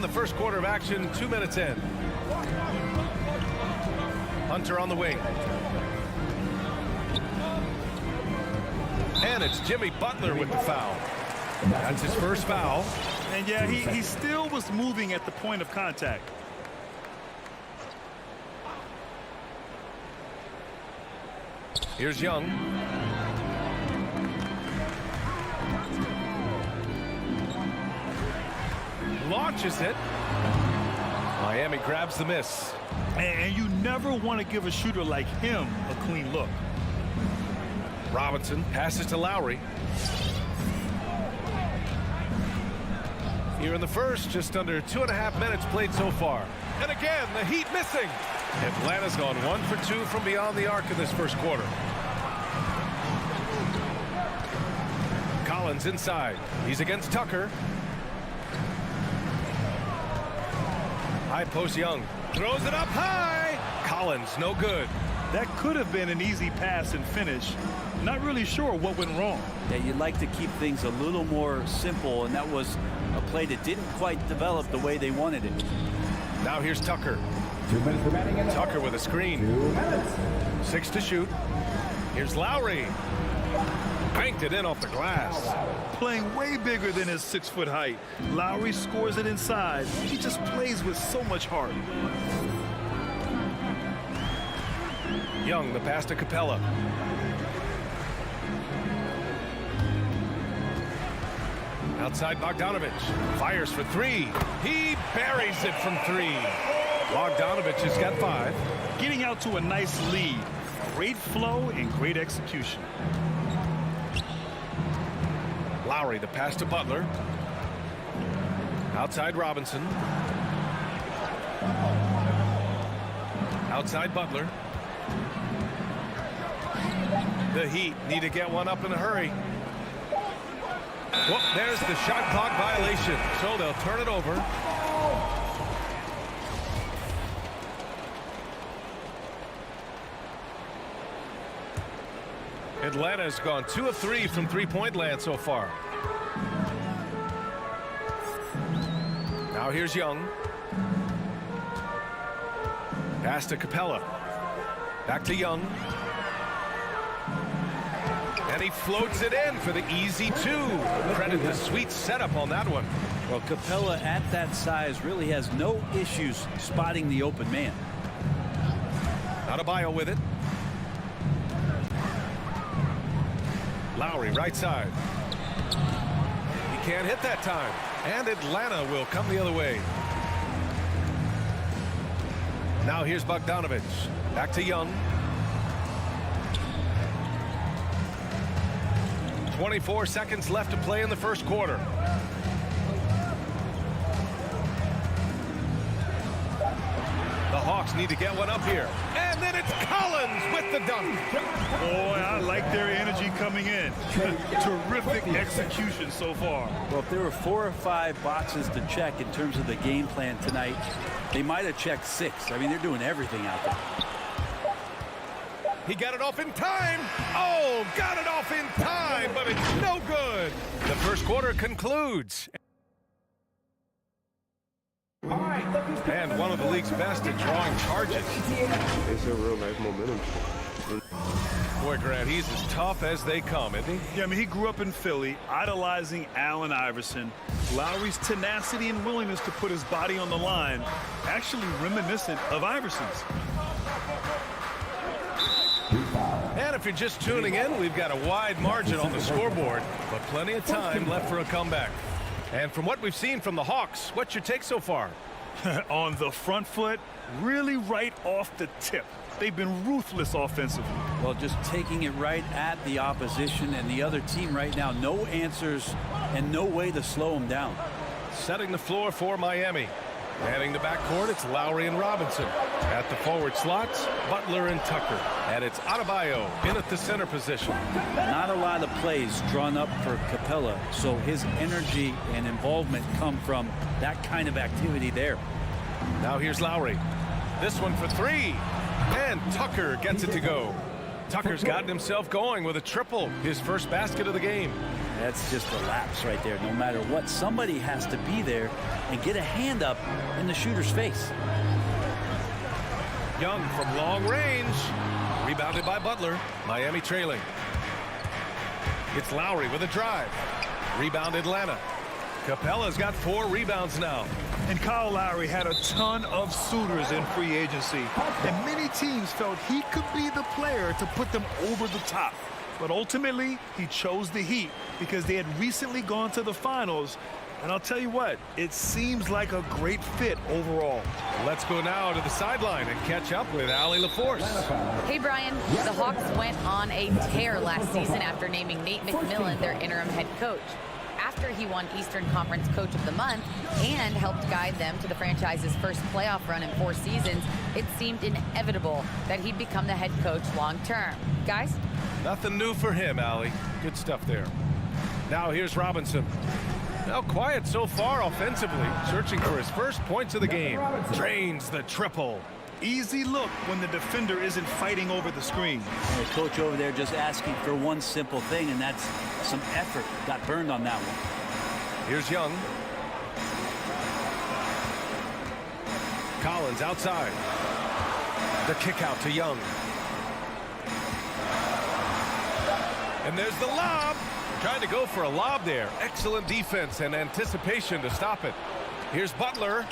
And the first quarter of action, 2 minutes in. Hunter on the wing. And it's Jimmy Butler with the foul. That's his first foul. And yeah, he still was moving at the point of contact. Here's Young. Launches it. Miami grabs the miss. And you never want to give a shooter like him a clean look. Robinson passes to Lowry. Here in the first, just under 2.5 minutes played so far. And again, the Heat missing. Atlanta's gone 1 for 2 from beyond the arc in this first quarter. Collins inside. He's against Tucker. High post Young. Throws it up high. Collins, no good. That could have been an easy pass and finish. Not really sure what went wrong. Yeah, you'd like to keep things a little more simple, and that was a play that didn't quite develop the way they wanted it. Now here's Tucker. 2 minutes remaining in the Tucker with a screen. 2 minutes. 6 to shoot. Here's Lowry. Banked it in off the glass. Playing way bigger than his 6-foot height. Lowry scores it inside. He just plays with so much heart. Young, the pass to Capella. Outside Bogdanovich. Fires for 3. He buries it from 3. Bogdanovich has got 5. Getting out to a nice lead. Great flow and great execution. Lowry, the pass to Butler. Outside Robinson. Outside Butler. The Heat need to get one up in a hurry. Well, there's the shot clock violation, so they'll turn it over. Atlanta's gone 2 of 3 from three-point land so far. Now here's Young. Pass to Capella. Back to Young. And he floats it in for the easy 2. Credit the sweet setup on that one. Well, Capella at that size really has no issues spotting the open man. Adebayo with it. Lowry right side. He can't hit that time. And Atlanta will come the other way. Now here's Bogdanovich. Back to Young. 24 seconds left to play in the first quarter. The Hawks need to get one up here. And then it's Collins with the dunk. Boy, I like their energy coming in. Terrific execution so far. Well, if there were 4 or 5 boxes to check in terms of the game plan tonight, they might have checked 6. I mean, they're doing everything out there. He got it off in time. Oh, got it off in time, but it's no good. The first quarter concludes. And one of the league's best at drawing charges. It's a real nice momentum. Boy, Grant, he's as tough as they come, isn't he? Yeah, I mean, he grew up in Philly, idolizing Allen Iverson. Lowry's tenacity and willingness to put his body on the line, actually reminiscent of Iverson's. And if you're just tuning in, we've got a wide margin on the scoreboard, but plenty of time left for a comeback. And from what we've seen from the Hawks, what's your take so far? On the front foot, really right off the tip. They've been ruthless offensively. Well, just taking it right at the opposition and the other team right now. No answers and no way to slow them down. Setting the floor for Miami. Heading the backcourt, it's Lowry and Robinson. At the forward slots, Butler and Tucker. And it's Adebayo in at the center position. Not a lot of plays drawn up for Capella, so his energy and involvement come from that kind of activity there. Now here's Lowry. This one for 3. And Tucker gets it to go. Tucker's gotten himself going with a triple, his first basket of the game. That's just a lapse right there. No matter what, somebody has to be there and get a hand up in the shooter's face. Young from long range. Rebounded by Butler. Miami trailing. It's Lowry with a drive. Rebound Atlanta. Capella's got 4 rebounds now. And Kyle Lowry had a ton of suitors in free agency, and many teams felt he could be the player to put them over the top. But ultimately, he chose the Heat because they had recently gone to the finals. And I'll tell you what, it seems like a great fit overall. Let's go now to the sideline and catch up with Allie LaForce. Hey, Brian. The Hawks went on a tear last season after naming Nate McMillan their interim head coach. After he won Eastern Conference Coach of the Month and helped guide them to the franchise's first playoff run in 4 seasons, it seemed inevitable that he'd become the head coach long term. Guys? Nothing new for him, Allie. Good stuff there. Now here's Robinson. Now quiet so far offensively, searching for his first points of the game. Drains the triple. Easy look when the defender isn't fighting over the screen. The coach over there just asking for one simple thing, and that's some effort. Got burned on that one. Here's Young. Collins outside. The kick out to Young. And there's the lob. Trying to go for a lob there. Excellent defense and anticipation to stop it. Here's Butler.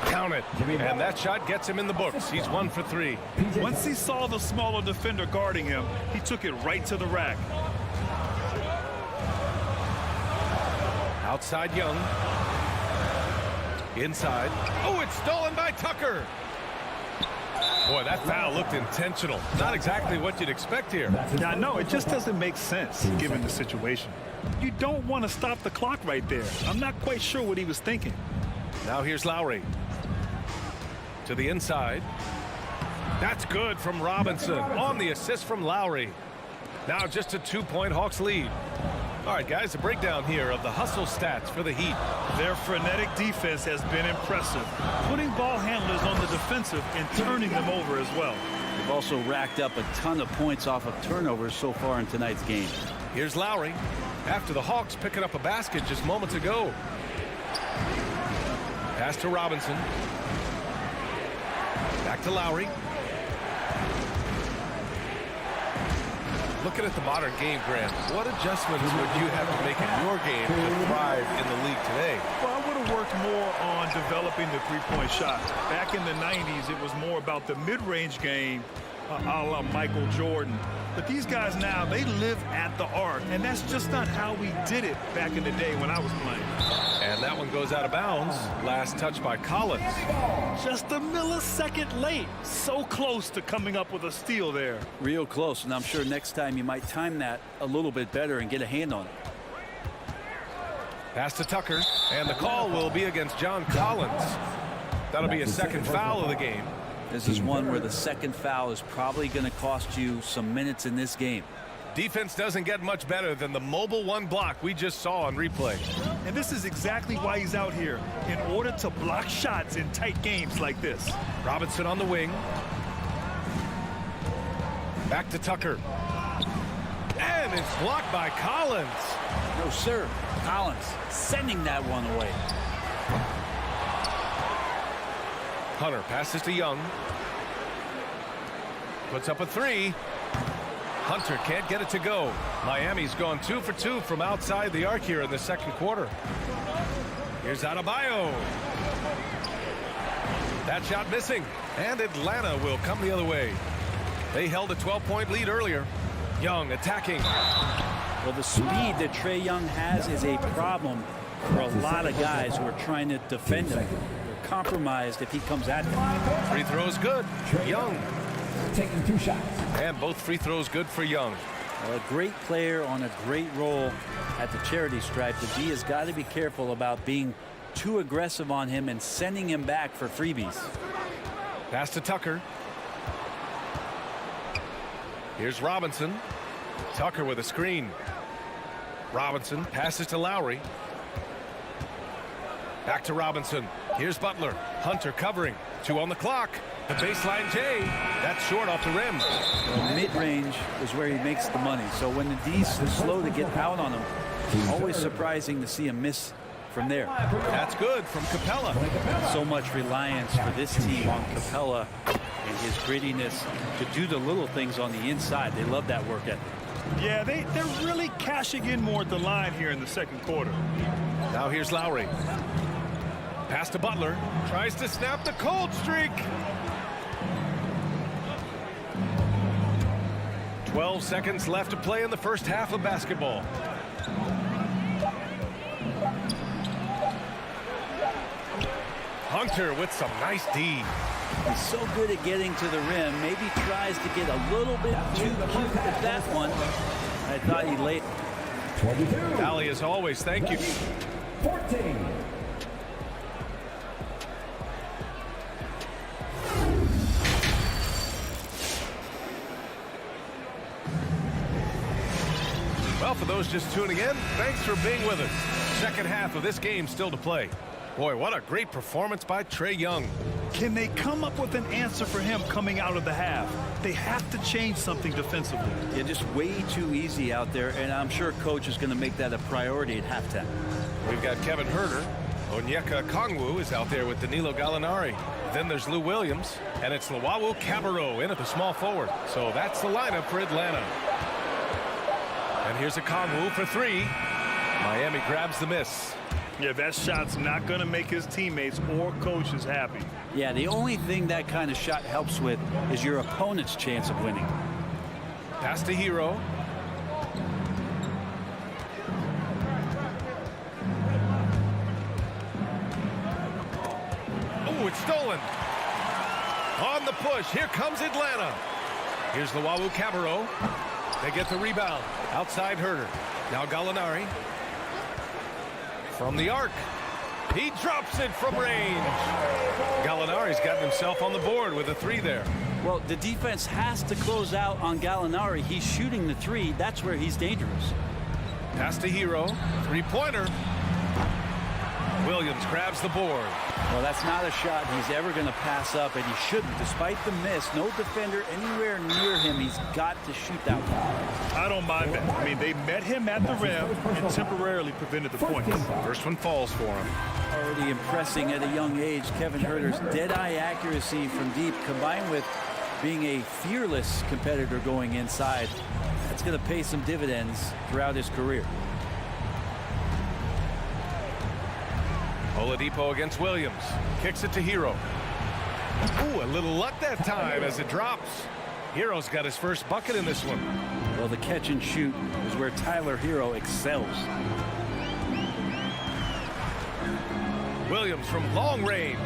Count it. And that shot gets him in the books. He's 1 for 3. Once he saw the smaller defender guarding him, he took it right to the rack. Outside Young. Inside. Oh, it's stolen by Tucker. Boy, that foul looked intentional. Not exactly what you'd expect here. Now, no, it just doesn't make sense given the situation. You don't want to stop the clock right there. I'm not quite sure what he was thinking. Now here's Lowry. To the inside. That's good from Robinson on the assist from Lowry. Now just a 2-point Hawks lead. All right, guys, a breakdown here of the hustle stats for the Heat. Their frenetic defense has been impressive, putting ball handlers on the defensive and turning them over as well. They've also racked up a ton of points off of turnovers so far in tonight's game. Here's Lowry after the Hawks picking up a basket just moments ago. Pass to Robinson. Back to Lowry. Looking at the modern game, Grant, what adjustments would you have to make in your game to thrive in the league today? Well, I would have worked more on developing the three-point shot. Back in the 90s, it was more about the mid-range game, a la Michael Jordan. But these guys now, they live at the arc, and that's just not how we did it back in the day when I was playing. And that one goes out of bounds. Last touch by Collins. Just a millisecond late. So close to coming up with a steal there. Real close, and I'm sure next time you might time that a little bit better and get a hand on it. Pass to Tucker, and the call will be against John Collins. That'll be a second foul of the game. This is one where the second foul is probably going to cost you some minutes in this game. Defense doesn't get much better than the mobile one block we just saw on replay. And this is exactly why he's out here, in order to block shots in tight games like this. Robinson on the wing. Back to Tucker. And it's blocked by Collins. No, sir. Collins sending that one away. Hunter passes to Young. Puts up a 3. Hunter can't get it to go. Miami's gone 2 for 2 from outside the arc here in the second quarter. Here's Adebayo. That shot missing. And Atlanta will come the other way. They held a 12-point lead earlier. Young attacking. Well, the speed that Trae Young has is a problem for a lot of guys who are trying to defend him. They're compromised if he comes at them. Free throws good. Young. Taking 2 shots. And both free throws good for Young. Well, a great player on a great role at the charity stripe. The D has got to be careful about being too aggressive on him and sending him back for freebies. Pass to Tucker. Here's Robinson. Tucker with a screen. Robinson passes to Lowry. Back to Robinson. Here's Butler. Hunter covering. 2 on the clock. The baseline J. That's short off the rim. Well, mid-range is where he makes the money. So when the D's slow to get out on him, always surprising to see him miss from there. That's good from Capella. So much reliance for this team on Capella and his grittiness to do the little things on the inside. They love that work ethic. Yeah, they're really cashing in more at the line here in the second quarter. Now here's Lowry. Pass to Butler. Tries to snap the cold streak. 12 seconds left to play in the first half of basketball. Hunter with some nice D. He's so good at getting to the rim. Maybe tries to get a little bit too cute at that one. I thought he laid. 22. Allie, as always, thank you. 14. Well, for those just tuning in, thanks for being with us. Second half of this game still to play. Boy, what a great performance by Trae Young. Can they come up with an answer for him coming out of the half? They have to change something defensively. Yeah, just way too easy out there, and I'm sure coach is going to make that a priority at halftime. We've got Kevin Huerter. Onyeka Okongwu is out there with Danilo Gallinari. Then there's Lou Williams, and it's Luwawu Cabarrot in at the small forward. So that's the lineup for Atlanta. And here's Okongwu for three. Miami grabs the miss. Yeah, that shot's not going to make his teammates or coaches happy. Yeah, the only thing that kind of shot helps with is your opponent's chance of winning. Pass to Hero. Oh, it's stolen. On the push, here comes Atlanta. Here's Luwawu Cabarrot. They get the rebound. Outside Huerter. Now Gallinari. From the arc. He drops it from range. Gallinari's gotten himself on the board with a three there. Well, the defense has to close out on Gallinari. He's shooting the three. That's where he's dangerous. Pass to Hero. Three-pointer. Williams grabs the board. Well, that's not a shot he's ever going to pass up, and he shouldn't. Despite the miss, no defender anywhere near him. He's got to shoot that one. I don't mind that. I mean, they met him at the rim and temporarily prevented the points. First one falls for him. Already impressing at a young age. Kevin Huerter's dead-eye accuracy from deep, combined with being a fearless competitor going inside, that's going to pay some dividends throughout his career. Oladipo against Williams. Kicks it to Hero. Ooh, a little luck that time as it drops. Hero's got his first bucket in this one. Well, the catch and shoot is where Tyler Hero excels. Williams from long range.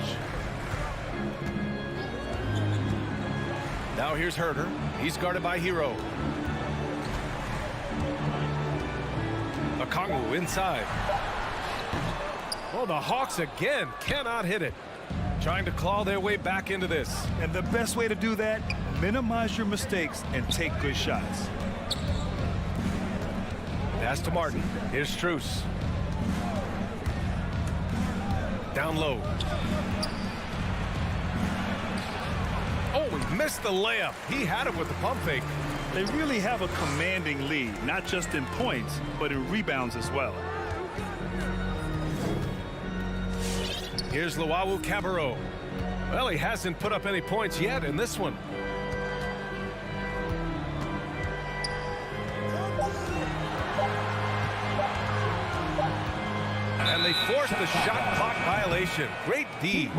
Now here's Huerter. He's guarded by Hero. Okongwu inside. Oh, the Hawks again cannot hit it. Trying to claw their way back into this. And the best way to do that, minimize your mistakes and take good shots. Pass to Martin. Here's Strus. Down low. Oh, he missed the layup. He had it with the pump fake. They really have a commanding lead, not just in points, but in rebounds as well. Here's Luwawu Cabarrot. Well, he hasn't put up any points yet in this one. And they force the shot clock violation. Great D.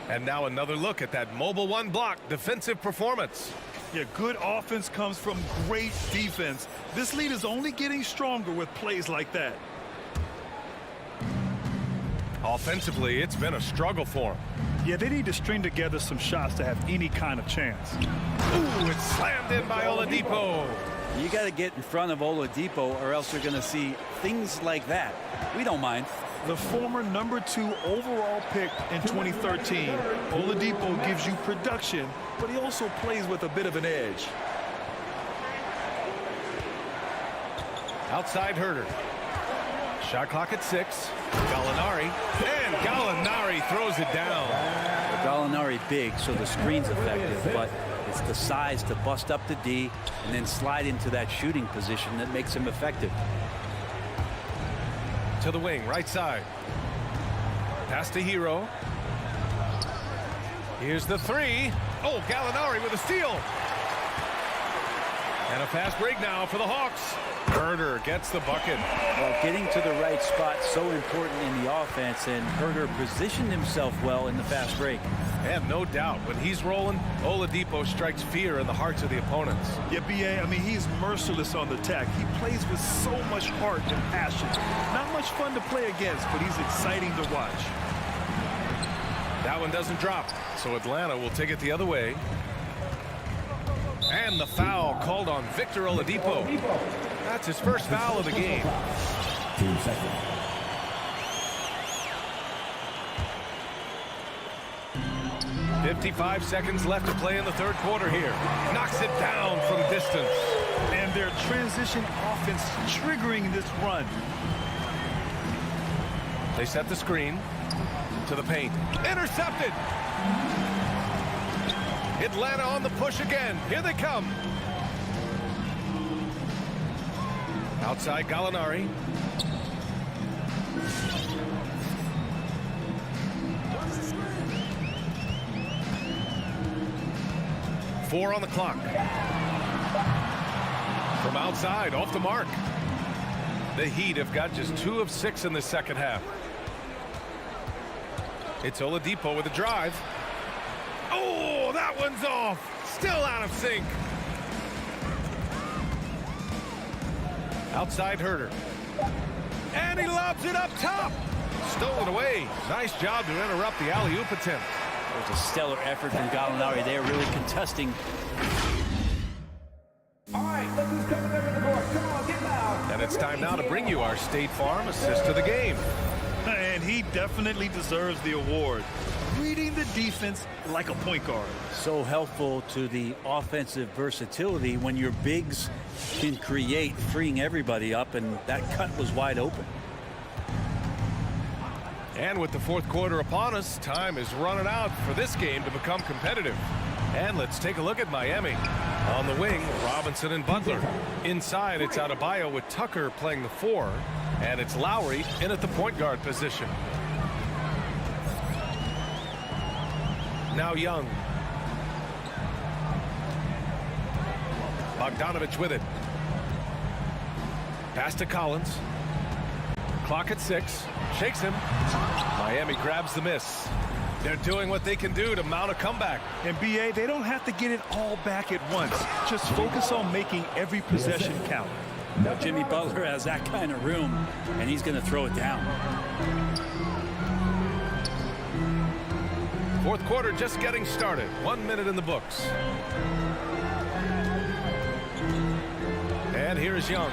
And now another look at that mobile one block defensive performance. Yeah, good offense comes from great defense. This lead is only getting stronger with plays like that. Offensively, it's been a struggle for him. Yeah, they need to string together some shots to have any kind of chance. Ooh, it's slammed in by Oladipo. You got to get in front of Oladipo or else you're going to see things like that. We don't mind. The former #2 overall pick in 2013, Oladipo gives you production, but he also plays with a bit of an edge. Outside Huerter. Shot clock at 6. Gallinari. And Gallinari throws it down. Gallinari big, so the screen's effective, but it's the size to bust up the D and then slide into that shooting position that makes him effective. To the wing, right side. Pass to Hero. Here's the 3. Oh, Gallinari with a steal. And a fast break now for the Hawks. Herder gets the bucket. Well, getting to the right spot so important in the offense, and Herder positioned himself well in the fast break. And no doubt, when he's rolling, Oladipo strikes fear in the hearts of the opponents. Yeah, B.A., I mean, he's merciless on the attack. He plays with so much heart and passion. Not much fun to play against, but he's exciting to watch. That one doesn't drop, so Atlanta will take it the other way. And the foul called on Victor Oladipo. That's his first foul of the game. 2 seconds. .55 seconds left to play in the third quarter here. Knocks it down from distance. And their transition offense triggering this run. They set the screen to the paint. Intercepted. Atlanta on the push again. Here they come. Outside Gallinari. Four on the clock. From outside, off the mark. The Heat have got just 2 of 6 in the second half. It's Oladipo with a drive. Oh, that one's off. Still out of sync. Outside Herder. And he lobs it up top. Stolen away. Nice job to interrupt the alley-oop attempt. It was a stellar effort from Gallinari. They are really contesting. All right, look who's coming over the court. Come on, get loud. And it's time now to bring you our State Farm assist of the game. And he definitely deserves the award. Reading the defense like a point guard. So helpful to the offensive versatility when your bigs can create, freeing everybody up, and that cut was wide open. And with the fourth quarter upon us, time is running out for this game to become competitive. And let's take a look at Miami. On the wing, Robinson and Butler. Inside, it's Adebayo with Tucker playing the 4. And it's Lowry in at the point guard position. Now Young. Bogdanovich with it. Pass to Collins. Clock at 6. Shakes him. Miami grabs the miss. They're doing what they can do to mount a comeback. And B.A., they don't have to get it all back at once. Just focus on making every possession count. Now Jimmy Butler has that kind of room, and he's going to throw it down. Fourth quarter just getting started. 1 minute in the books. And here is Young.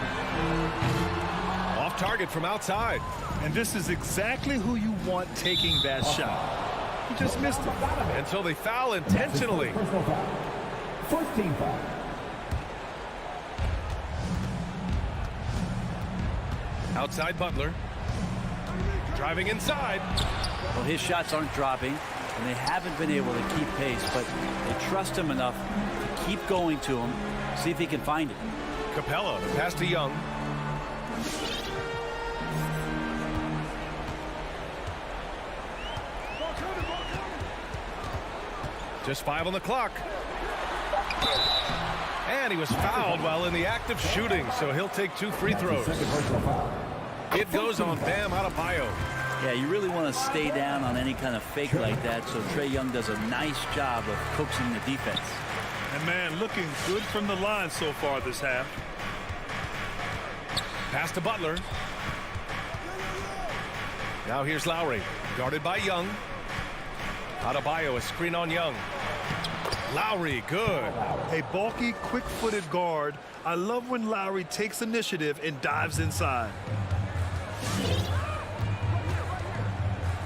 Off target from outside. And this is exactly who you want taking that shot. He just missed it. And so they foul intentionally. Personal foul. First team foul. Outside Butler. Driving inside. Well, his shots aren't dropping, and they haven't been able to keep pace, but they trust him enough to keep going to him, see if he can find it. Capella, the pass to Young. Just 5 on the clock. And he was fouled while in the act of shooting, so he'll take 2 free throws. Second personal foul. It goes on Bam Adebayo. Yeah, you really want to stay down on any kind of fake like that, so Trae Young does a nice job of coaxing the defense. And man, looking good from the line so far this half. Pass to Butler. Now here's Lowry, guarded by Young. Adebayo, a screen on Young. Lowry, good. A bulky, quick-footed guard. I love when Lowry takes initiative and dives inside.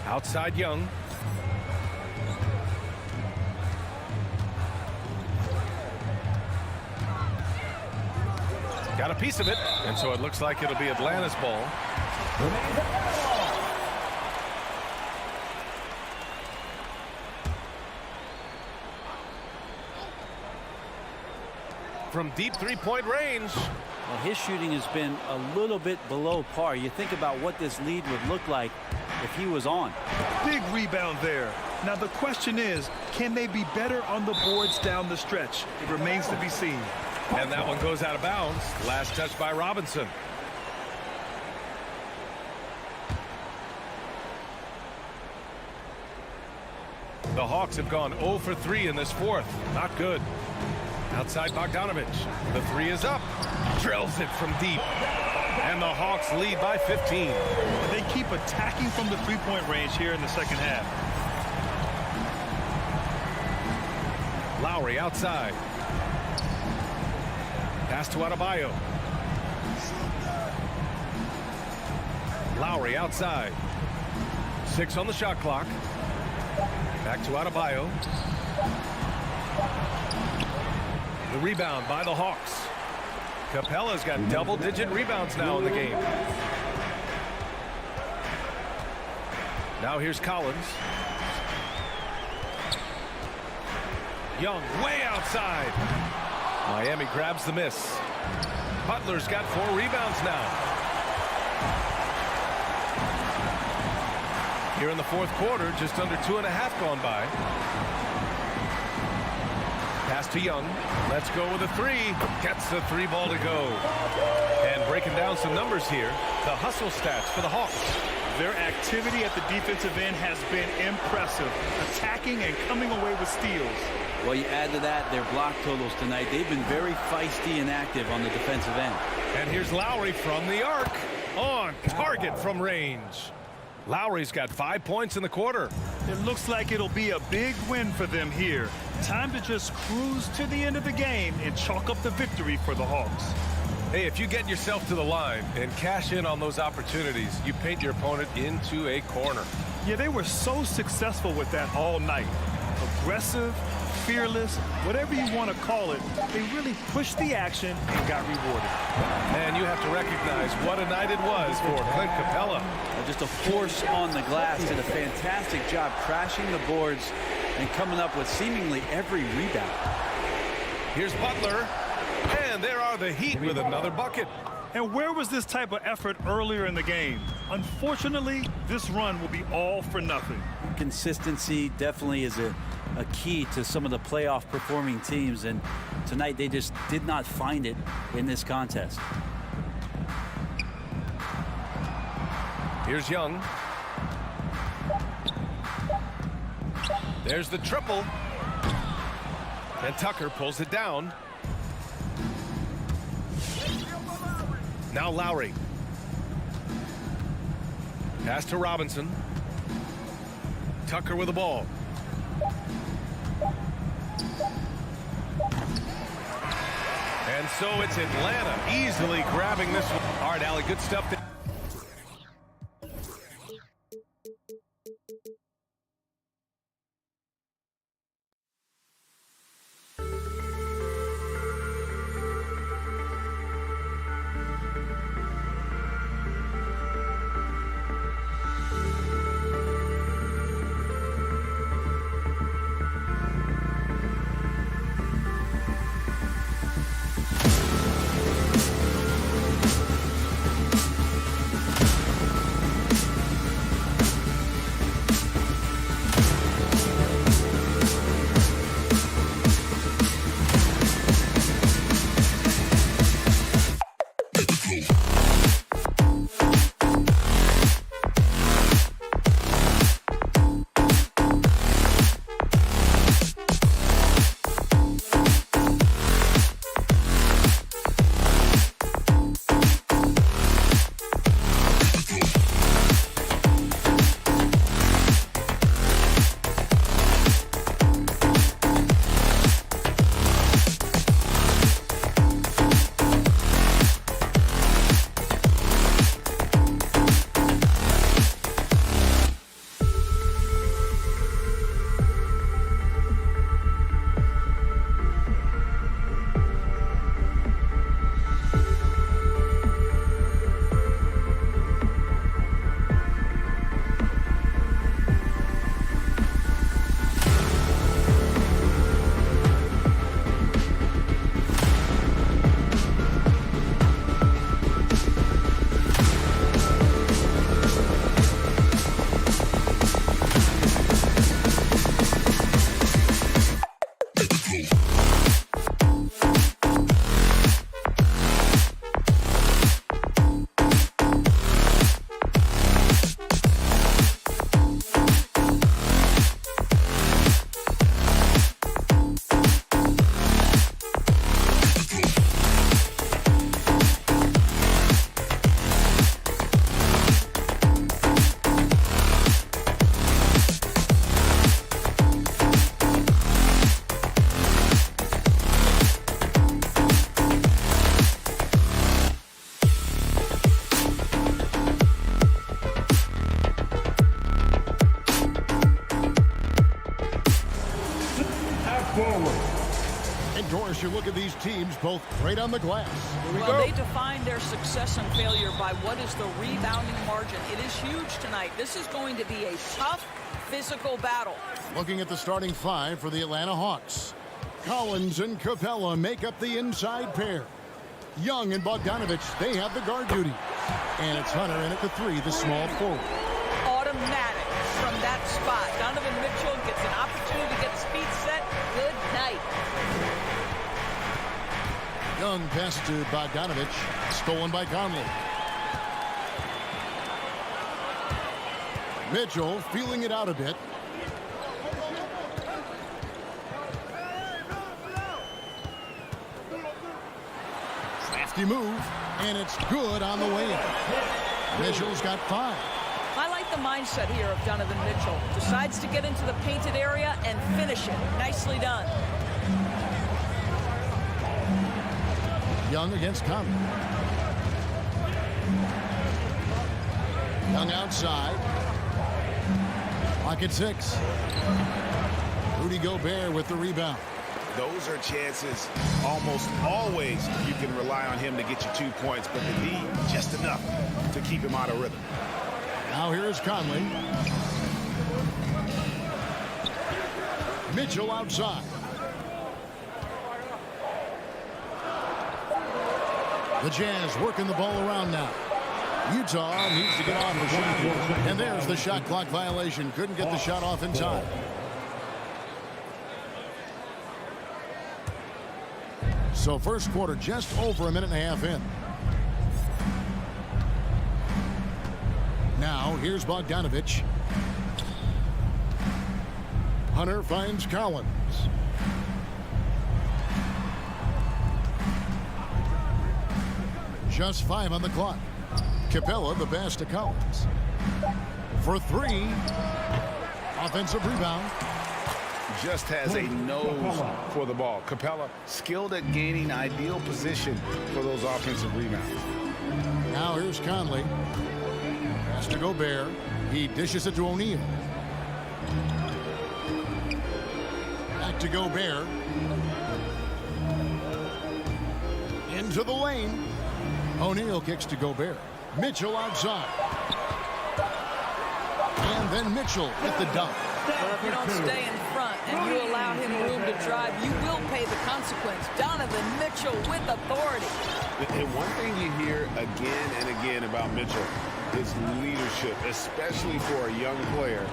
Outside Young. Got a piece of it, and so it looks like it'll be Atlanta's ball. Remains available. From deep three-point range. Well, his shooting has been a little bit below par. You think about what this lead would look like if he was on. Big rebound there. Now the question is, can they be better on the boards down the stretch? It remains to be seen. And that one goes out of bounds. Last touch by Robinson. The Hawks have gone 0 for 3 in this fourth. Not good. Outside Bogdanovich. The three is up. Drills it from deep. And the Hawks lead by 15. They keep attacking from the three-point range here in the second half. Lowry outside. Pass to Adebayo. Lowry outside. 6 on the shot clock. Back to Adebayo. The rebound by the Hawks. Capella's got double-digit rebounds now in the game. Now here's Collins. Young way outside. Miami grabs the miss. Butler's got 4 rebounds now. Here in the fourth quarter, just under 2.5 gone by. Pass to Young. Let's go with a three. Gets the 3 ball to go. And breaking down some numbers here, the hustle stats for the Hawks. Their activity at the defensive end has been impressive, attacking and coming away with steals. Well, you add to that their block totals tonight. They've been very feisty and active on the defensive end. And here's Lowry from the arc. On target from range. Lowry's got 5 points in the quarter. It looks like it'll be a big win for them here. Time to just cruise to the end of the game and chalk up the victory for the Hawks. Hey, if you get yourself to the line and cash in on those opportunities, you paint your opponent into a corner. Yeah, they were so successful with that all night. Aggressive, fearless, whatever you want to call it, they really pushed the action and got rewarded. And you have to recognize what a night it was for Clint Capella. Just a force on the glass. Did a fantastic job crashing the boards and coming up with seemingly every rebound. Here's Butler. And there are the Heat with another bucket. And where was this type of effort earlier in the game? Unfortunately, this run will be all for nothing. Consistency definitely is a key to some of the playoff performing teams, and tonight they just did not find it in this contest. Here's Young. There's the triple. And Tucker pulls it down. Now Lowry. Pass to Robinson. Tucker with the ball. And so it's Atlanta easily grabbing this one. All right, Allie, good stuff there. closer look at these teams, both great on the glass. Well, they define their success and failure by what is the rebounding margin. It is huge tonight. This is going to be a tough physical battle. Looking at the starting five for the Atlanta Hawks. Collins and Capella make up the inside pair. Young and Bogdanovich, they have the guard duty. And it's Hunter in at the three, the small forward. Automatic from that spot. Donovan Mitchell gets an opportunity to get speed set. Good night. Young pass to Bogdanovich, stolen by Conley. Mitchell feeling it out a bit. Crafty move, and it's good on the way in. Mitchell's got 5. I like the mindset here of Donovan Mitchell. Decides to get into the painted area and finish it. Nicely done. Young against Conley. Young outside. Clock at 6. Rudy Gobert with the rebound. Those are chances almost always you can rely on him to get you 2 points, but the D just enough to keep him out of rhythm. Now here's Conley. Mitchell outside. The Jazz working the ball around now. Utah needs to get off the shot. And there's the shot clock violation. Couldn't get the shot off in time. So first quarter just over a minute and a half in. Now here's Bogdanovich. Hunter finds Collins. Just 5 on the clock. Capella the pass to Collins. For 3. Offensive rebound. Just has a nose for the ball. Capella skilled at gaining ideal position for those offensive rebounds. Now here's Conley. Pass to Gobert. He dishes it to O'Neal. Back to Gobert. Into the lane. O'Neal kicks to Gobert. Mitchell outside. And then Mitchell with the dunk. Well, if you don't stay in front and you allow him room to drive, you will pay the consequence. Donovan Mitchell with authority. And one thing you hear again and again about Mitchell is leadership, especially for a young player,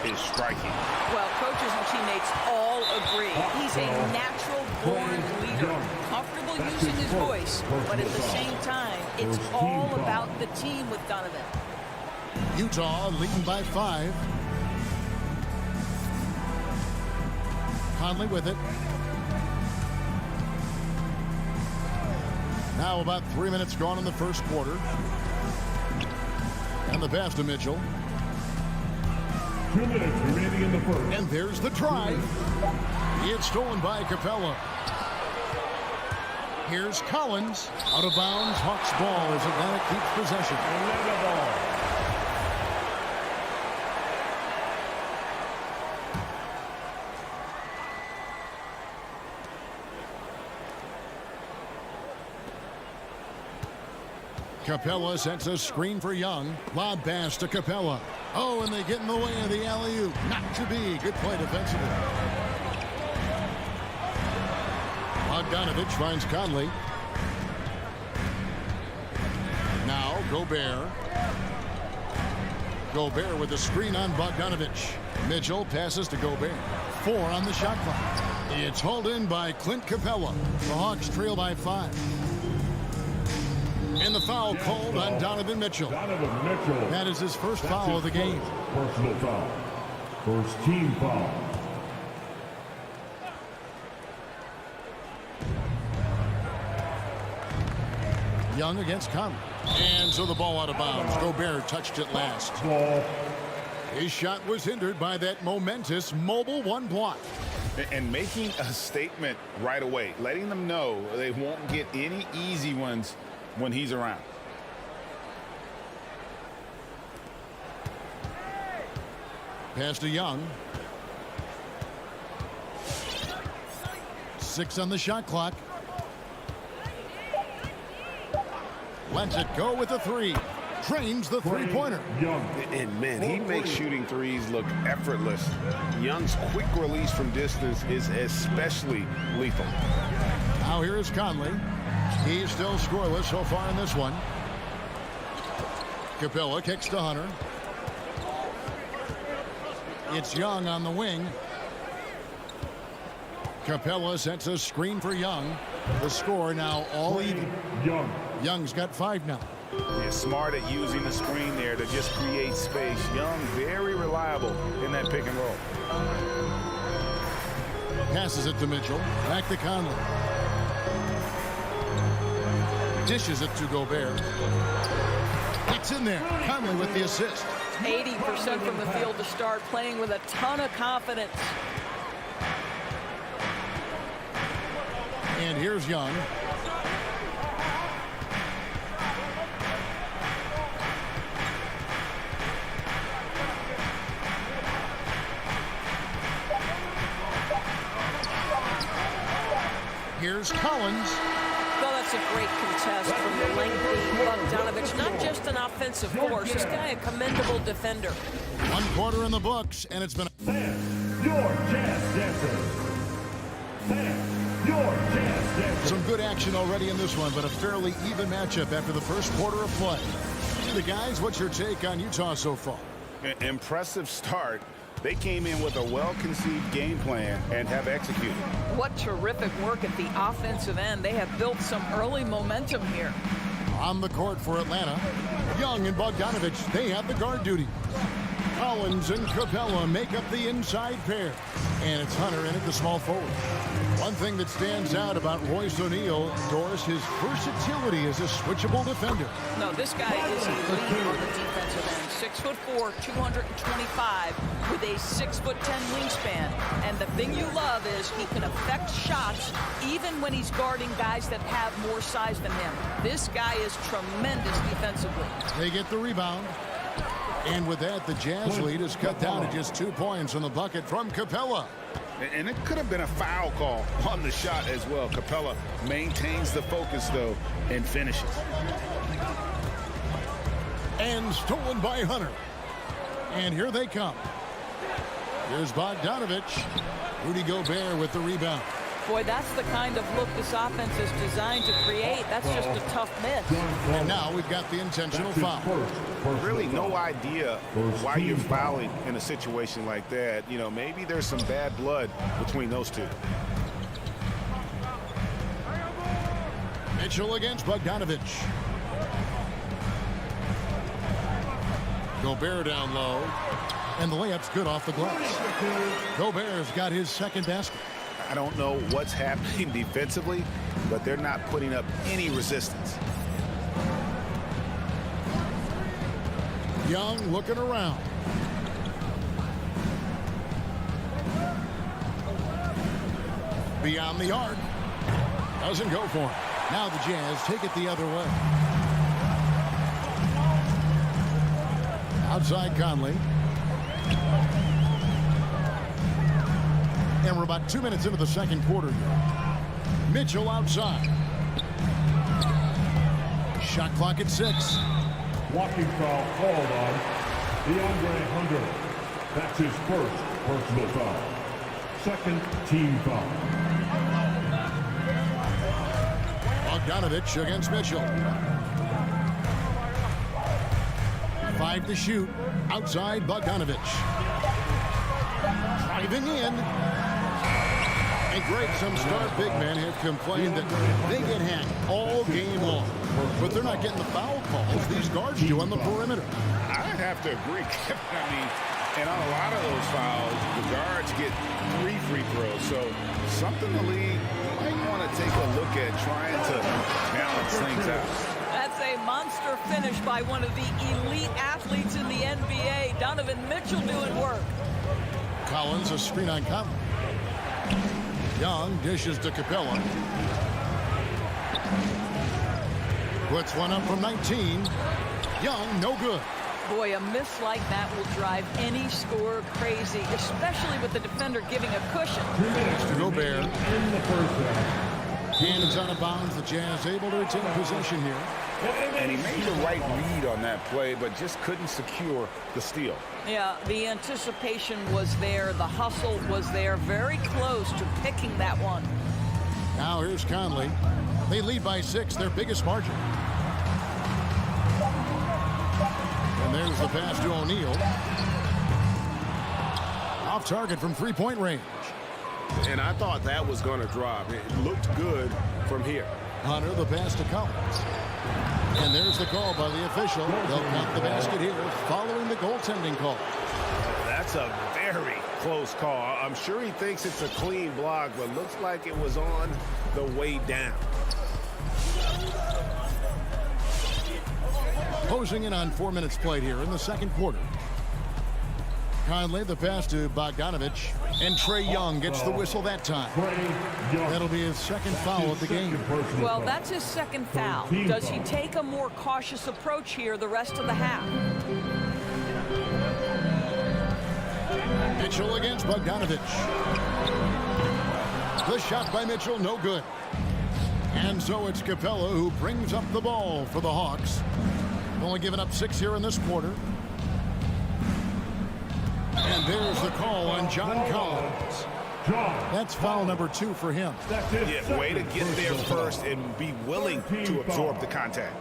is striking. Well, coaches and teammates all agree. He's a natural-born leader, comfortable using his voice, but at the same time, it's all about the team with Donovan. Utah leading by 5. Conley with it. Now about 3 minutes gone in the first quarter. And the pass to Mitchell. 2 minutes remaining in the first. And there's the drive. It's stolen by Capella. Here's Collins. Out of bounds. Hawks ball as Atlanta keeps possession. Atlanta ball. Capella sets a screen for Young. Lob pass to Capella. Oh, and they get in the way of the alley-oop. Not to be. Good play defensively. Bogdanovich finds Conley. Now Gobert. Gobert with the screen on Bogdanovich. Mitchell passes to Gobert. 4 on the shot clock. It's hauled in by Clint Capella. The Hawks trail by 5. And the foul called on Donovan Mitchell. Donovan Mitchell. That is his first foul of the game. Personal foul. First team foul. Young against Conley. And so the ball out of bounds. Gobert touched it last. Ball. His shot was hindered by that momentous mobile 1 block. And making a statement right away, letting them know they won't get any easy ones when he's around. Pass to Young. 6 on the shot clock. Lets it go with a 3. Trains the three-pointer. And man, he makes shooting threes look effortless. Young's quick release from distance is especially lethal. Now here's Conley. He's still scoreless so far in this one. Capella kicks to Hunter. It's Young on the wing. Capella sets a screen for Young. The score now all even. Young's got 5 now. Yeah, smart at using the screen there to just create space. Young, very reliable in that pick and roll. Passes it to Mitchell. Back to Conley. Dishes it to Gobert. It's in there. Conley with the assist. 80% from the field to start, playing with a ton of confidence. And here's Young. Here's Collins. Well, that's a great contest from the lengthy Bogdanovich. Not just an offensive force. This guy a commendable defender. 1 quarter in the books, and it's been some good action already in this one, but a fairly even matchup after the first quarter of play. The guys, what's your take on Utah so far? Impressive start. They came in with a well-conceived game plan and have executed. What terrific work at the offensive end. They have built some early momentum here. On the court for Atlanta, Young and Bogdanovich, they have the guard duty. Collins and Capella make up the inside pair. And it's Hunter in at the small forward. One thing that stands out about Royce O'Neal, Doris, his versatility as a switchable defender. No, this guy is elite on the defensive end. 6'4", 225, with a 6'10" wingspan. And the thing you love is he can affect shots even when he's guarding guys that have more size than him. This guy is tremendous defensively. They get the rebound. And with that, the Jazz lead is cut down to just 2 points on the bucket from Capella. And it could have been a foul call on the shot as well. Capella maintains the focus, though, and finishes. And stolen by Hunter. And here they come. Here's Bogdanovich. Rudy Gobert with the rebound. Boy, that's the kind of look this offense is designed to create. That's just a tough miss. And now we've got the intentional foul. Really no idea why you're fouling in a situation like that. You know, maybe there's some bad blood between those two. Mitchell against Bogdanovich. Gobert down low. And the layup's good off the glass. Gobert's got his second basket. I don't know what's happening defensively, but they're not putting up any resistance. Young looking around. Beyond the arc. Doesn't go for it. Now the Jazz take it the other way. Outside Conley. And we're about 2 minutes into the second quarter here. Mitchell outside. Shot clock at 6. Walking foul called on DeAndre Hunter. That's his first personal foul. Second team foul. Bogdanovich against Mitchell. 5 to shoot. Outside Bogdanovich. Driving in. And Greg, some star big men have complained that they get hacked all game long. But they're not getting the foul calls these guards do on the perimeter. I have to agree, Kevin. I mean, and on a lot of those fouls, the guards get 3 free throws. So something the league might want to take a look at trying to balance things out. That's a monster finish by one of the elite athletes in the NBA. Donovan Mitchell doing work. Collins, a screen on Conley. Young dishes to Capella. Puts one up from 19. Young, no good. Boy, a miss like that will drive any scorer crazy, especially with the defender giving a cushion. To Gobert. In the first half. Hands out of bounds. The Jazz able to retain possession here. And he made the right read on that play, but just couldn't secure the steal. Yeah, the anticipation was there. The hustle was there. Very close to picking that one. Now here's Conley. They lead by 6, their biggest margin. And there's the pass to O'Neal. Off target from three-point range. And I thought that was going to drop. It looked good from here. Hunter, the pass to Collins. And there's the call by the official. They'll count the basket here following the goaltending call. That's a very close call. I'm sure he thinks it's a clean block, but looks like it was on the way down. Closing in on 4 minutes played here in the second quarter. Conley, the pass to Bogdanovich. And Trae Young gets the whistle that time. That'll be his second foul of the game. Well, that's his second foul. Does he take a more cautious approach here the rest of the half? Mitchell against Bogdanovich. The shot by Mitchell, no good. And so it's Capella who brings up the ball for the Hawks. Only given up 6 here in this quarter. And there's the call on John Collins. That's foul number 2 for him. Yeah, way to get there first and be willing to absorb the contact.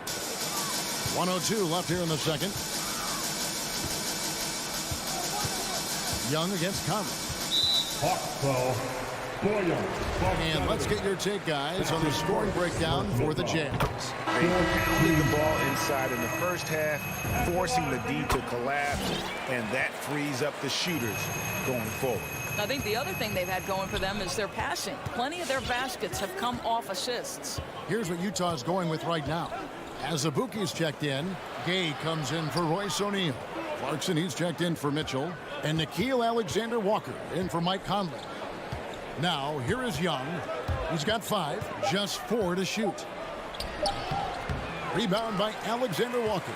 1:02 left here in the second. Young against Conley. Hawks foul. And let's get your take, guys, on the scoring breakdown for the Jazz. They pounded the ball inside in the first half, forcing the D to collapse, and that frees up the shooters going forward. I think the other thing they've had going for them is their passing. Plenty of their baskets have come off assists. Here's what Utah's going with right now. As Abuki's checked in, Gay comes in for Royce O'Neal. Clarkson, he's checked in for Mitchell. And Nickeil Alexander-Walker in for Mike Conley. Now, here is Young. He's got 5, just 4 to shoot. Rebound by Alexander-Walker.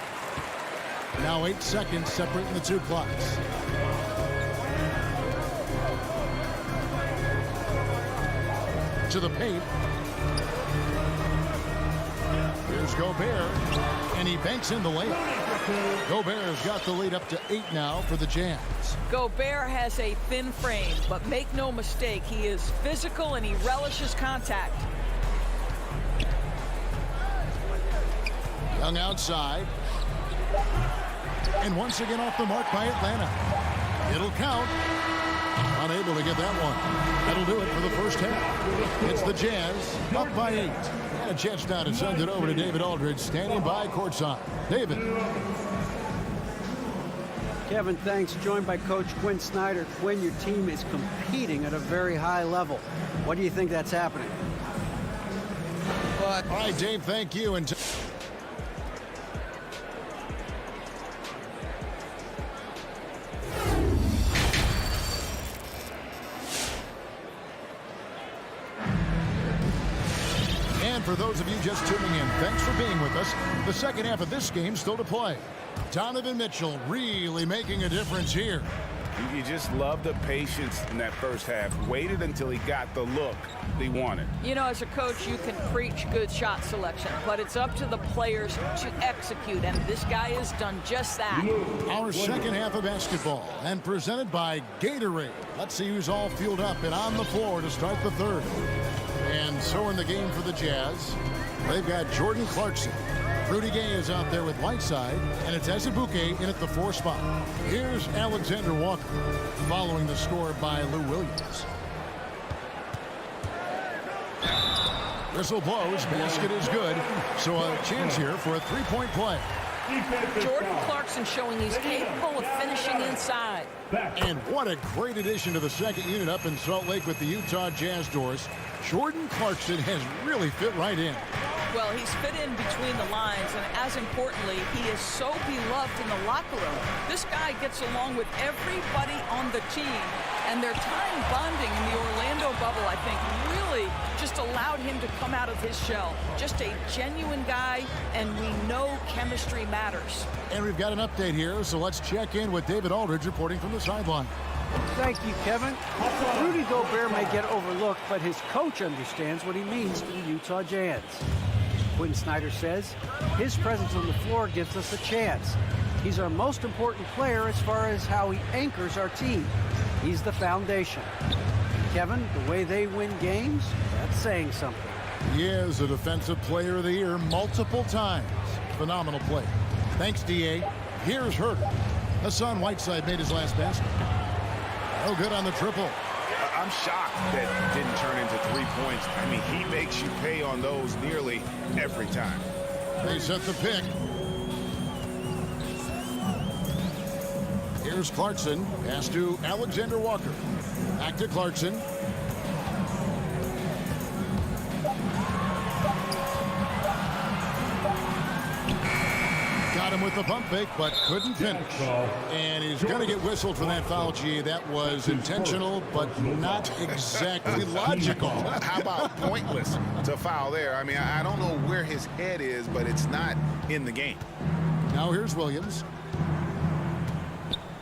Now 8 seconds separating the two clocks. To the paint. Here's Gobert. And he banks in the layup. Gobert's got the lead up to 8 now for the Jazz. Gobert has a thin frame, but make no mistake, he is physical and he relishes contact. Young outside. And once again off the mark by Atlanta. It'll count. Unable to get that one. That'll do it for the first half. It's the Jazz up by 8. And a chance now to send it over to David Aldridge, standing by courtside. David. Kevin, thanks. Joined by Coach Quinn Snyder. Quinn, your team is competing at a very high level. What do you think that's happening? All right, Dave, thank you. And for those of you just tuning in, thanks for being with us. The second half of this game still to play. Donovan Mitchell really making a difference here. You just love the patience in that first half. Waited until he got the look he wanted. You know, as a coach, you can preach good shot selection, but it's up to the players to execute, and this guy has done just that. Our second half of basketball, and presented by Gatorade. Let's see who's all fueled up and on the floor to start the third. And so in the game for the Jazz, they've got Jordan Clarkson. Rudy Gay is out there with Whiteside, and it's Azubuike in at the 4 spot. Here's Alexander Walker, following the score by Lou Williams. Whistle blows, basket is good, so a chance here for a 3-point play. Jordan Clarkson showing he's capable of finishing inside. And what a great addition to the second unit up in Salt Lake with the Utah Jazz doors. Jordan Clarkson has really fit right in. Well, he's fit in between the lines, and as importantly, he is so beloved in the locker room. This guy gets along with everybody on the team, And their time bonding in the Orlando bubble, I think, really just allowed him to come out of his shell. Just a genuine guy, and we know chemistry matters. And we've got an update here, so let's check in with David Aldridge reporting from the sideline. Thank you, Kevin. Rudy Gobert may get overlooked, but his coach understands what he means to the Utah Jazz. Quinn Snyder says his presence on the floor gives us a chance. He's our most important player as far as how he anchors our team. He's the foundation. Kevin, the way they win games, that's saying something. He is a Defensive Player of the Year multiple times. Phenomenal play. Thanks, D.A. Here's Herter. Hassan Whiteside made his last basket. Oh, good on the triple. I'm shocked that it didn't turn into 3 points. I mean, he makes you pay on those nearly every time. They set the pick. Here's Clarkson. Pass to Alexander Walker. Back to Clarkson. Got him with the pump fake, but couldn't finish. And he's going to get whistled for that foul, G. That was intentional, but not exactly logical. How about pointless to foul there? I mean, I don't know where his head is, but it's not in the game. Now here's Williams.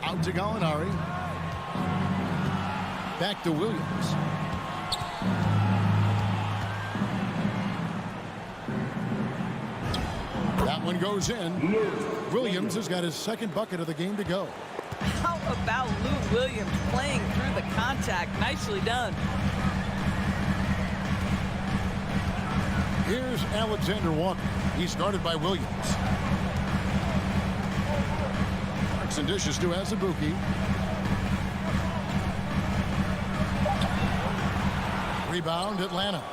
Out to Gallinari. Back to Williams. That one goes in. Williams has got his second bucket of the game to go. How about Lou Williams playing through the contact? Nicely done. Here's Alexander Walker. He's guarded by Williams. Clarkson dishes to Azubuike. Rebound, Atlanta.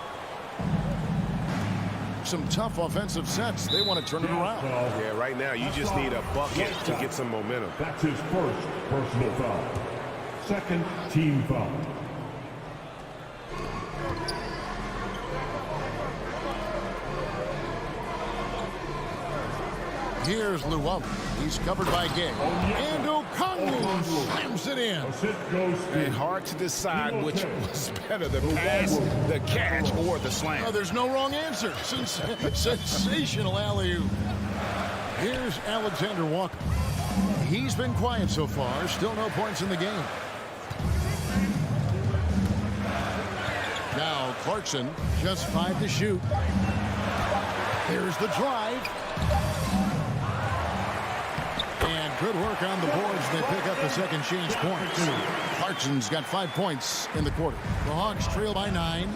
Some tough offensive sets. They want to turn it around. Yeah, right now you just need a bucket to get some momentum. That's his first personal foul. Second team foul. Here's Llewellyn. He's covered by Gay. And Okongwu slams it in. And hard to decide which was better, the pass, the catch, or the slam. Oh, there's no wrong answer. Sensational alley-oop. Here's Alexander Walker. He's been quiet so far. Still no points in the game. Now Clarkson, just 5 to shoot. Here's the drive. And good work on the boards. They pick up the second chance points. Clarkson's got 5 points in the quarter. The Hawks trail by 9.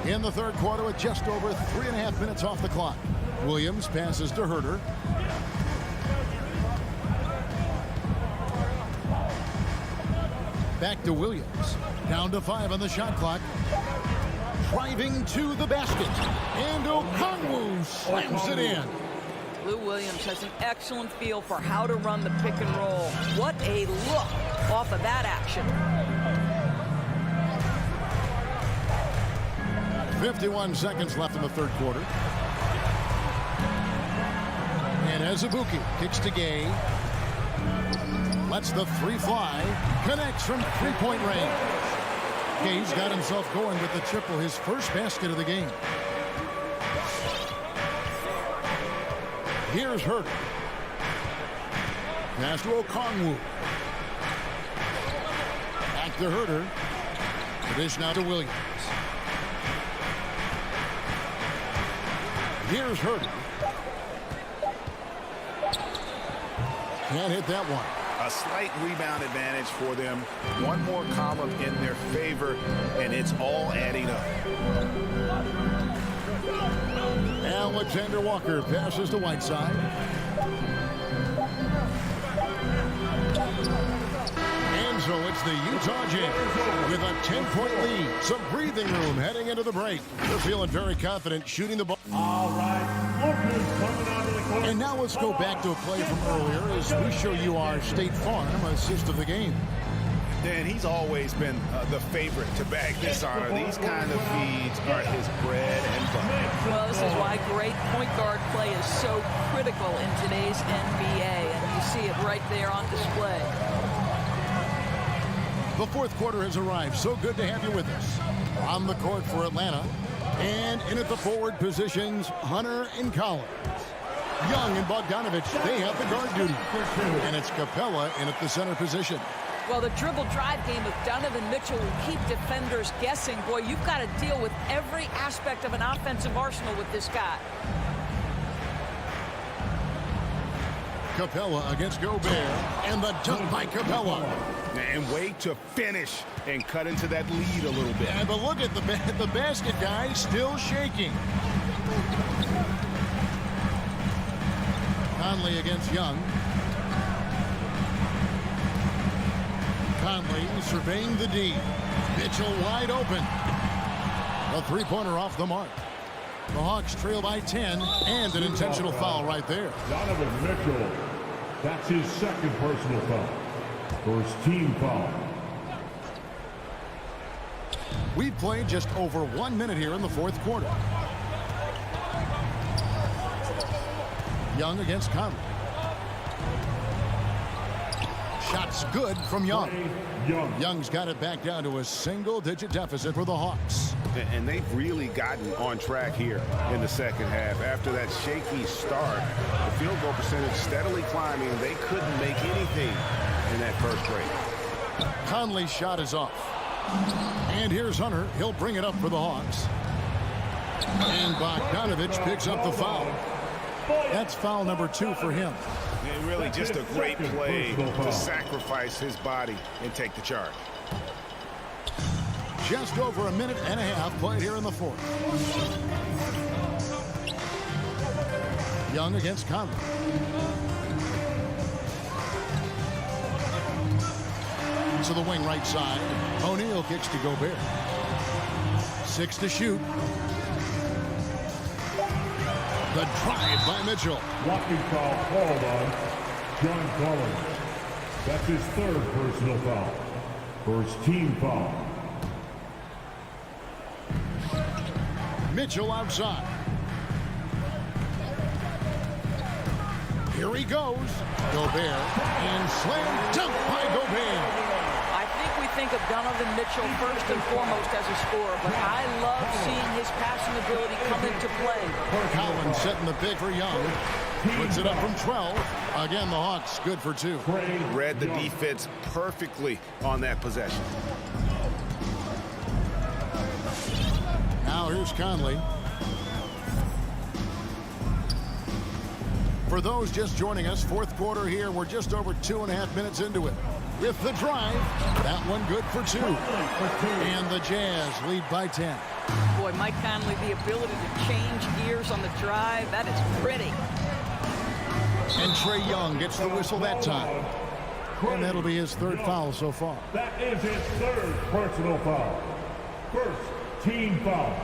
In the third quarter with just over 3.5 minutes off the clock. Williams passes to Herter. Back to Williams. Down to 5 on the shot clock. Driving to the basket. And Okongwu slams it in. Lou Williams has an excellent feel for how to run the pick and roll. What a look off of that action. 51 seconds left in the third quarter. And Azubuike kicks to Gay. Lets the three fly. Connects from three-point range. Gay's got himself going with the triple, his first basket of the game. Here's Herter. Pass to Okongwu. Back to Herter. The dish now to Williams. Here's Herter. Can't hit that one. A slight rebound advantage for them. One more column in their favor, and it's all adding up. Alexander Walker passes to Whiteside. And so it's the Utah Jazz with a 10-point lead. Some breathing room heading into the break. They're feeling very confident shooting the ball. All right, Walker's coming out of the court. And now let's go back to a play from earlier as we show you our State Farm assist of the game. Dan, he's always been the favorite to bag this honor. These kind of feeds are his bread and butter. Well, this is why great point guard play is so critical in today's NBA, and you see it right there on display. The fourth quarter has arrived. So good to have you with us. On the court for Atlanta, and in at the forward positions, Hunter and Collins. Young and Bogdanovich, they have the guard duty. And it's Capella in at the center position. Well, the dribble drive game of Donovan Mitchell will keep defenders guessing. Boy, you've got to deal with every aspect of an offensive arsenal with this guy. Capella against Gobert, and the dunk by Capella. And wait to finish and cut into that lead a little bit. Yeah, but look at the basket guy still shaking. Conley against Young. Conley surveying the D. Mitchell wide open. A three-pointer off the mark. The Hawks trail by 10, and an intentional foul right there. Donovan Mitchell, that's his second personal foul. First team foul. We've played just over 1 minute here in the fourth quarter. Young against Conley. Shots good from Young. Young's got it back down to a single-digit deficit for the Hawks. And they've really gotten on track here in the second half. After that shaky start, the field goal percentage steadily climbing. They couldn't make anything in that first break. Conley's shot is off. And here's Hunter. He'll bring it up for the Hawks. And Bogdanovich picks up the foul. That's foul number 2 for him. And really just a great play to sacrifice his body and take the charge. Just over a minute and a half played here in the fourth. Young against Conley. To the wing right side. O'Neal kicks to Gobert. 6 to shoot. The drive by Mitchell. Walking foul called on John Collins. That's his third personal foul. First team foul. Mitchell outside. Here he goes. Gobert. And slam dunk by Gobert. I think we think of Donovan Mitchell first and foremost as a scorer, but I love seeing his passing ability come into play. Collins setting the pick for Young. Puts it up from 12. Again, the Hawks good for 2. Read the defense perfectly on that possession. Now here's Conley. For those just joining us, fourth quarter here. We're just over 2.5 minutes into it. With the drive, that one good for 2. And the Jazz lead by 10. Boy, Mike Conley, the ability to change gears on the drive, that is pretty. And Trae Young gets the whistle that time. And that'll be his third foul so far. That is his third personal foul. First team foul.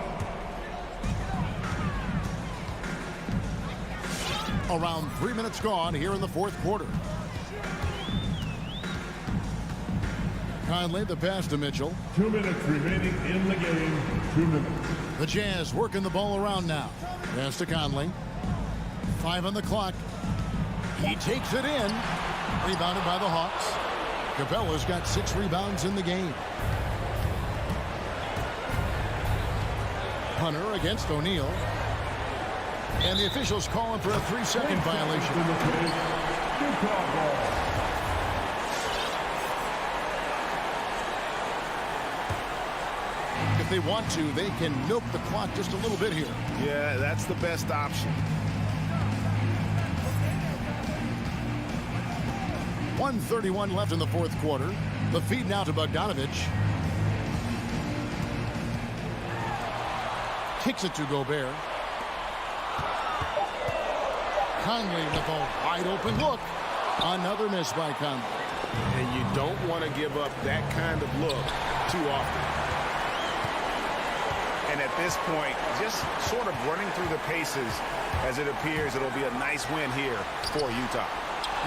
Around 3 minutes gone here in the fourth quarter. Conley, the pass to Mitchell. 2 minutes remaining in the game. 2 minutes. The Jazz working the ball around now. Pass to Conley. 5 on the clock. He takes it in. Rebounded by the Hawks. Capella's got 6 rebounds in the game. Hunter against O'Neal. And the officials calling for a 3-second violation. If they want to, they can milk the clock just a little bit here. Yeah, that's the best option. 1:31 left in the fourth quarter. The feed now to Bogdanovich. Kicks it to Gobert. Conley with a wide open look. Another miss by Conley. And you don't want to give up that kind of look too often. And at this point, just sort of running through the paces as it appears it'll be a nice win here for Utah.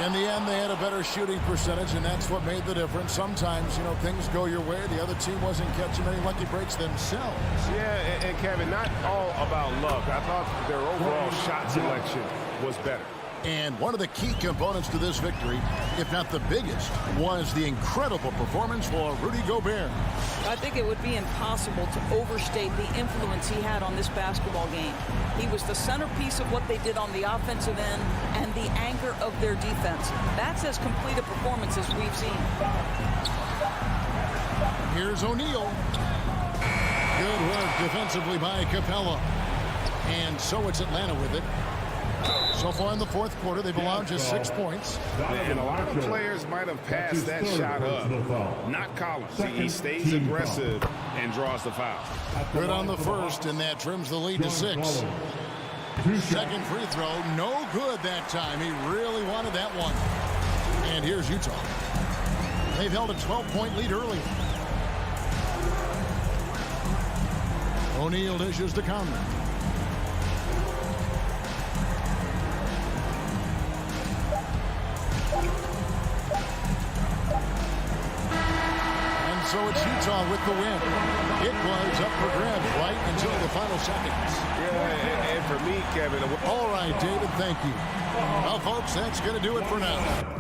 In the end, they had a better shooting percentage, and that's what made the difference. Sometimes, things go your way. The other team wasn't catching many lucky breaks themselves. Yeah, and Kevin, not all about luck. I thought their overall shot selection was better. And one of the key components to this victory, if not the biggest, was the incredible performance for Rudy Gobert. I think it would be impossible to overstate the influence he had on this basketball game. He was the centerpiece of what they did on the offensive end and the anchor of their defense. That's as complete a performance as we've seen. Here's O'Neal. Good work defensively by Capella. And so it's Atlanta with it. So far in the fourth quarter, they've allowed just 6 points. And a lot of players might have passed that shot up. Not Collins. He stays aggressive and draws the foul. Good on the first, and that trims the lead to 6. Second free throw, no good that time. He really wanted that one. And here's Utah. They've held a 12-point lead early. O'Neal dishes to Conley. So it's Utah with the win. It was up for grabs right until the final seconds. Yeah, and for me, Kevin. All right, David, thank you. Well, folks, that's going to do it for now.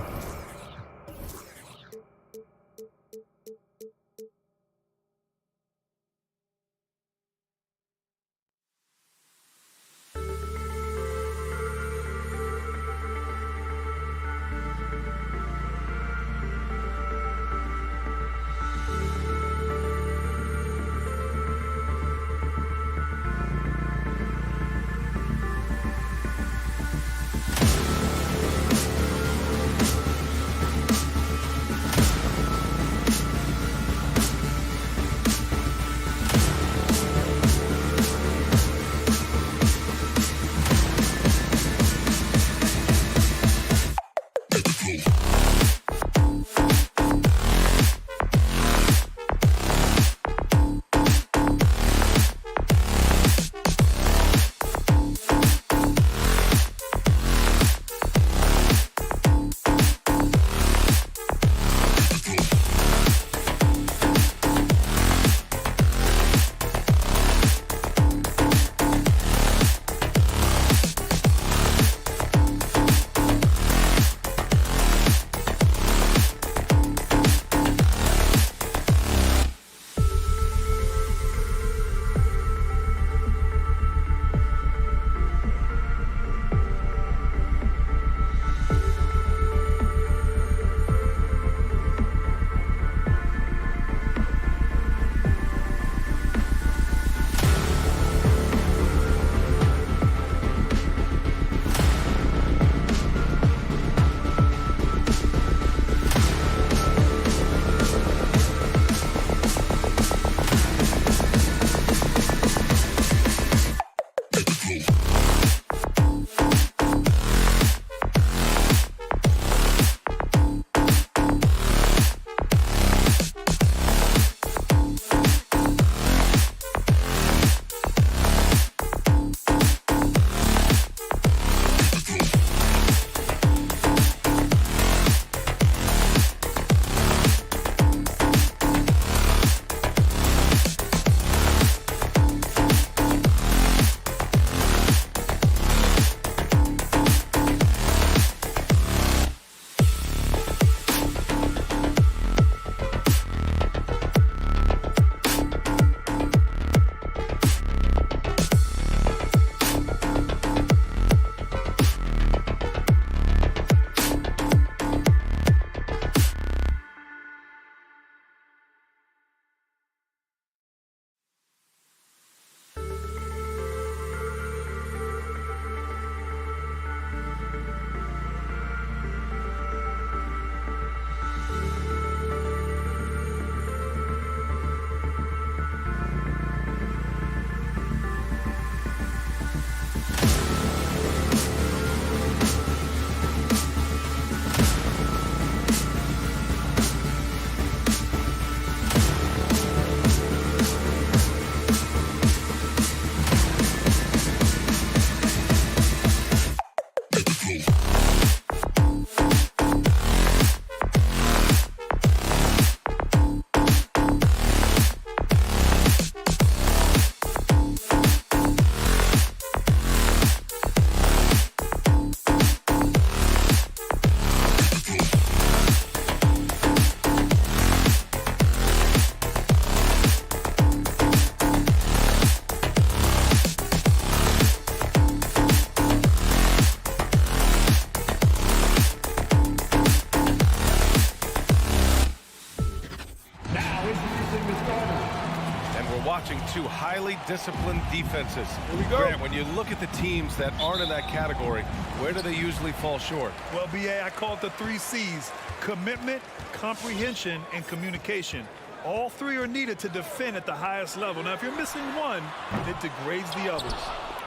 two highly disciplined defenses. Here we go. Grant, when you look at the teams that aren't in that category, where do they usually fall short? Well, BA, I call it the 3 C's: commitment, comprehension, and communication. All 3 are needed to defend at the highest level. Now, if you're missing one, it degrades the others.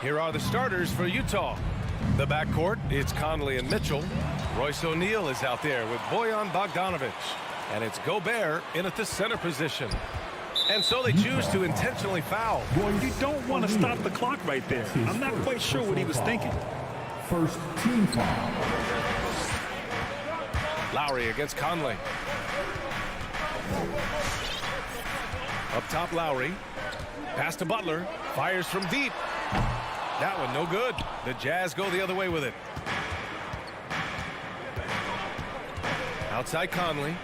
Here are the starters for Utah. The backcourt, it's Conley and Mitchell. Royce O'Neal is out there with Bojan Bogdanovic. And it's Gobert in at the center position. And so they choose to intentionally foul. You don't want to stop the clock right there. I'm not quite sure what he was thinking. First team foul. Lowry against Conley. Up top, Lowry. Pass to Butler. Fires from deep. That one no good. The Jazz go the other way with it. Outside Conley.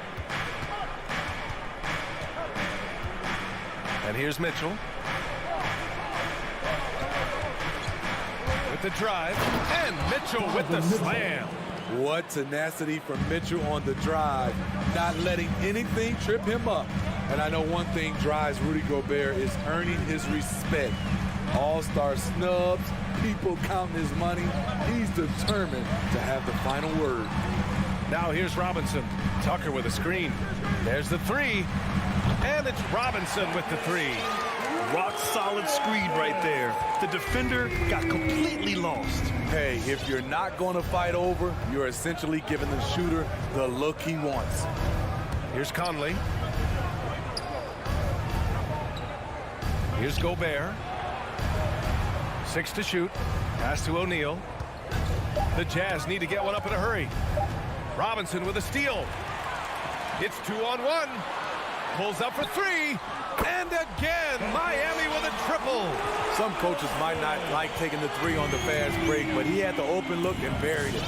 And here's Mitchell. With the drive. And Mitchell with the slam. What tenacity from Mitchell on the drive, not letting anything trip him up. And I know one thing drives Rudy Gobert is earning his respect. All-star snubs, people counting his money. He's determined to have the final word. Now here's Robinson. Tucker with a screen. There's the 3. And it's Robinson with the 3. Rock solid screen right there. The defender got completely lost. Hey, if you're not going to fight over, you're essentially giving the shooter the look he wants. Here's Conley. Here's Gobert. 6 to shoot. Pass to O'Neal. The Jazz need to get one up in a hurry. Robinson with a steal. It's 2-on-1. Pulls up for 3. And again, Miami with a triple. Some coaches might not like taking the 3 on the fast break, but he had the open look and buried it.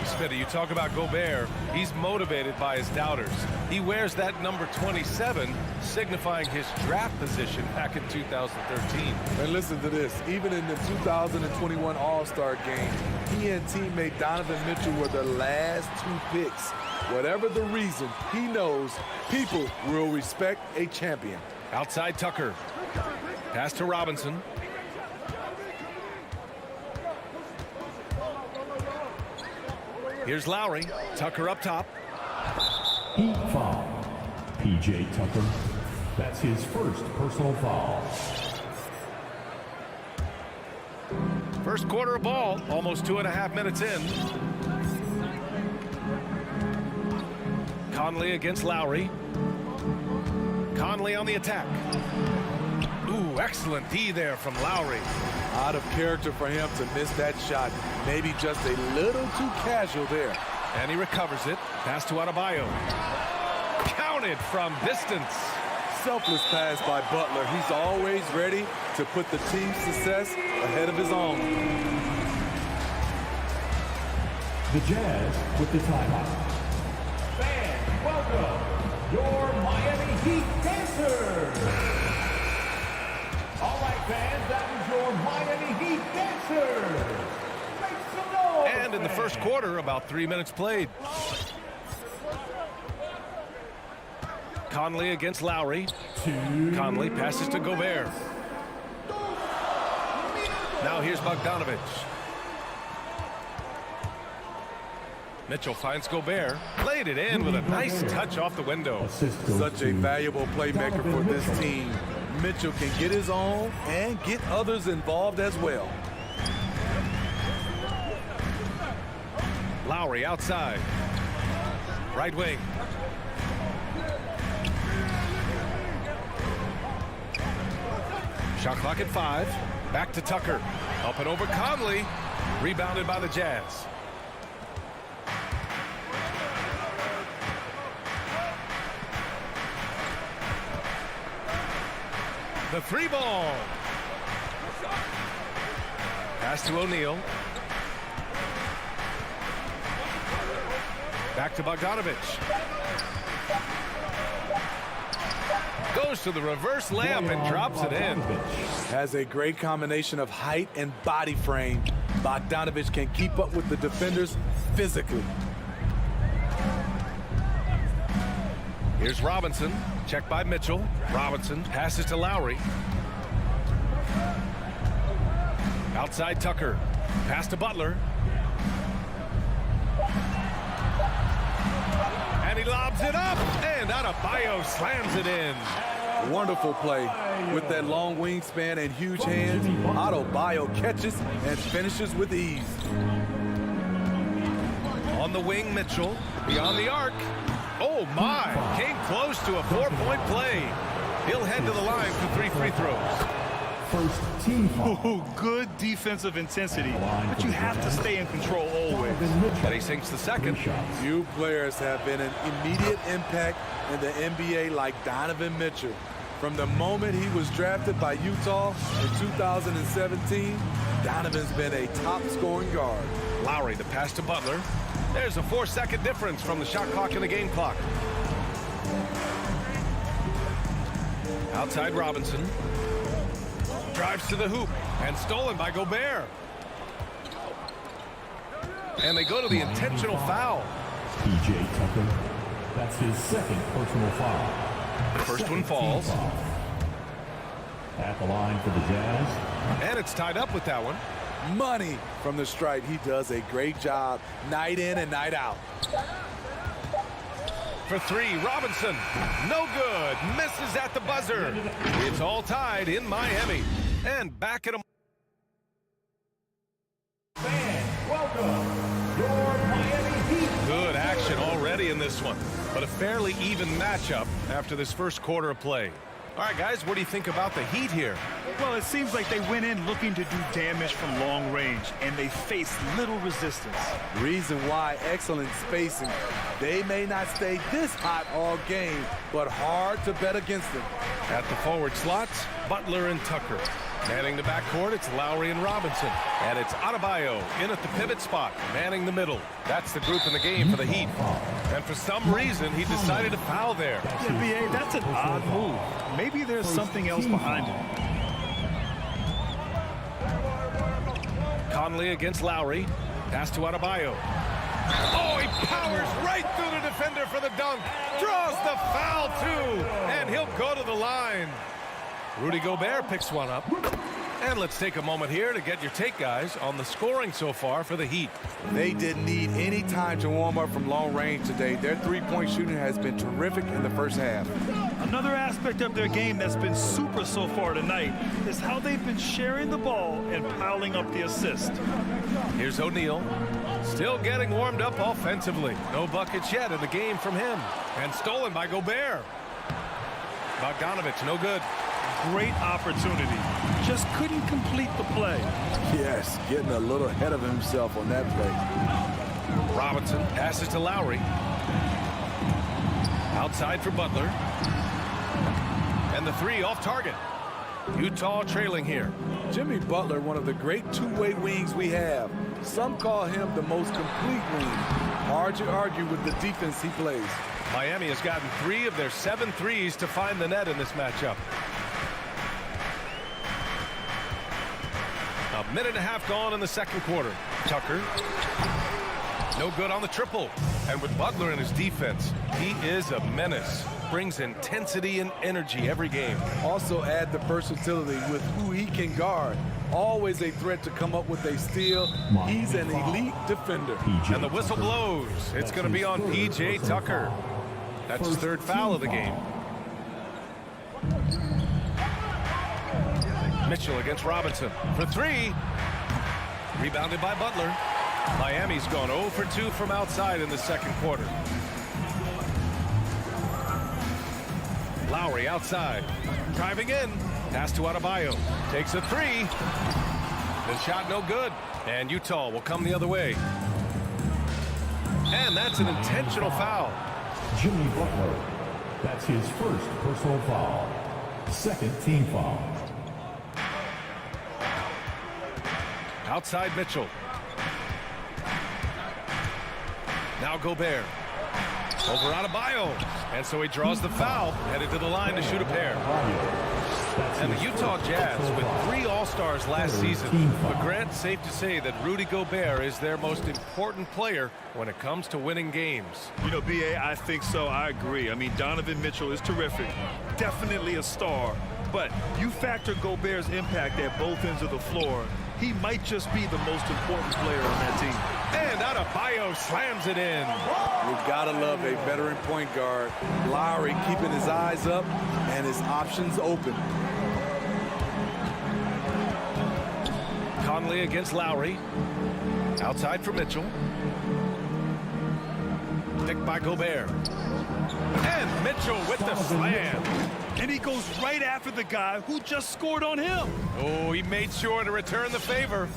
Smitty, you talk about Gobert. He's motivated by his doubters. He wears that number 27, signifying his draft position back in 2013. And listen to this. Even in the 2021 All-Star game, he and teammate Donovan Mitchell were the last 2 picks. Whatever the reason, he knows people will respect a champion. Outside Tucker. Pass to Robinson. Here's Lowry. Tucker up top. Heat foul. P.J. Tucker. That's his first personal foul. First quarter of ball. Almost 2.5 minutes in. Conley against Lowry. Conley on the attack. Ooh, excellent D there from Lowry. Out of character for him to miss that shot. Maybe just a little too casual there. And he recovers it. Pass to Adebayo. Counted from distance. Selfless pass by Butler. He's always ready to put the team's success ahead of his own. The Jazz with the timeout. Fans, welcome your Miami Heat dancers. All right, fans, that was your Miami Heat dancers. Make some noise. And in the first quarter, about 3 minutes played. Conley against Lowry. Conley passes to Gobert. Now here's Bogdanovic. Mitchell finds Gobert. Played it in with a nice touch off the window. Such a valuable playmaker for this team. Mitchell can get his own and get others involved as well. Lowry outside. Right wing. Shot clock at 5. Back to Tucker. Up and over Conley. Rebounded by the Jazz. The 3 ball. Pass to O'Neal. Back to Bogdanovic. Goes to the reverse layup and drops it in. Has a great combination of height and body frame. Bogdanovic can keep up with the defenders physically. Here's Robinson. Checked by Mitchell. Robinson passes to Lowry. Outside Tucker. Pass to Butler. And he lobs it up. And Adebayo slams it in. Wonderful play. With that long wingspan and huge hands, Adebayo catches and finishes with ease. On the wing, Mitchell. Beyond the arc. Oh, my. Came close to a 4-point play. He'll head to the line for 3 free throws. First team foul. Ooh, good defensive intensity, but you have to stay in control always. And he sinks the second. Few players have been an immediate impact in the NBA like Donovan Mitchell. From the moment he was drafted by Utah in 2017, Donovan's been a top-scoring guard. Lowry, the pass to Butler. There's a 4-second difference from the shot clock and the game clock. Outside Robinson. Drives to the hoop and stolen by Gobert. And they go to the intentional foul. P.J. Tucker. That's his second personal foul. The first one falls. At the line for the Jazz. And it's tied up with that one. Money from the stripe. He does a great job night in and night out. For 3, Robinson. No good. Misses at the buzzer. It's all tied in Miami. And back at him. Welcome, your Miami Heat. Good action already in this one. But a fairly even matchup after this first quarter of play. All right, guys, what do you think about the Heat here? Well, it seems like they went in looking to do damage from long range, and they faced little resistance. Reason why, excellent spacing. They may not stay this hot all game, but hard to bet against them. At the forward slots, Butler and Tucker. Manning the backcourt, it's Lowry and Robinson. And it's Adebayo in at the pivot spot, manning the middle. That's the group in the game for the Heat. And for some reason, he decided to foul there. Yeah, B.A., that's an odd move. Maybe there's something else behind it. Conley against Lowry. Pass to Adebayo. Oh, he powers right through the defender for the dunk. Draws the foul, too. And he'll go to the line. Rudy Gobert picks one up. And let's take a moment here to get your take, guys, on the scoring so far for the Heat. They didn't need any time to warm up from long range today. Their three-point shooting has been terrific in the first half. Another aspect of their game that's been super so far tonight is how they've been sharing the ball and piling up the assist. Here's O'Neal. Still getting warmed up offensively. No buckets yet in the game from him. And stolen by Gobert. Bogdanovich, no good. Great opportunity. Just couldn't complete the play. Yes, getting a little ahead of himself on that play. Robinson passes to Lowry. Outside for Butler. And the 3 off target. Utah trailing here. Jimmy Butler, one of the great two-way wings we have. Some call him the most complete wing. Hard to argue with the defense he plays. Miami has gotten 3 of their 7 threes to find the net in this matchup. A minute and a half gone in the second quarter. Tucker. No good on the triple. And with Butler in his defense, he is a menace. Brings intensity and energy every game. Also add the versatility with who he can guard. Always a threat to come up with a steal. He's an elite defender. And the whistle blows. It's going to be on P.J. Tucker. That's his 3rd foul of the game. Mitchell against Robinson for 3. Rebounded by Butler. Miami's gone 0 for 2 from outside in the second quarter. Lowry outside. Driving in. Pass to Adebayo. Takes a 3. The shot no good. And Utah will come the other way. And that's an intentional foul. Jimmy Butler. That's his first personal foul. Second team foul. Outside Mitchell. Now Gobert. Over Adebayo. And so he draws the foul, headed to the line to shoot a pair. And the Utah Jazz with 3 All-Stars last season. But Grant, safe to say that Rudy Gobert is their most important player when it comes to winning games. You know, B.A., I think so. I agree. I mean, Donovan Mitchell is terrific. Definitely a star. But you factor Gobert's impact at both ends of the floor, he might just be the most important player on that team. And Adebayo slams it in. You've got to love a veteran point guard. Lowry keeping his eyes up and his options open. Conley against Lowry. Outside for Mitchell. Picked by Gobert. And Mitchell with the slam. And he goes right after the guy who just scored on him. Oh, he made sure to return the favor.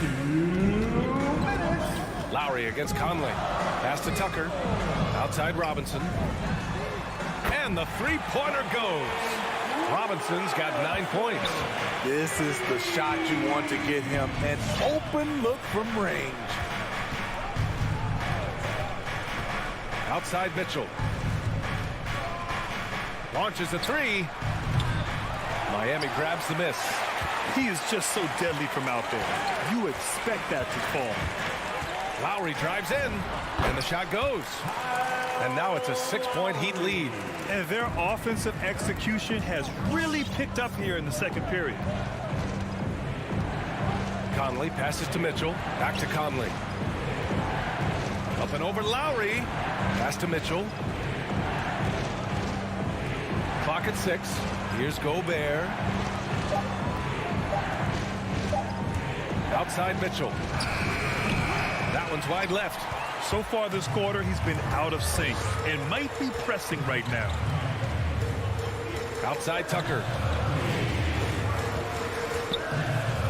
2 minutes. Lowry against Conley. Pass to Tucker. Outside Robinson. And the three-pointer goes. Robinson's got 9 points. This is the shot you want to get him. An open look from range. Outside Mitchell. Launches a three. Miami grabs the miss. He is just so deadly from out there. You expect that to fall. Lowry drives in, and the shot goes. And now it's a 6-point Heat lead. And their offensive execution has really picked up here in the second period. Conley passes to Mitchell. Back to Conley. Up and over Lowry. Pass to Mitchell. Clock at 6. Here's Gobert. Outside Mitchell. That one's wide left. So far this quarter, he's been out of sync and might be pressing right now. Outside Tucker.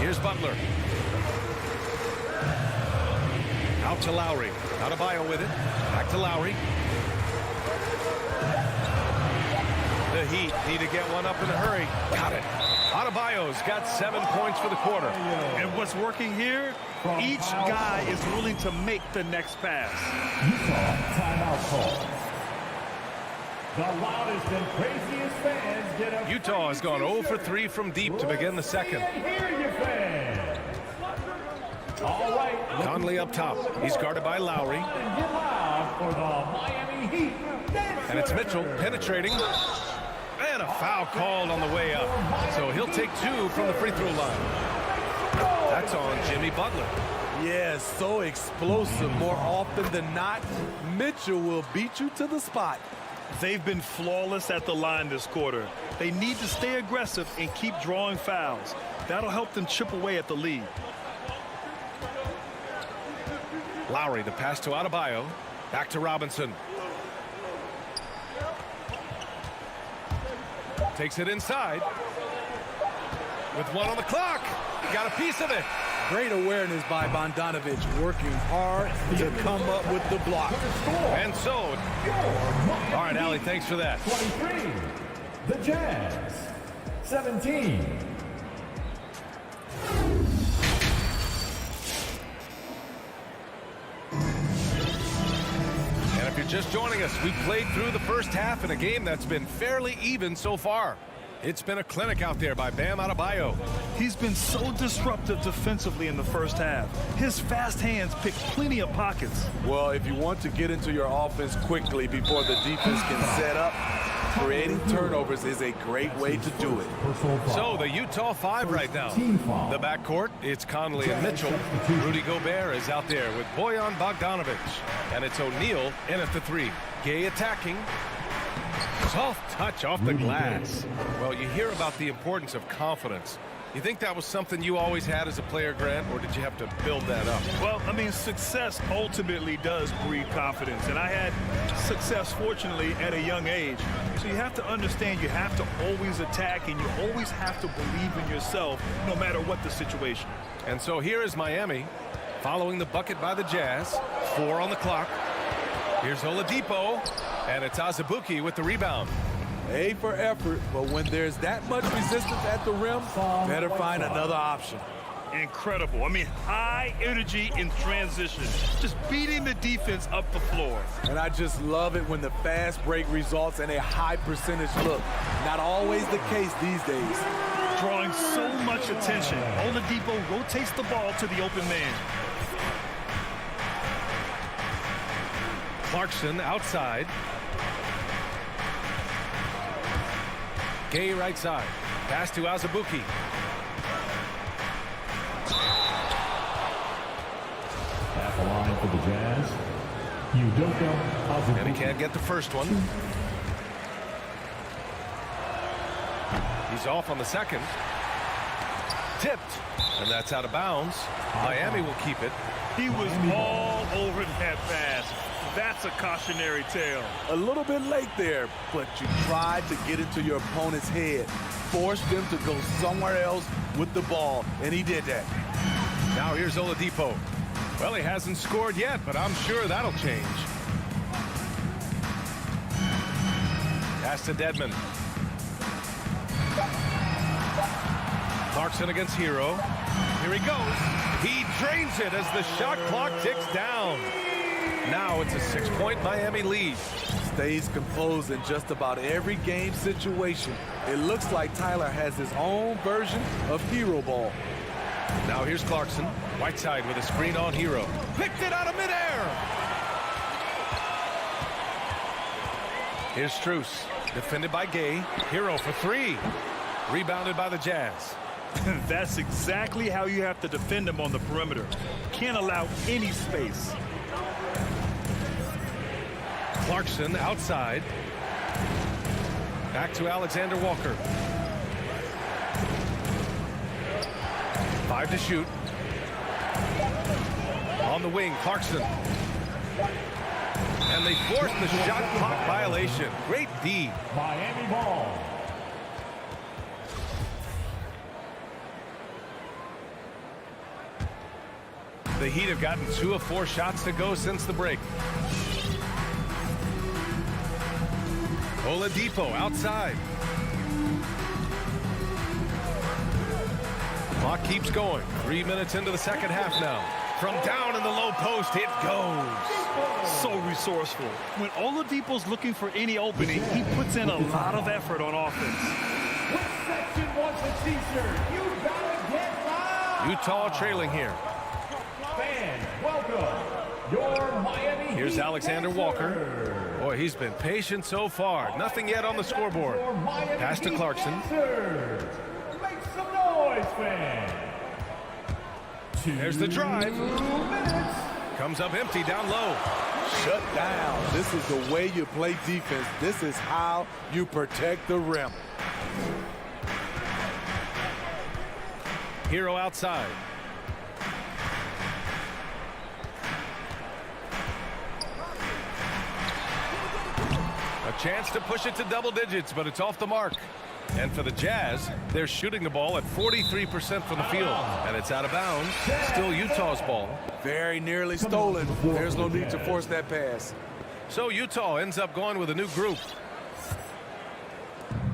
Here's Butler. Out to Lowry. Adebayo with it. Back to Lowry. The Heat need to get one up in a hurry. Got it. Adebayo's got 7 points for the quarter. And what's working here, each guy is willing to make the next pass. Utah timeout call. The loudest and craziest fans get a Utah has gone 0 for 3 from deep to begin the second. Hear you, fans. All right. Conley up top. He's guarded by Lowry. And get loud for the Miami Heat. And it's Mitchell penetrating. And a foul called on the way up. So he'll take 2 from the free throw line. That's on Jimmy Butler. Yes, so explosive. More often than not, Mitchell will beat you to the spot. They've been flawless at the line this quarter. They need to stay aggressive and keep drawing fouls. That'll help them chip away at the lead. Lowry, the pass to Adebayo. Back to Robinson. Takes it inside. With 1 on the clock. Got a piece of it. Great awareness by Bogdanovich, working hard to come up with the block. And so, all right, Allie, thanks for that. 23. The Jazz. 17. And if you're just joining us, we played through the first half in a game that's been fairly even so far. It's been a clinic out there by Bam Adebayo. He's been so disruptive defensively in the first half. His fast hands pick plenty of pockets. Well, if you want to get into your offense quickly before the defense can set up, creating turnovers is a great way to do it. So the Utah 5 right now. The backcourt, it's Conley and Mitchell. Rudy Gobert is out there with Bojan Bogdanovic. And it's O'Neal in at the 3. Gay attacking. Soft touch off the glass. Well, you hear about the importance of confidence. You think that was something you always had as a player, Grant, or did you have to build that up? Well, I mean, success ultimately does breed confidence. And I had success, fortunately, at a young age. So you have to understand you have to always attack and you always have to believe in yourself no matter what the situation. And so here is Miami following the bucket by the Jazz. 4 on the clock. Here's Oladipo, and it's Azubuike with the rebound. A for effort, but when there's that much resistance at the rim, better find another option. Incredible. I mean, high energy in transition. Just beating the defense up the floor. And I just love it when the fast break results in a high percentage look. Not always the case these days. Drawing so much attention, Oladipo rotates the ball to the open man. Clarkson outside. Gay right side. Pass to Azubuike. for the Jazz, Udoka. And he can't get the first one. He's off on the second. Tipped. And that's out of bounds. Miami will keep it. He was all over that pass. That's a cautionary tale. A little bit late there, but you tried to get into your opponent's head. Forced them to go somewhere else with the ball, and he did that. Now here's Oladipo. Well, he hasn't scored yet, but I'm sure that'll change. Pass to Dedmon. Clarkson against Hero. Here he goes. He drains it as the shot clock ticks down. Now it's a 6-point Miami lead. Stays composed in just about every game situation. It looks like Tyler has his own version of hero ball. Now here's Clarkson. Whiteside with a screen on Hero. Picked it out of midair. Here's Strus. Defended by Gay. Hero for three. Rebounded by the Jazz. That's exactly how you have to defend him on the perimeter. Can't allow any space. Clarkson outside. Back to Alexander Walker. 5 to shoot. On the wing, Clarkson. And they force the shot clock violation. Great D. Miami ball. The Heat have gotten 2 of 4 shots to go since the break. Oladipo outside. Clock keeps going. 3 minutes into the second half now. From down in the low post, it goes. So resourceful. When Oladipo's looking for any opening, he puts in a lot of effort on offense. Which section wants a t-shirt? You gotta get loud. Utah trailing here. Fans, welcome your Miami Here's Heat Alexander Walker. Boy, he's been patient so far. Nothing yet on the scoreboard. Pass to Clarkson. Make some noise, fans. There's the drive. Comes up empty down low. Shut down. This is the way you play defense. This is how you protect the rim. Hero outside. A chance to push it to double digits, but it's off the mark. And for the Jazz, they're shooting the ball at 43% from the field. And it's out of bounds. Still Utah's ball. Very nearly stolen. There's no need to force that pass. So Utah ends up going with a new group.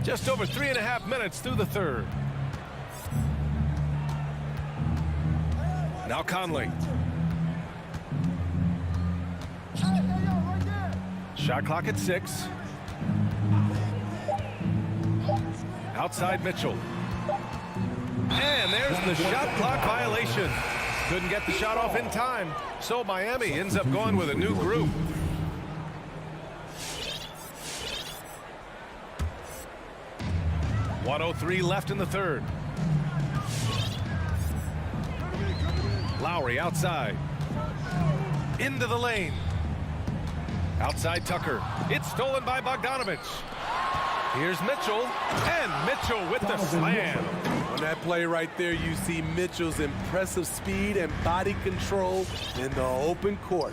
Just over 3.5 minutes through the third. Now Conley. Shot clock at 6. Outside Mitchell. And there's the shot clock violation. Couldn't get the shot off in time. So Miami ends up going with a new group. .103 left in the third. Lowry outside. Into the lane. Outside Tucker. It's stolen by Bogdanovich. Here's Mitchell. And Mitchell with the slam. On that play right there, you see Mitchell's impressive speed and body control in the open court.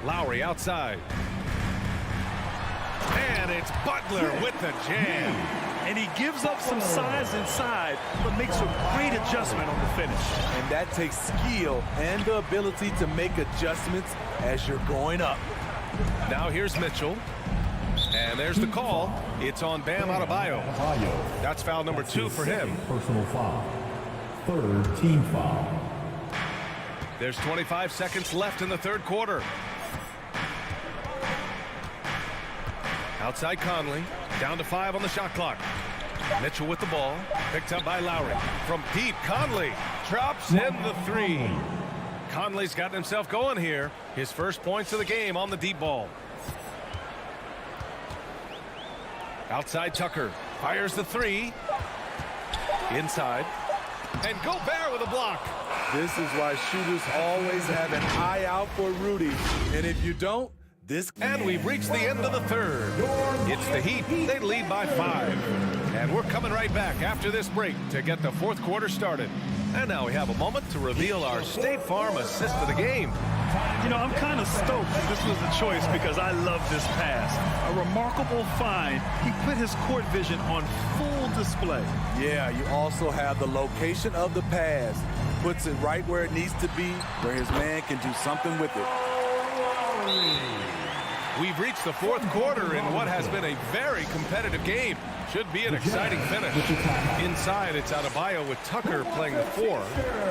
Lowry outside. And it's Butler with the jam. And he gives up some size inside, but makes a great adjustment on the finish. And that takes skill and the ability to make adjustments as you're going up. Now here's Mitchell. And there's the call. It's on Bam Adebayo. That's foul number 2 for him. Personal foul. Third team foul. There's 25 seconds left in the third quarter. Outside Conley. Down to 5 on the shot clock. Mitchell with the ball. Picked up by Lowry. From deep, Conley drops in the 3. Conley's gotten himself going here. His first points of the game on the deep ball. Outside Tucker. Fires the 3. Inside. And Gobert with a block. This is why shooters always have an eye out for Rudy. And if you don't, And we've reached the end of the third. It's the Heat. They lead by 5. And we're coming right back after this break to get the fourth quarter started. And now we have a moment to reveal our State Farm assist of the game. You know, I'm kind of stoked that this was the choice because I love this pass. A remarkable find. He put his court vision on full display. Yeah, you also have the location of the pass. Puts it right where it needs to be, where his man can do something with it. We've reached the fourth quarter in what has been a very competitive game. Should be an exciting finish. Inside, it's Adebayo with Tucker playing the 4.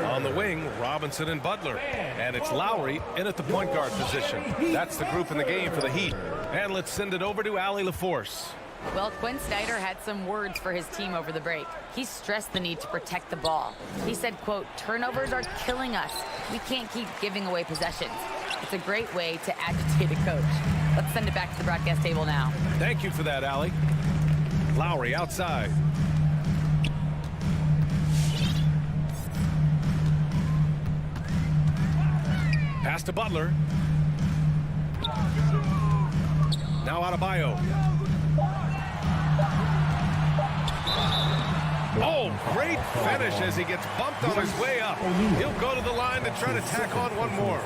On the wing, Robinson and Butler. And it's Lowry in at the point guard position. That's the group in the game for the Heat. And let's send it over to Allie LaForce. Well, Quinn Snyder had some words for his team over the break. He stressed the need to protect the ball. He said, quote, "Turnovers are killing us. We can't keep giving away possessions." It's a great way to agitate a coach. Let's send it back to the broadcast table now. Thank you for that, Allie. Lowry outside. Pass to Butler. Now Adebayo. Oh, great finish as he gets bumped on his way up. He'll go to the line to try to tack on one more.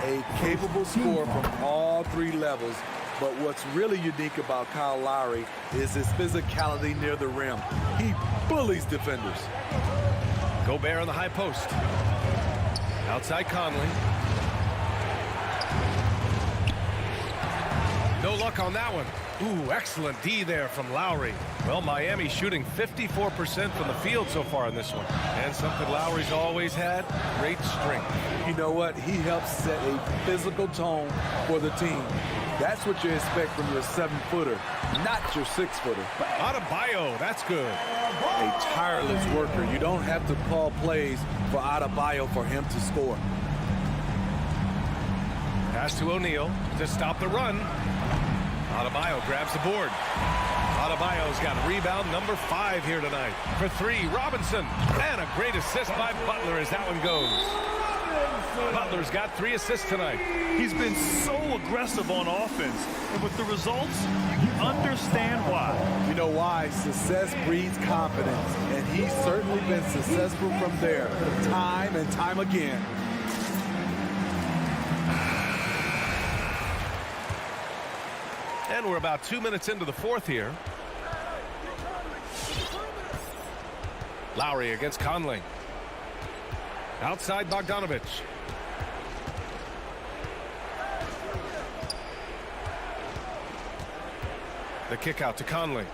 A capable scorer from all 3 levels. But what's really unique about Kyle Lowry is his physicality near the rim. He bullies defenders. Gobert on the high post. Outside Conley. No luck on that one. Ooh, excellent D there from Lowry. Well, Miami shooting 54% from the field so far in this one. And something Lowry's always had, great strength. You know what? He helps set a physical tone for the team. That's what you expect from your 7-footer, not your 6-footer. Adebayo, that's good. A tireless worker. You don't have to call plays for Adebayo for him to score. Pass to O'Neal to stop the run. Adebayo grabs the board. Adebayo's got rebound number 5 here tonight. For 3, Robinson. And a great assist by Butler as that one goes. Butler's got 3 assists tonight. He's been so aggressive on offense. And with the results, you understand why. You know why? Success breeds confidence. And he's certainly been successful from there, time and time again. And we're about 2 minutes into the fourth here. Lowry against Conley. Outside Bogdanovich. The kick out to Conley.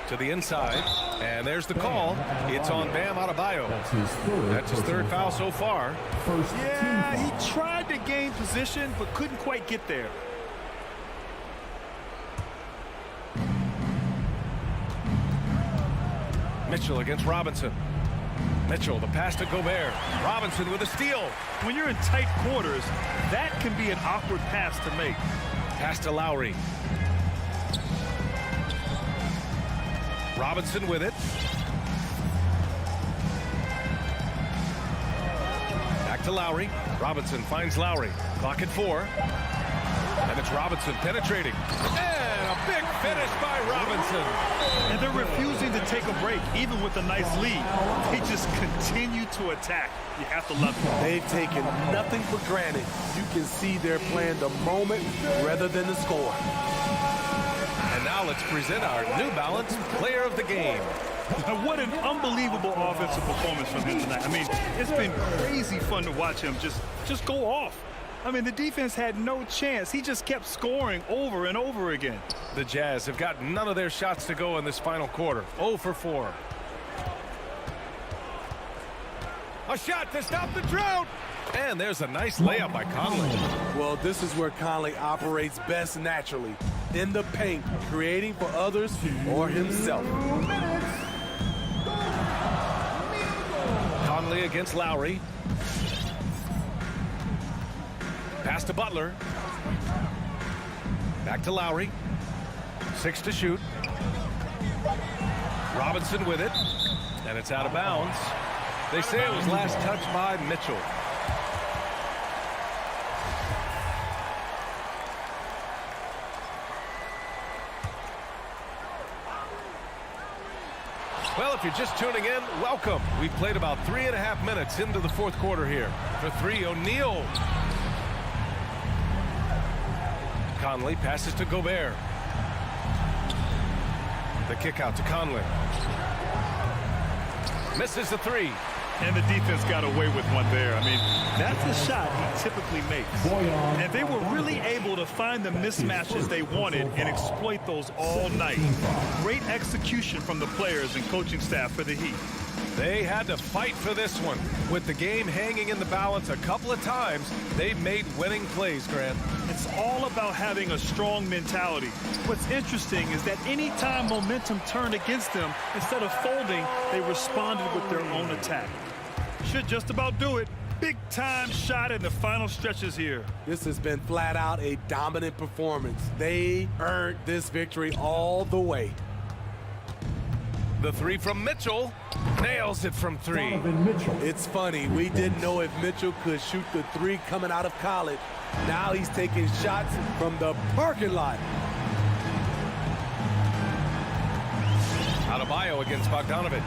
To the inside. And there's the call. It's on Bam Adebayo. That's his third foul so far. Yeah, he tried to gain position, but couldn't quite get there. Mitchell against Robinson. Mitchell, the pass to Gobert. Robinson with a steal. When you're in tight quarters, that can be an awkward pass to make. Pass to Lowry. Robinson with it. Back to Lowry. Robinson finds Lowry. Clock at 4. And it's Robinson penetrating. And a big finish by Robinson. And they're refusing to take a break, even with a nice lead. They just continue to attack. You have to love it. They've taken nothing for granted. You can see they're playing the moment rather than the score. And now let's present our New Balance Player of the Game. What an unbelievable offensive performance from him tonight. I mean, it's been crazy fun to watch him just go off. I mean, the defense had no chance. He just kept scoring over and over again. The Jazz have got none of their shots to go in this final quarter. 0 for 4. A shot to stop the drought. And there's a nice layup by Conley. Well, this is where Conley operates best naturally. In the paint, creating for others or himself. Conley against Lowry. Pass to Butler. Back to Lowry. 6 to shoot. Robinson with it, and it's out of bounds. They say it was last touched by Mitchell. Well, if you're just tuning in, welcome. We've played about 3.5 minutes into the fourth quarter here. For three, O'Neal. Conley passes to Gobert. The kick out to Conley. Misses the three. And the defense got away with one there. I mean, that's a shot he typically makes. And they were really able to find the mismatches they wanted and exploit those all night. Great execution from the players and coaching staff for the Heat. They had to fight for this one. With the game hanging in the balance a couple of times, they've made winning plays, Grant. It's all about having a strong mentality. What's interesting is that any time momentum turned against them, instead of folding, they responded with their own attack. Should just about do it. Big time shot in the final stretches here. This has been flat out a dominant performance. They earned this victory all the way. The three from Mitchell. Nails it from three. Donovan Mitchell. It's funny, we didn't know if Mitchell could shoot the three coming out of college. Now he's taking shots from the parking lot. Adebayo against Bogdanovich.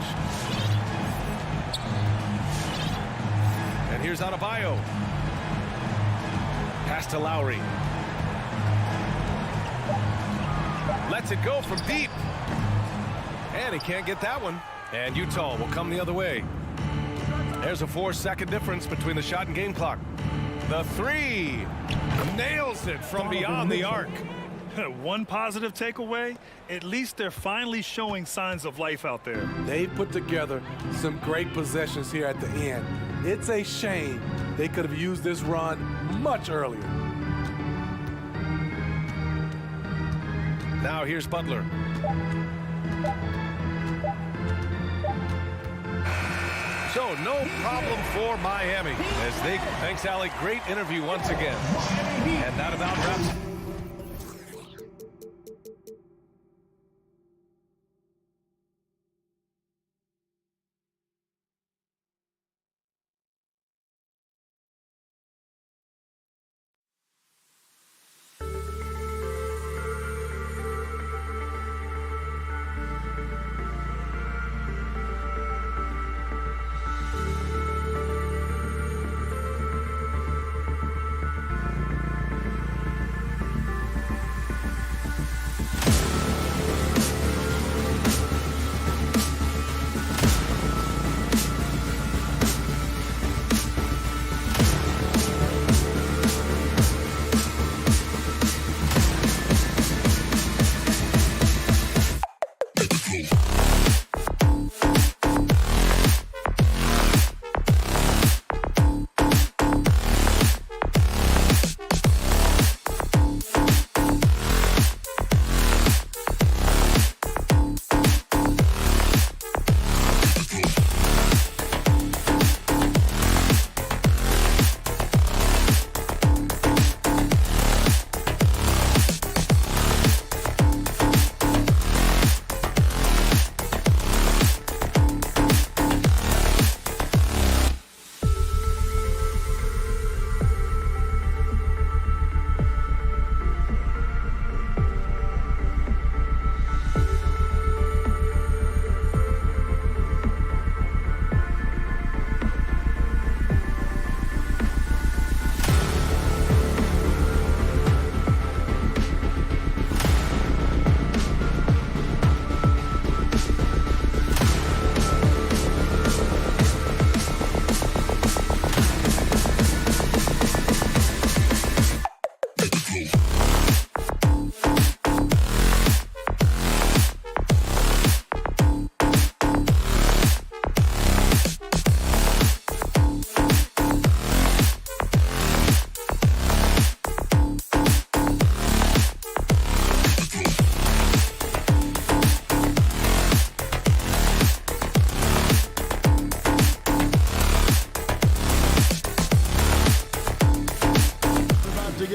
And here's Adebayo. Pass to Lowry. Lets it go from deep. And he can't get that one. And Utah will come the other way. There's a 4-second difference between the shot and game clock. The three. Nails it from beyond the arc. One positive takeaway, at least they're finally showing signs of life out there. They've put together some great possessions here at the end. It's a shame they could have used this run much earlier. Now here's Butler. So no problem for Miami as they, thanks Allie, great interview once again. And that about wraps.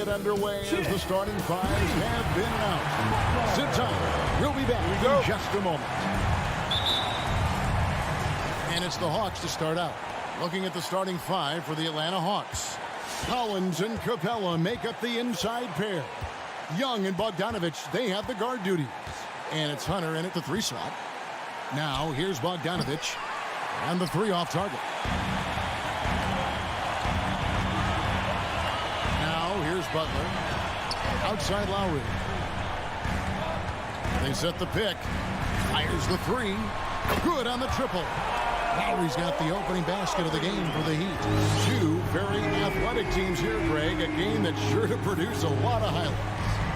Underway as the starting fives have been announced. Sit tight. We'll be back in just a moment. And it's the Hawks to start out. Looking at the starting five for the Atlanta Hawks. Collins and Capella make up the inside pair. Young and Bogdanovich, they have the guard duties. And it's Hunter in at the 3 slot. Now, here's Bogdanovich. And the 3 off target. Now, here's Butler. Outside Lowry. They set the pick. Fires the 3. Good on the triple. Lowry's got the opening basket of the game for the Heat. 2 very athletic teams here, Greg. A game that's sure to produce a lot of highlights.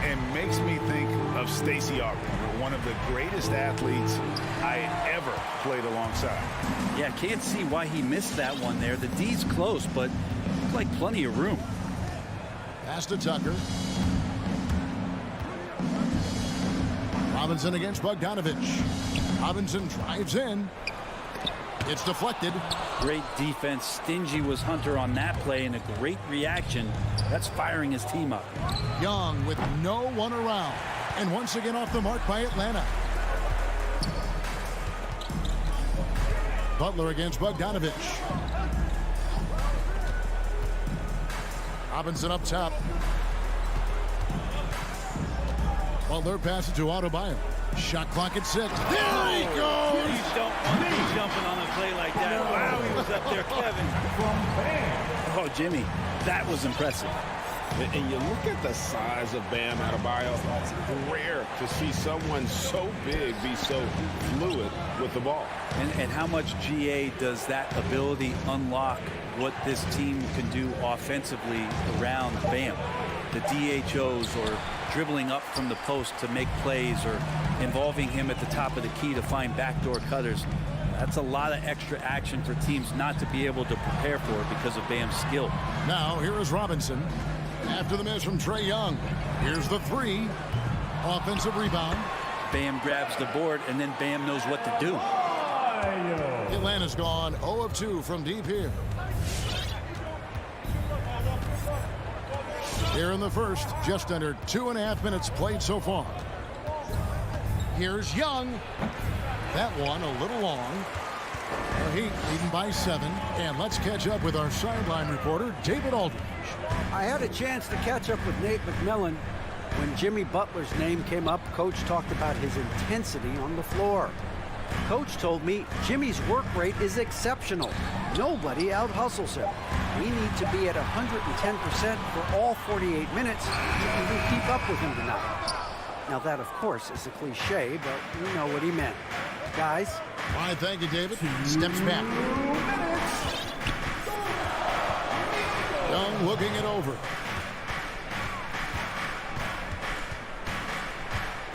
And makes me think of Stacey Augmon, one of the greatest athletes I ever played alongside. Yeah, can't see why he missed that one there. The D's close, but looked like plenty of room. Pass to Tucker. Robinson against Bogdanovich. Robinson drives in. It's deflected. Great defense. Stingy was Hunter on that play, and a great reaction. That's firing his team up. Young with no one around. And once again off the mark by Atlanta. Butler against Bogdanovich. Robinson up top. Butler passes to Adebayo. Shot clock at 6. There he goes! You don't want to be jumping on a play like that. Wow, he was up there, Kevin. Oh, Jimmy, that was impressive. And you look at the size of Bam Adebayo. It's rare to see someone so big be so fluid with the ball. And how much GA does that ability unlock what this team can do offensively around Bam? The DHOs or dribbling up from the post to make plays or involving him at the top of the key to find backdoor cutters. That's a lot of extra action for teams not to be able to prepare for because of Bam's skill. Now here is Robinson. After the miss from Trae Young. Here's the 3. Offensive rebound. Bam grabs the board, and then Bam knows what to do. Atlanta's gone 0 of 2 from deep here. Here in the first, just under 2.5 minutes played so far. Here's Young. That one a little long. The Heat leading by 7. And let's catch up with our sideline reporter, David Aldridge. I had a chance to catch up with Nate McMillan. When Jimmy Butler's name came up, Coach talked about his intensity on the floor. Coach told me Jimmy's work rate is exceptional. Nobody out-hustles him. We need to be at 110% for all 48 minutes to even keep up with him tonight. Now that, of course, is a cliche, but you know what he meant. Guys. All right, thank you, David. Steps back. Young looking it over.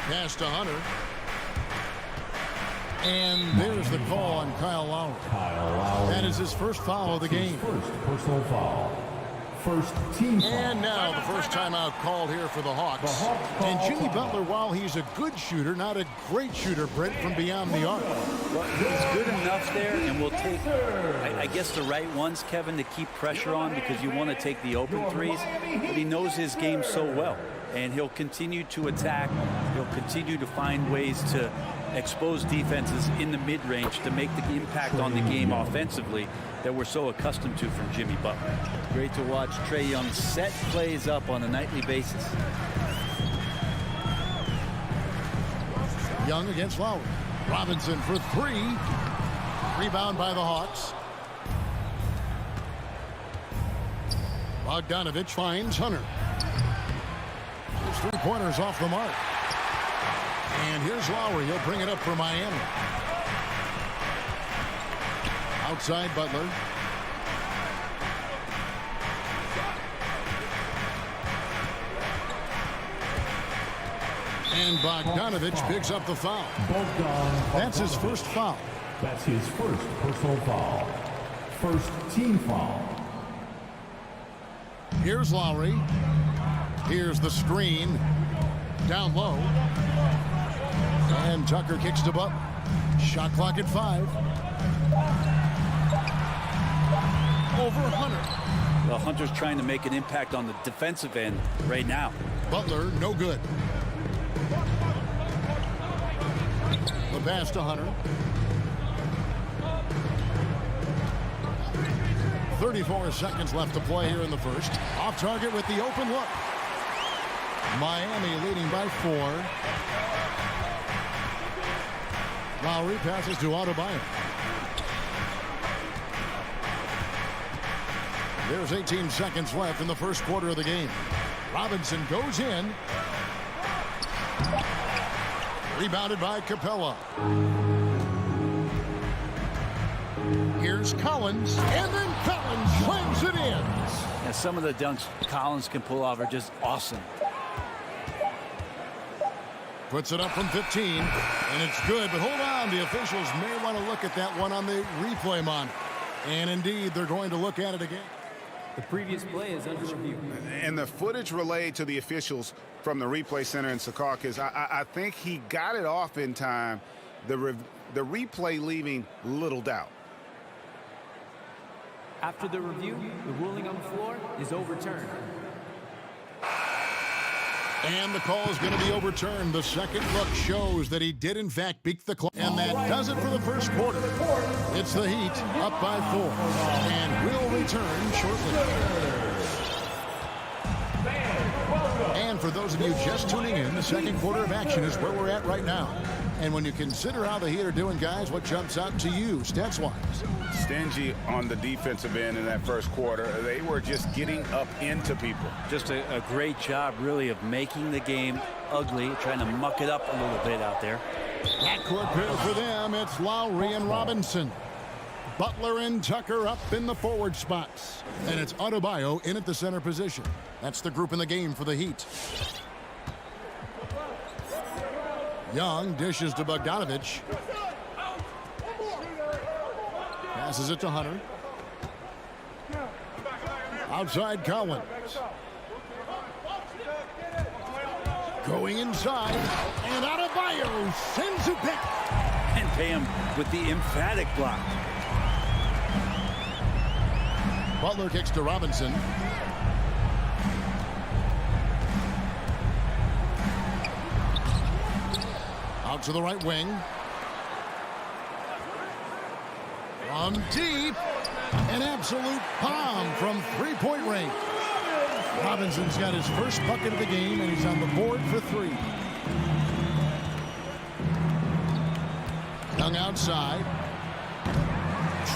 Pass to Hunter. And there's the call on Kyle Lowry. That is his first foul of the game. First personal foul. First team foul. And now the first timeout called here for the Hawks. And Jimmy Butler, while he's a good shooter, not a great shooter, Brent, from beyond the arc. Well, he's good enough there, and we'll take, I guess, the right ones, Kevin, to keep pressure on because you want to take the open threes. But he knows his game so well, and he'll continue to attack. He'll continue to find ways to expose defenses in the mid-range to make the impact on the game offensively that we're so accustomed to from Jimmy Butler. Great to watch Trae Young set plays up on a nightly basis. Young against Lowry. Robinson for 3. Rebound by the Hawks. Bogdanovich finds Hunter. His 3-pointers off the mark. And here's Lowry. He'll bring it up for Miami. Outside Butler. And Bogdanovich picks up the foul. That's his first foul. That's his first personal foul. First team foul. Here's Lowry. Here's the screen. Down low. And Tucker kicks to Butler. Shot clock at 5. Over Hunter. Well, Hunter's trying to make an impact on the defensive end right now. Butler, no good. The pass to Hunter. 34 seconds left to play here in the first. Off target with the open look. Miami leading by 4. Lowry passes to Adebayo. There's 18 seconds left in the first quarter of the game. Robinson goes in. Rebounded by Capella. Here's Collins, and then Collins slams it in. Yeah, some of the dunks Collins can pull off are just awesome. Puts it up from 15, and it's good, but hold on. The officials may want to look at that one on the replay monitor. And indeed, they're going to look at it again. The previous play is under review. And the footage relayed to the officials from the replay center in Secaucus, I think he got it off in time. The replay leaving little doubt. After the review, the ruling on the floor is overturned. And the call is going to be overturned. The second look shows that he did, in fact, beat the clock. And that does it for the first quarter. It's the Heat up by 4. And will return shortly. And for those of you just tuning in, the second quarter of action is where we're at right now. And when you consider how the Heat are doing, guys, what jumps out to you, stats-wise? Stingy on the defensive end in that first quarter. They were just getting up into people. Just a great job, really, of making the game ugly, trying to muck it up a little bit out there. Backcourt pair for them, it's Lowry and Robinson. Butler and Tucker up in the forward spots. And it's Adebayo in at the center position. That's the group in the game for the Heat. Young dishes to Bogdanovich. Passes it to Hunter. Outside Collins. Going inside. And Adebayo sends it back. And pay him with the emphatic block. Butler kicks to Robinson. Out to the right wing. From deep. An absolute bomb from three-point range. Robinson's got his first bucket of the game, and he's on the board for 3. Young outside.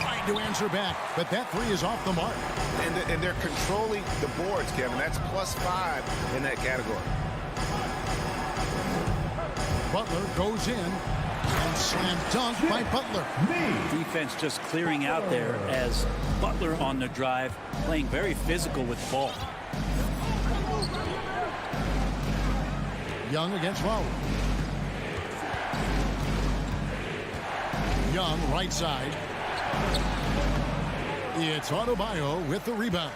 Trying to answer back, but that 3 is off the mark. And they're controlling the boards, Kevin. That's +5 in that category. Butler goes in and slam dunk by Butler. Defense just clearing out there as Butler on the drive, playing very physical with the ball. Young against Lowry. Young right side. It's Adebayo with the rebound.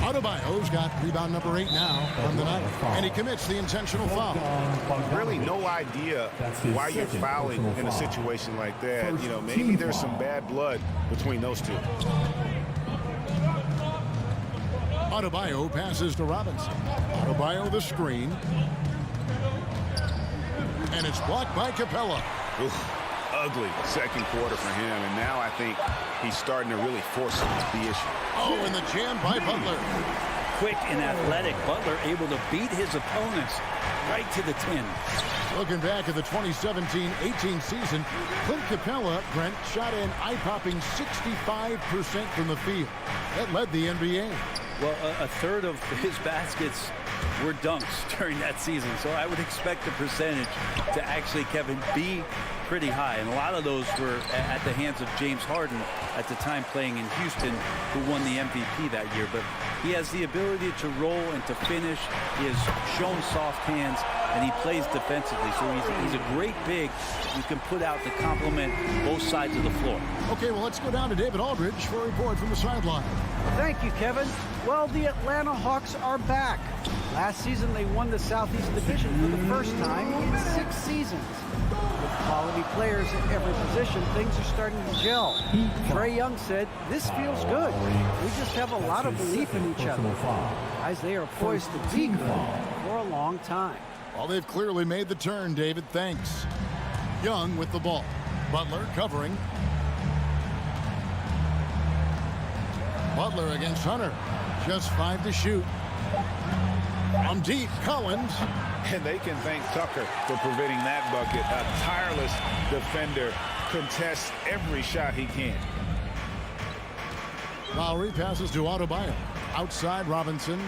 Adebayo's got rebound number 8 now from the night, and he commits the intentional foul. Really no idea why you're fouling in a situation like that. You know, maybe there's some bad blood between those two. Adebayo passes to Robinson. Adebayo the screen. And it's blocked by Capella. Oof. Ugly second quarter for him, and now I think he's starting to really force the issue. Oh, and the jam by Butler. Quick and athletic, Butler able to beat his opponents right to the tin. Looking back at the 2017-18 season, Clint Capella, Brent, shot an eye-popping 65% from the field. That led the NBA. Well, a third of his baskets were dunks during that season, so I would expect the percentage to actually, Kevin, be pretty high, and a lot of those were at the hands of James Harden at the time playing in Houston, who won the MVP that year. But he has the ability to roll and to finish. He has shown soft hands, and he plays defensively, so he's a great big who can put out to complement both sides of the floor. Okay, well, let's go down to David Aldridge for a report from the sideline. Thank you, Kevin. Well, the Atlanta Hawks are back. Last season, they won the Southeast Division for the first time in 6 seasons. With quality players at every position, things are starting to gel. Trae Young said, "This feels good. We just have a lot of belief in each other." Guys, they are poised to be good for a long time. Well, they've clearly made the turn, David. Thanks. Young with the ball. Butler covering. Butler against Hunter. Just 5 to shoot. From deep, Collins. And they can thank Tucker for preventing that bucket. A tireless defender contests every shot he can. Lowry passes to Adebayo. Outside, Robinson.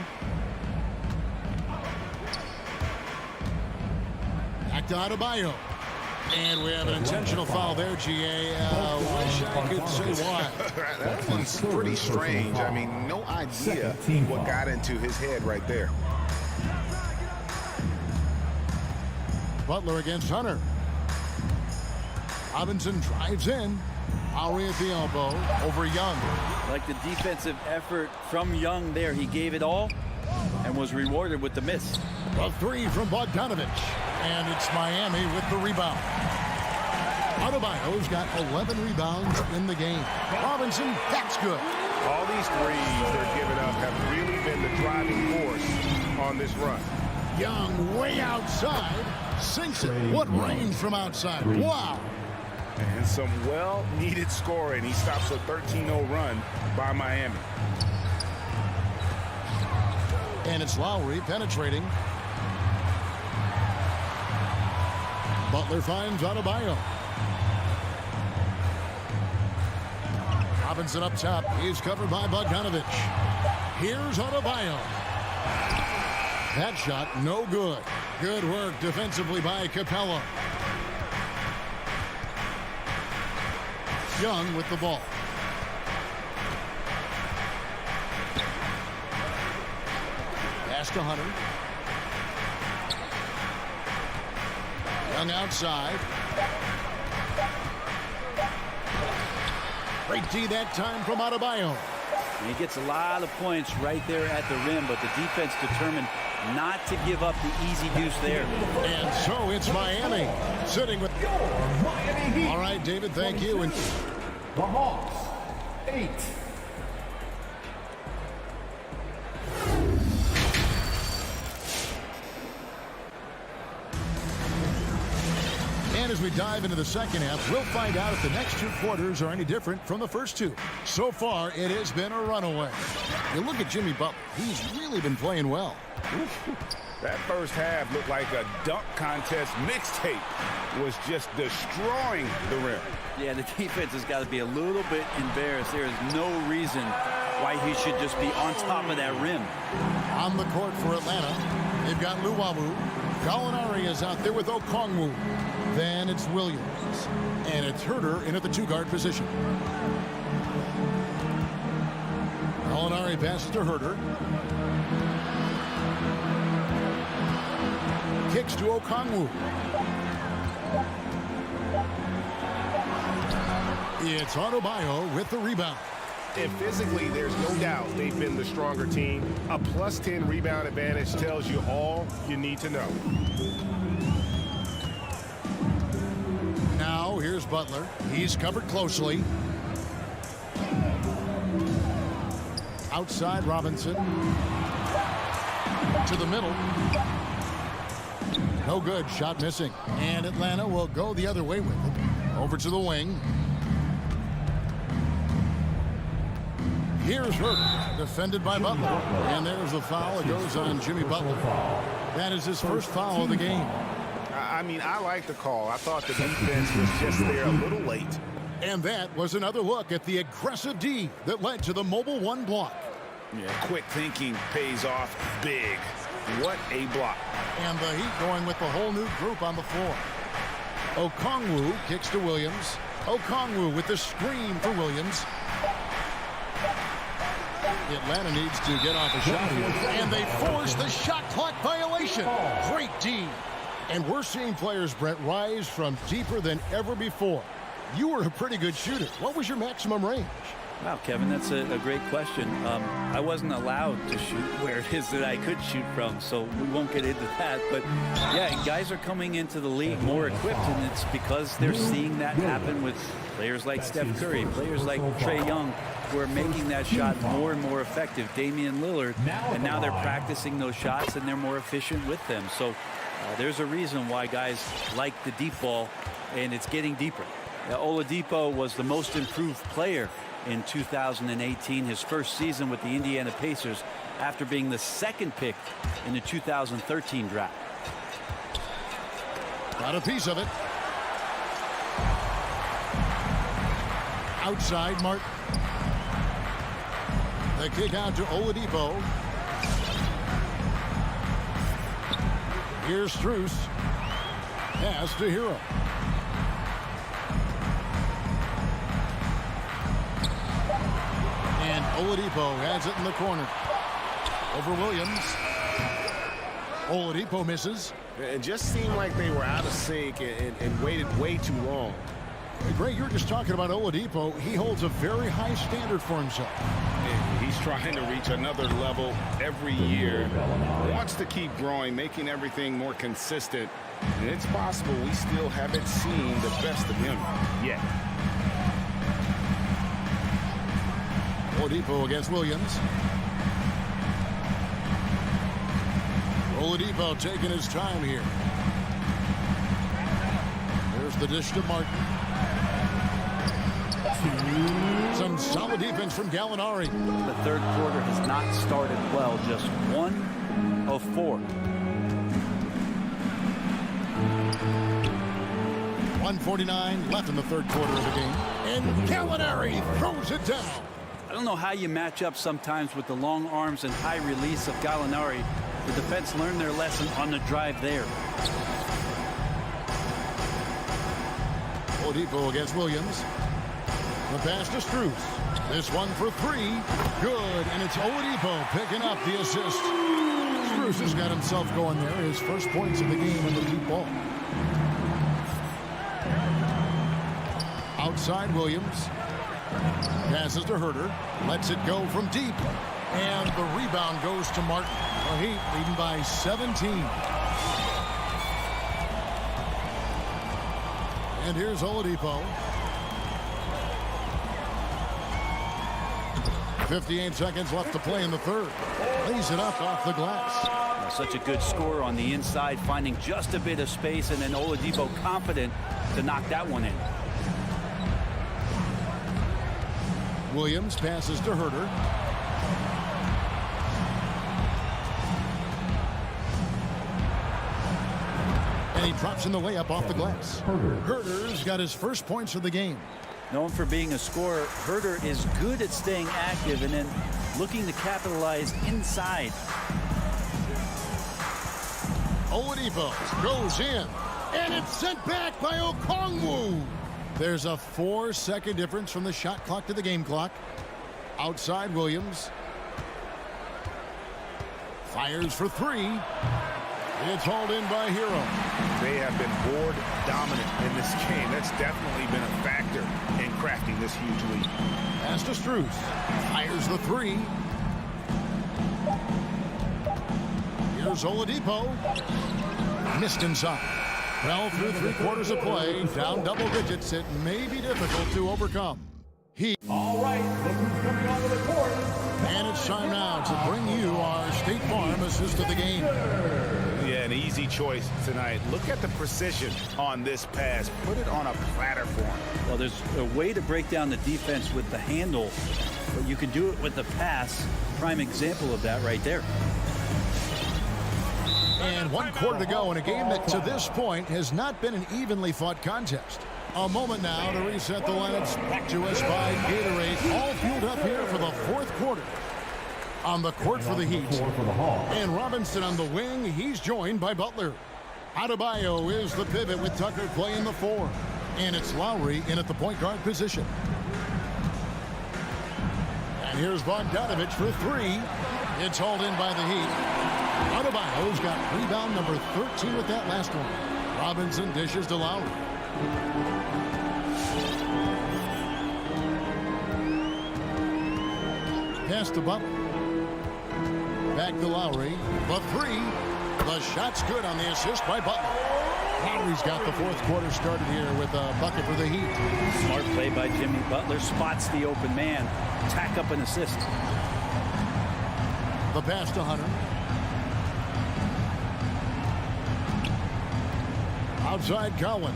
Back to Adebayo. And we have an intentional foul there, GA. Wish I could say why. That one's pretty strange. I mean, no idea what got into his head right there. Butler against Hunter. Robinson drives in. Lowry at the elbow over Young. Like the defensive effort from Young there. He gave it all and was rewarded with the miss. A 3 from Bogdanovich. And it's Miami with the rebound. Adebayo's got 11 rebounds in the game. Robinson, that's good. All these threes they're giving up have really been the driving force on this run. Young way outside. Sinks it. What range from outside. Wow. And some well-needed scoring. He stops a 13-0 run by Miami. And it's Lowry penetrating. Butler finds Adebayo. Robinson up top. He's covered by Bogdanovich. Here's Adebayo. That shot, no good. Good work defensively by Capella. Young with the ball. Pass to Hunter. Young outside. Great D that time from Adebayo. He gets a lot of points right there at the rim, but the defense determined not to give up the easy deuce there. And so it's Miami sitting with Miami Heat. All right, David, thank you. And The Hawks, 8. And as we dive into the second half, we'll find out if the next 2 quarters are any different from the first 2. So far, it has been a runaway. You look at Jimmy Butler. He's really been playing well. That first half looked like a dunk contest mixtape. Was just destroying the rim. Yeah, the defense has got to be a little bit embarrassed. There is no reason why he should just be on top of that rim. On the court for Atlanta, they've got Luwawu. Gallinari is out there with Okongwu. Then it's Williams. And it's Herter in at the 2-guard position. Gallinari passes to Herter. Kicks to Okongwu. It's Adebayo with the rebound. And physically, there's no doubt they've been the stronger team. A +10 rebound advantage tells you all you need to know. Now, here's Butler. He's covered closely. Outside, Robinson. To the middle. No good. Shot missing. And Atlanta will go the other way with it. Over to the wing. Here's Herter, defended by Butler. And there's the foul. It goes on Jimmy Butler. That is his first foul of the game. I mean, I like the call. I thought the defense was just there a little late. And that was another look at the aggressive D that led to the mobile 1 block. Yeah, quick thinking pays off big. What a block. And the Heat going with the whole new group on the floor. Okongwu kicks to Williams. Okongwu with the screen for Williams. Atlanta needs to get off a shot here. And they force the shot clock violation. Great D. And we're seeing players, Brett, rise from deeper than ever before. You were a pretty good shooter. What was your maximum range? Wow, Kevin, that's a great question. I wasn't allowed to shoot where it is that I could shoot from, so we won't get into that. But, yeah, guys are coming into the league more equipped, and it's because they're seeing that happen with players like Steph Curry, players like Trae Young, who are making that shot more and more effective, Damian Lillard, and now they're practicing those shots, and they're more efficient with them. So there's a reason why guys like the deep ball, and it's getting deeper. Oladipo was the most improved player in 2018, his first season with the Indiana Pacers after being the second pick in the 2013 draft. Got a piece of it. Outside Martin. The kick out to Oladipo. Here's Strus. Pass to Hero. And Oladipo has it in the corner. Over Williams. Oladipo misses. It just seemed like they were out of sync and waited way too long. Greg, you were just talking about Oladipo. He holds a very high standard for himself. And he's trying to reach another level every year. Wants to keep growing, making everything more consistent. And it's possible we still haven't seen the best of him yet. Oladipo against Williams. Oladipo taking his time here. There's the dish to Martin. Some solid defense from Gallinari. The third quarter has not started well, just 1 of 4. 1:49 left in the third quarter of the game. And Gallinari throws it down. I don't know how you match up sometimes with the long arms and high release of Gallinari. The defense learned their lesson on the drive there. Oladipo against Williams. The pass to Strus. This one for 3. Good. And it's Oladipo picking up the assist. Strus has got himself going there. His first points of the game on the deep ball. Outside Williams. Passes to Herter. Lets it go from deep. And the rebound goes to Martin. The Heat leading by 17. And here's Oladipo. 58 seconds left to play in the third. Lays it up off the glass. Such a good score on the inside, finding just a bit of space, and then Oladipo confident to knock that one in. Williams passes to Herter. And he drops in the layup off the glass. Herter's got his first points of the game. Known for being a scorer, Herter is good at staying active and then looking to capitalize inside. Oladipo goes in, and it's sent back by Okongwu. There's a 4-second difference from the shot clock to the game clock. Outside Williams. Fires for 3. It's hauled in by Hero. They have been board dominant in this game. That's definitely been a factor in crafting this huge lead. Pass to Strus. Fires the 3. Here's Oladipo. Missed inside. Well, through 3 quarters of play, down double digits, it may be difficult to overcome. All right, look who's coming onto the court. And it's time now to bring you our State Farm assist of the game. Yeah, an easy choice tonight. Look at the precision on this pass. Put it on a platter for him. Well, there's a way to break down the defense with the handle, but you can do it with the pass. Prime example of that right there. And 1 quarter to go in a game that to this point has not been an evenly fought contest. A moment now to reset the lineups. Back to us by Gatorade. All fueled up here for the 4th quarter. On the court for the Heat. And Robinson on the wing. He's joined by Butler. Adebayo is the pivot with Tucker playing the 4. And it's Lowry in at the point guard position. And here's Bogdanovich for 3. It's hauled in by the Heat. Adebayo's got rebound number 13 with that last one. Robinson dishes to Lowry. Pass to Butler. Back to Lowry. The 3. The shot's good on the assist by Butler. Lowry's got the 4th quarter started here with a bucket for the Heat. Smart play by Jimmy Butler. Spots the open man. Tack up an assist. The pass to Hunter. Outside Collins.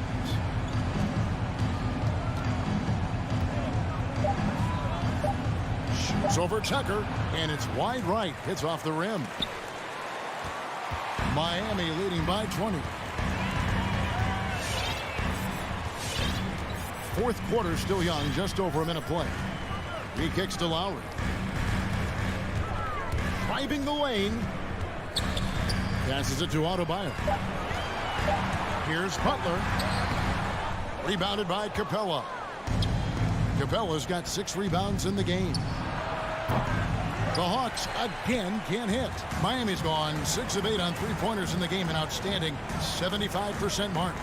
Goes over Tucker, and it's wide right. Hits off the rim. Miami leading by 20. Fourth quarter still young, just over a minute play. He kicks to Lowry. Driving the lane. Passes it to Adebayo. Here's Butler. Rebounded by Capella. Capella's got 6 rebounds in the game. The Hawks again can't hit. Miami's gone 6 of 8 on three-pointers in the game, an outstanding 75% mark.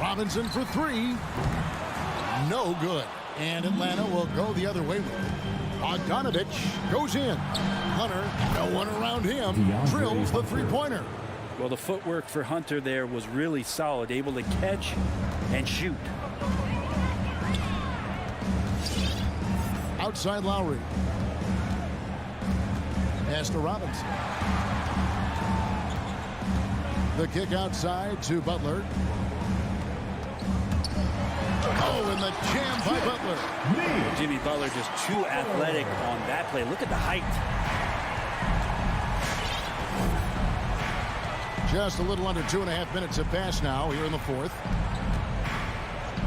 Robinson for 3. No good. And Atlanta will go the other way with it. Bogdanovich goes in. Hunter, no one around him, drills the three-pointer. Well, the footwork for Hunter there was really solid, able to catch and shoot. Outside Lowry. Pass to Robinson. The kick outside to Butler. Oh, and the jam by Butler. Jimmy Butler just too athletic on that play. Look at the height. Just a little under 2.5 minutes have passed now here in the fourth.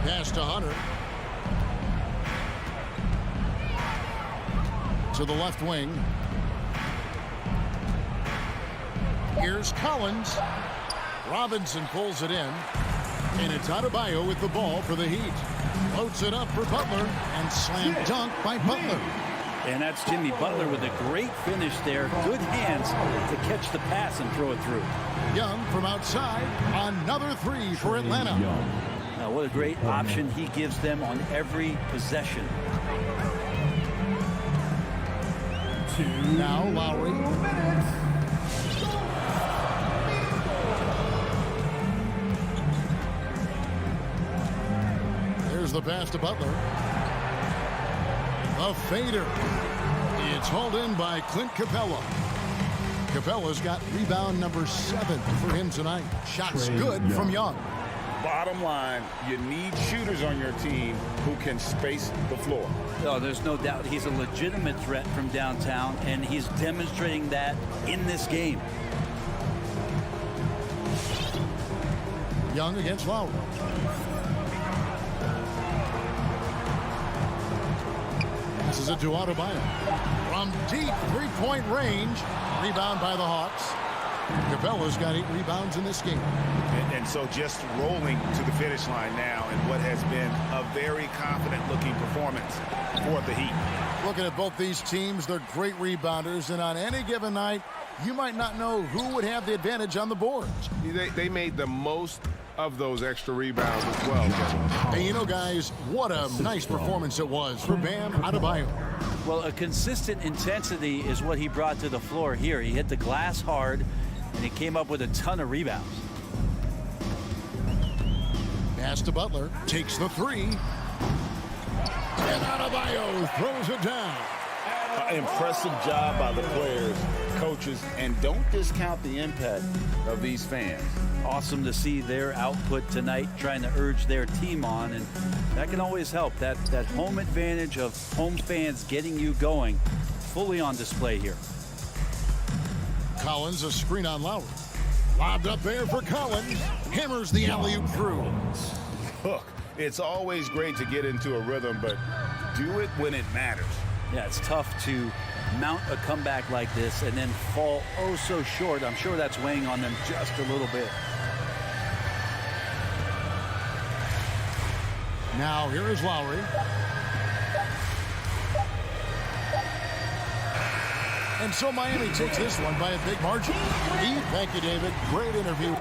Pass to Hunter. To the left wing. Here's Collins. Robinson pulls it in. And it's Adebayo with the ball for the Heat. Floats it up for Butler and slam dunk by Butler. And that's Jimmy Butler with a great finish there. Good hands to catch the pass and throw it through. Young from outside. Another 3 for Atlanta. Now, what a great option he gives them on every possession. Now Lowry. Here's the pass to Butler. A fader. It's hauled in by Clint Capella. Capella's got rebound number 7 for him tonight. Shots good from Young. Bottom line, you need shooters on your team who can space the floor. Oh, there's no doubt he's a legitimate threat from downtown, and he's demonstrating that in this game. Young against Lowry. Passes it to Adebayo. From deep three-point range. Rebound by the Hawks. Capella's got 8 rebounds in this game. And so just rolling to the finish line now in what has been a very confident-looking performance for the Heat. Looking at both these teams, they're great rebounders, and on any given night, you might not know who would have the advantage on the boards. They made the most of those extra rebounds as well. And you know, guys, what a nice performance it was for Bam Adebayo. Well, a consistent intensity is what he brought to the floor here. He hit the glass hard, and he came up with a ton of rebounds. Pass to Butler, takes the 3. And Adebayo throws it down. Impressive job by the players, coaches, and don't discount the impact of these fans. Awesome to see their output tonight, trying to urge their team on, and that can always help. That home advantage of home fans getting you going, fully on display here. Collins, a screen on Lowry. Lobbed up there for Collins. Hammers the alley-oop through. Look, it's always great to get into a rhythm, but do it when it matters. Yeah, it's tough to mount a comeback like this and then fall oh so short. I'm sure that's weighing on them just a little bit. Now here is Lowry. And so Miami takes this one by a big margin. Thank you, David. Great interview.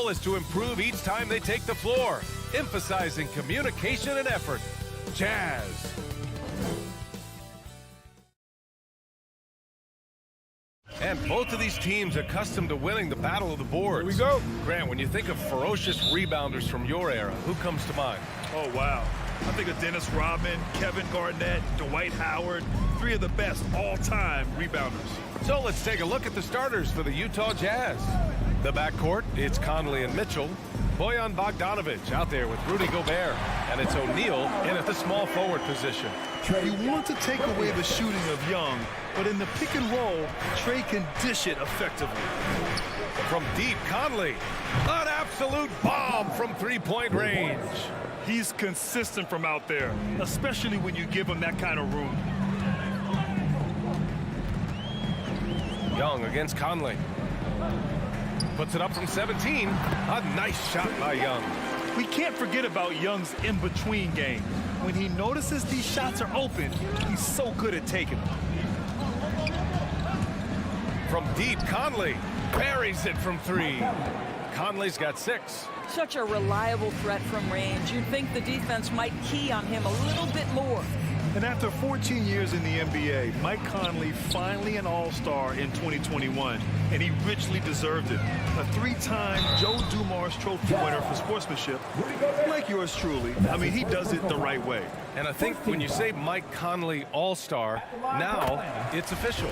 goal is to improve each time they take the floor, emphasizing communication and effort. Jazz. And both of these teams accustomed to winning the battle of the boards. Here we go. Grant, when you think of ferocious rebounders from your era, who comes to mind? Oh, wow. I think of Dennis Rodman, Kevin Garnett, Dwight Howard, three of the best all-time rebounders. So let's take a look at the starters for the Utah Jazz. The backcourt, it's Conley and Mitchell. Bojan Bogdanovic out there with Rudy Gobert. And it's O'Neal in at the small forward position. You want to take away the shooting of Young, but in the pick and roll, Trey can dish it effectively. From deep, Conley. An absolute bomb from three-point range. He's consistent from out there, especially when you give him that kind of room. Young against Conley. Puts it up from 17. A nice shot by Young. We can't forget about Young's in-between game. When he notices these shots are open, he's so good at taking them. From deep, Conley buries it from three. Conley's got 6. Such a reliable threat from range. You'd think the defense might key on him a little bit more. And after 14 years in the NBA, Mike Conley finally an All-Star in 2021, and he richly deserved it. A 3-time Joe Dumars Trophy winner for sportsmanship, like yours truly. I mean, he does it the right way. And I think when you say Mike Conley All-Star, now it's official.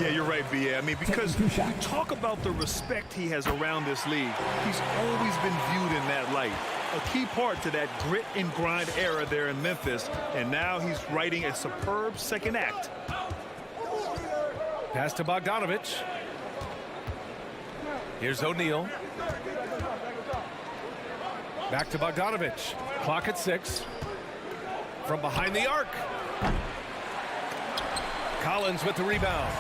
Yeah, you're right, B.A. I mean, because we talk about the respect he has around this league. He's always been viewed in that light. A key part to that grit and grind era there in Memphis, and now he's writing a superb second act. Pass to Bogdanovic. Here's O'Neal. Back to Bogdanovic. Clock at 6. From behind the arc. Collins with the rebound.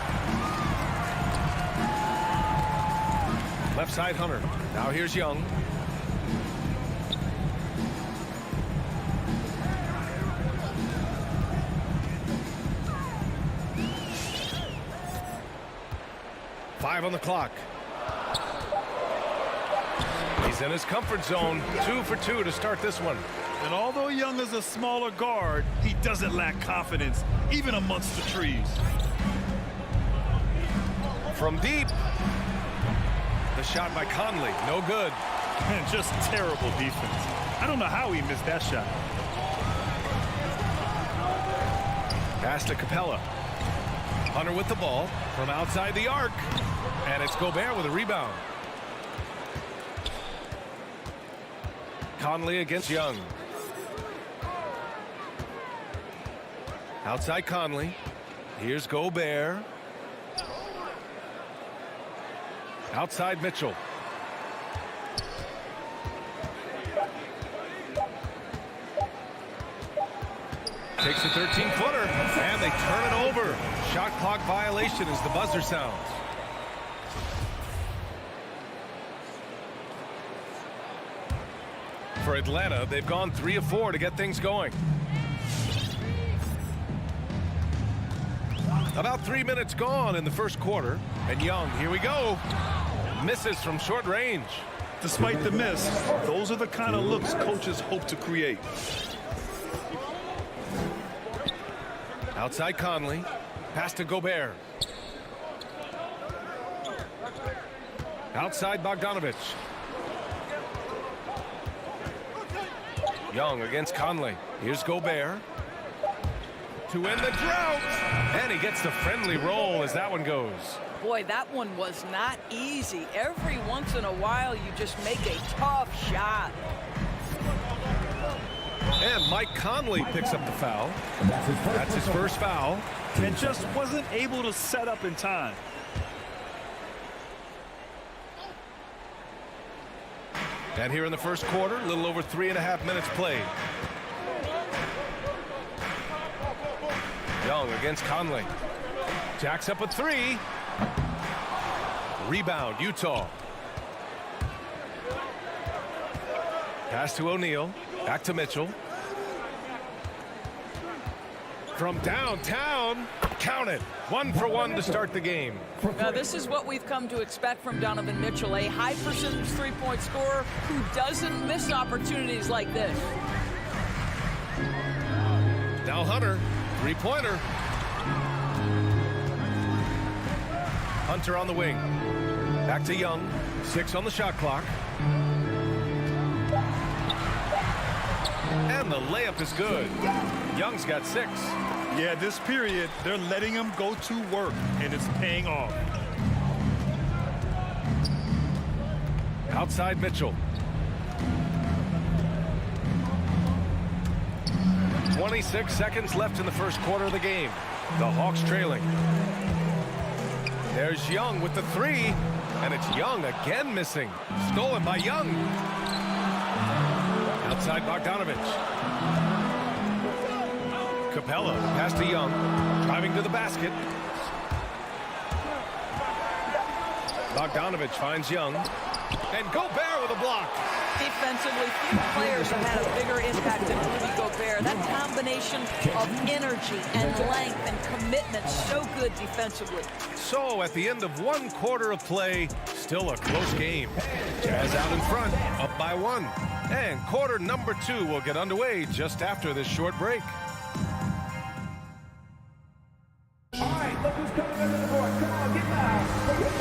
Left side, Hunter. Now here's Young. Five on the clock. He's in his comfort zone. 2 for 2 to start this one. And although Young is a smaller guard, he doesn't lack confidence, even amongst the trees. From deep. The shot by Conley. No good. And just terrible defense. I don't know how he missed that shot. Pass to Capella. Hunter with the ball from outside the arc. And it's Gobert with a rebound. Conley against Young. Outside Conley. Here's Gobert. Outside Mitchell. Takes a 13-footer, and they turn it over. Shot clock violation as the buzzer sounds. For Atlanta, they've gone 3 of 4 to get things going. About 3 minutes gone in the first quarter. And Young, here we go. Misses from short range. Despite the miss, those are the kind of looks coaches hope to create. Outside Conley. Pass to Gobert. Outside Bogdanovic. Young against Conley. Here's Gobert. To end the drought. And he gets the friendly roll as that one goes. Boy, that one was not easy. Every once in a while, you just make a tough shot. And Mike Conley picks up the foul. That's his first foul. And just wasn't able to set up in time. And here in the first quarter, a little over 3.5 minutes played. Young against Conley. Jacks up a 3. Rebound, Utah. Pass to O'Neal. Back to Mitchell. From downtown, count it. 1 for 1 to start the game. Now, this is what we've come to expect from Donovan Mitchell, a high percentage three-point scorer who doesn't miss opportunities like this. Now Hunter, three-pointer. Hunter on the wing. Back to Young. 6 on the shot clock. And the layup is good. Young's got 6. Yeah, this period, they're letting him go to work, and it's paying off. Outside Mitchell. 26 seconds left in the first quarter of the game. The Hawks trailing. There's Young with the 3, and it's Young again missing. Stolen by Young. Outside Bogdanovich. Capella pass to Young. Driving to the basket. Bogdanovich finds Young. And Gobert with a block. Defensively, few players have had a bigger impact than Rudy Gobert. That combination of energy and length and commitment, so good defensively. So at the end of 1 quarter of play, still a close game. Jazz out in front, up by 1. And quarter number 2 will get underway just after this short break.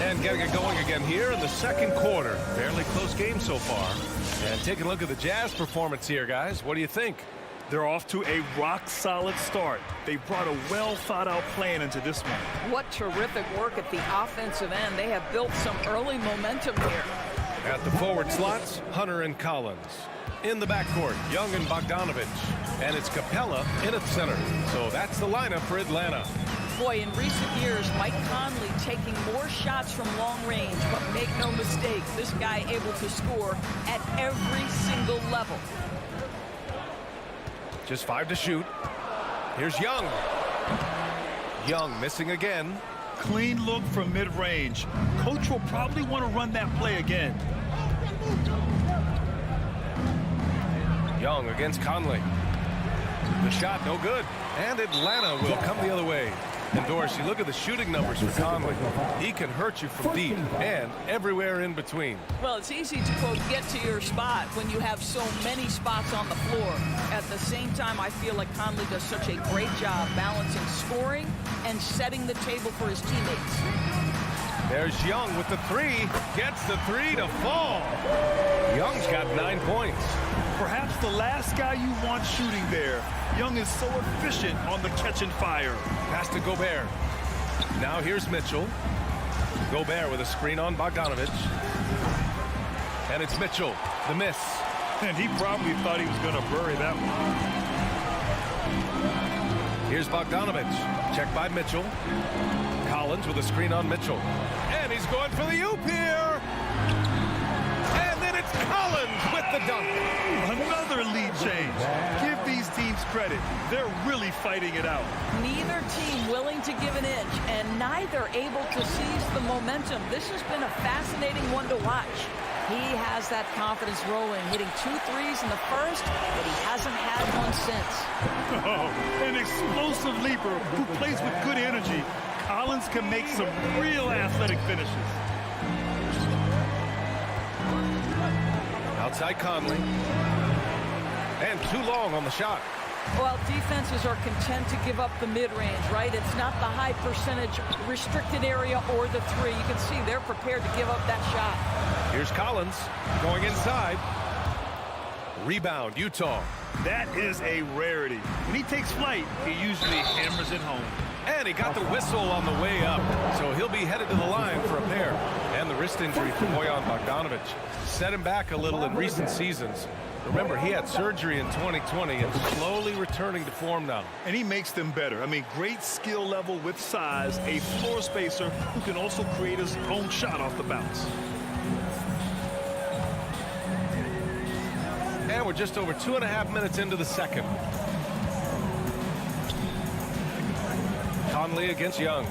And getting it going again here in the second quarter. Fairly close game so far. And taking a look at the Jazz performance here, guys. What do you think? They're off to a rock-solid start. They brought a well-thought-out plan into this one. What terrific work at the offensive end. They have built some early momentum here. At the forward slots, Hunter and Collins. In the backcourt, Young and Bogdanovich. And it's Capella in at center. So that's the lineup for Atlanta. Boy, in recent years, Mike Conley taking more shots from long range, but make no mistake, this guy able to score at every single level. Just 5 to shoot. Here's Young. Young missing again. Clean look from mid-range. Coach will probably want to run that play again. Young against Conley. The shot no good. And Atlanta will come the other way. And Dorsey, look at the shooting numbers for Conley. He can hurt you from deep and everywhere in between. Well, it's easy to, quote, get to your spot when you have so many spots on the floor. At the same time, I feel like Conley does such a great job balancing scoring and setting the table for his teammates. There's Young with the 3. Gets the 3 to fall. Young's got 9 points. Perhaps the last guy you want shooting there. Young is so efficient on the catch and fire. Pass to Gobert. Now here's Mitchell. Gobert with a screen on Bogdanovich. And it's Mitchell, the miss. And he probably thought he was going to bury that one. Here's Bogdanovich. Checked by Mitchell. Collins with a screen on Mitchell. And he's going for the oop here. And then it's Collins with the dunk. Another lead change. Give these teams credit. They're really fighting it out. Neither team willing to give an inch and neither able to seize the momentum. This has been a fascinating one to watch. He has that confidence rolling, hitting 2 threes in the first, but he hasn't had one since. Oh, an explosive leaper who plays with good energy. Collins can make some real athletic finishes. Outside Conley. And too long on the shot. Well, defenses are content to give up the mid-range, right? It's not the high percentage restricted area or the 3. You can see they're prepared to give up that shot. Here's Collins going inside. Rebound, Utah. That is a rarity. When he takes flight, he usually hammers it home. And he got the whistle on the way up, so he'll be headed to the line for a pair. And the wrist injury for Bojan Bogdanovich set him back a little in recent seasons. Remember, he had surgery in 2020 and slowly returning to form now. And he makes them better. I mean, great skill level with size, a floor spacer who can also create his own shot off the bounce. And we're just over 2.5 minutes into the second. Conley against Young.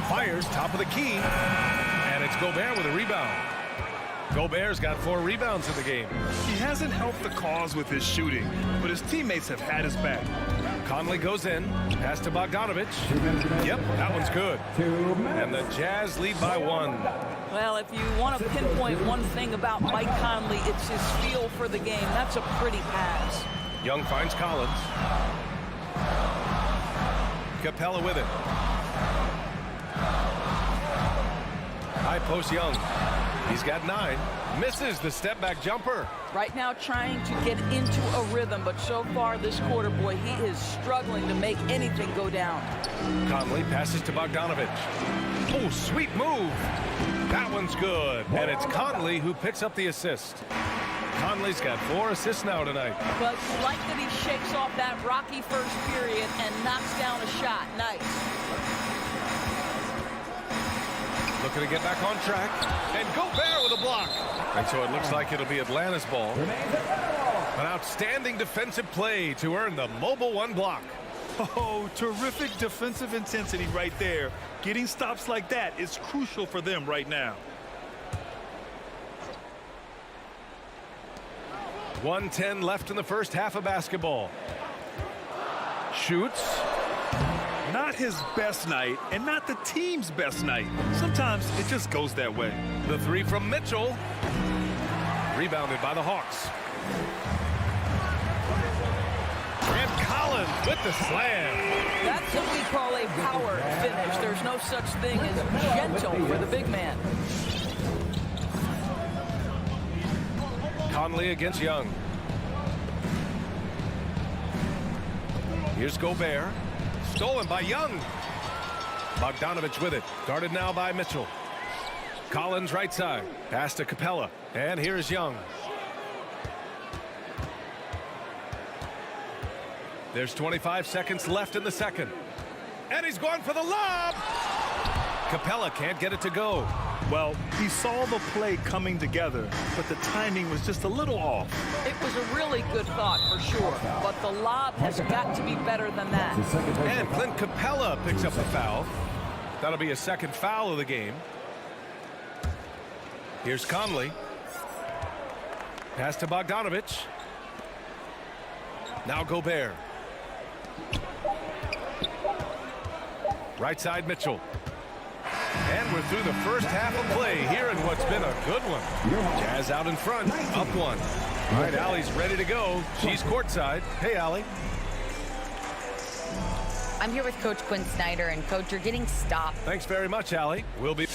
Fires top of the key. And it's Gobert with a rebound. Gobert's got 4 rebounds in the game. He hasn't helped the cause with his shooting, but his teammates have had his back. Conley goes in. Pass to Bogdanovich. Yep, that one's good. And the Jazz lead by 1. Well, if you want to pinpoint one thing about Mike Conley, it's his feel for the game. That's a pretty pass. Young finds Collins. Capella with it. High post Young. He's got 9. Misses the step back jumper. Right now trying to get into a rhythm, but so far this quarter, boy, he is struggling to make anything go down. Conley passes to Bogdanovich. Oh, sweet move. That one's good. And it's Conley who picks up the assist. Conley's got 4 assists now tonight. But you like that he shakes off that rocky first period and knocks down a shot. Nice. Looking to get back on track. And Gobert with a block. And so it looks like it'll be Atlanta's ball. An outstanding defensive play to earn the mobile 1 block. Oh, terrific defensive intensity right there. Getting stops like that is crucial for them right now. 1:10 left in the first half of basketball. Shoots. Not his best night and not the team's best night. Sometimes it just goes that way. The 3 from Mitchell. Rebounded by the Hawks. And Collins with the slam. That's what we call a power finish. There's no such thing as gentle for the big man. Conley against Young. Here's Gobert. Stolen by Young. Bogdanovich with it. Guarded now by Mitchell. Collins right side. Pass to Capella. And here's Young. There's 25 seconds left in the second. And he's going for the lob. Capella can't get it to go. Well, he saw the play coming together, but the timing was just a little off. It was a really good thought for sure, but the lob has got to be better than that. And Clint Capella picks up the foul. That'll be a second foul of the game. Here's Conley. Pass to Bogdanovich. Now Gobert. Right side Mitchell. And we're through the first half of play here in what's been a good one. Jazz out in front, up 1. All right, Allie's ready to go. She's courtside. Hey, Allie. I'm here with Coach Quinn Snyder, and Coach, you're getting stopped. Thanks very much, Allie. We'll be...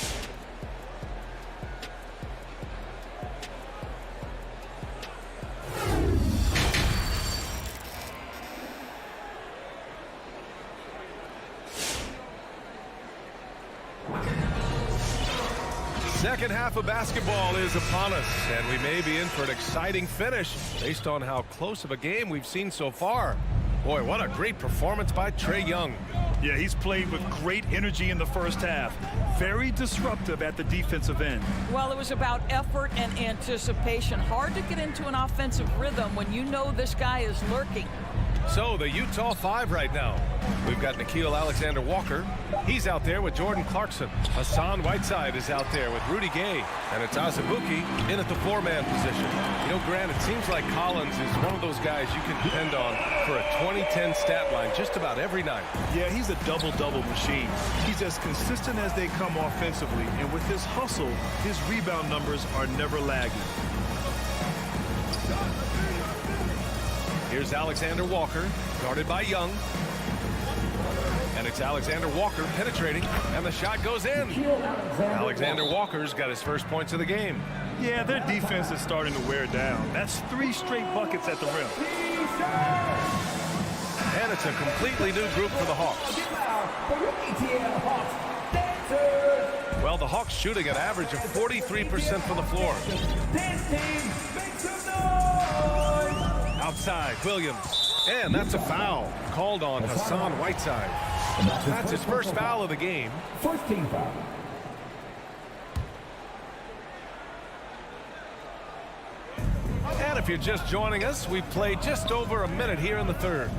Second half of basketball is upon us, and we may be in for an exciting finish based on how close of a game we've seen so far. Boy, what a great performance by Trae Young. Yeah, he's played with great energy in the first half. Very disruptive at the defensive end. Well, it was about effort and anticipation. Hard to get into an offensive rhythm when you know this guy is lurking. So the Utah 5 right now. We've got Nickeil Alexander-Walker. He's out there with Jordan Clarkson. Hassan Whiteside is out there with Rudy Gay. And it's Azubuike in at the 4-man position. You know, Grant, it seems like Collins is one of those guys you can depend on for a 2010 stat line just about every night. Yeah, he's a double-double machine. He's as consistent as they come offensively. And with his hustle, his rebound numbers are never lagging. Here's Alexander Walker, guarded by Young. And it's Alexander Walker penetrating, and the shot goes in. Alexander Walker's got his first points of the game. Yeah, their defense is starting to wear down. That's 3 straight buckets at the rim. And it's a completely new group for the Hawks. Well, the Hawks shooting an average of 43% from the floor. Outside, Williams. And that's a foul called on Hassan Whiteside. That's his first foul of the game. First team foul. And if you're just joining us, we've played just over a minute here in the third.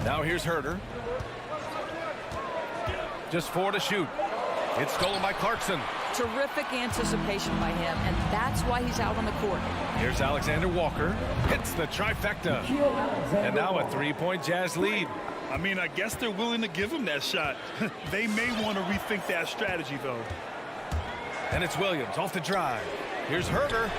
Now here's Herter. Just 4 to shoot. It's stolen by Clarkson. Terrific anticipation by him, and that's why he's out on the court. Here's Alexander Walker. Hits the trifecta. And now a three-point Jazz lead. I mean, I guess they're willing to give him that shot. They may want to rethink that strategy, though. And it's Williams off the drive. Here's Herter.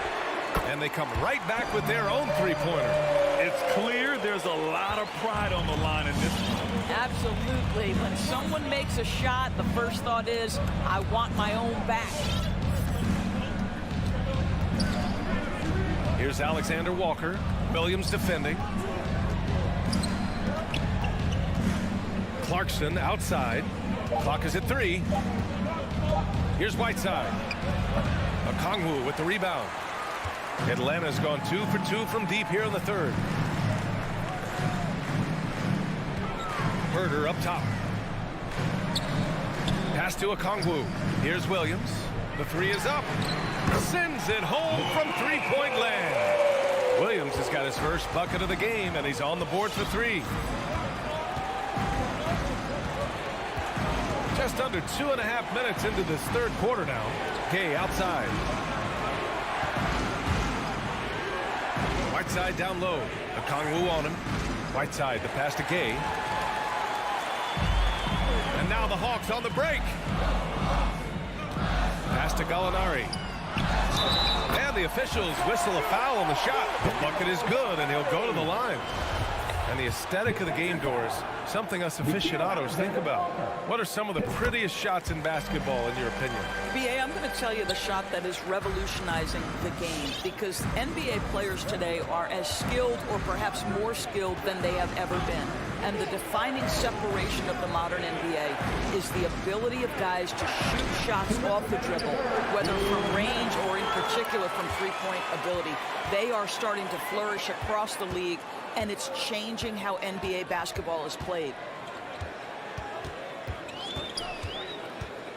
And they come right back with their own three-pointer. It's clear there's a lot of pride on the line in this one. Absolutely. When someone makes a shot, the first thought is, I want my own back. Here's Alexander Walker. Williams defending. Clarkson outside. Clock is at 3. Here's Whiteside. Okongwu with the rebound. Atlanta's gone 2 for 2 from deep here in the third. Herter up top. Pass to Okongwu. Here's Williams. The 3 is up. Sends it home from three-point land. Williams has got his first bucket of the game, and he's on the board for 3. Just under 2.5 minutes into this third quarter now. Gay outside. Whiteside down low. Okongwu on him. Whiteside, the pass to Gay. And now the Hawks on the break. Pass to Gallinari. And the officials whistle a foul on the shot. The bucket is good, and he'll go to the line. And the aesthetic of the game, Doris, something us aficionados think about. What are some of the prettiest shots in basketball, in your opinion? BA, I'm going to tell you the shot that is revolutionizing the game, because NBA players today are as skilled or perhaps more skilled than they have ever been. And the defining separation of the modern NBA is the ability of guys to shoot shots off the dribble, whether from range or in particular from three-point ability. They are starting to flourish across the league, and it's changing how NBA basketball is played.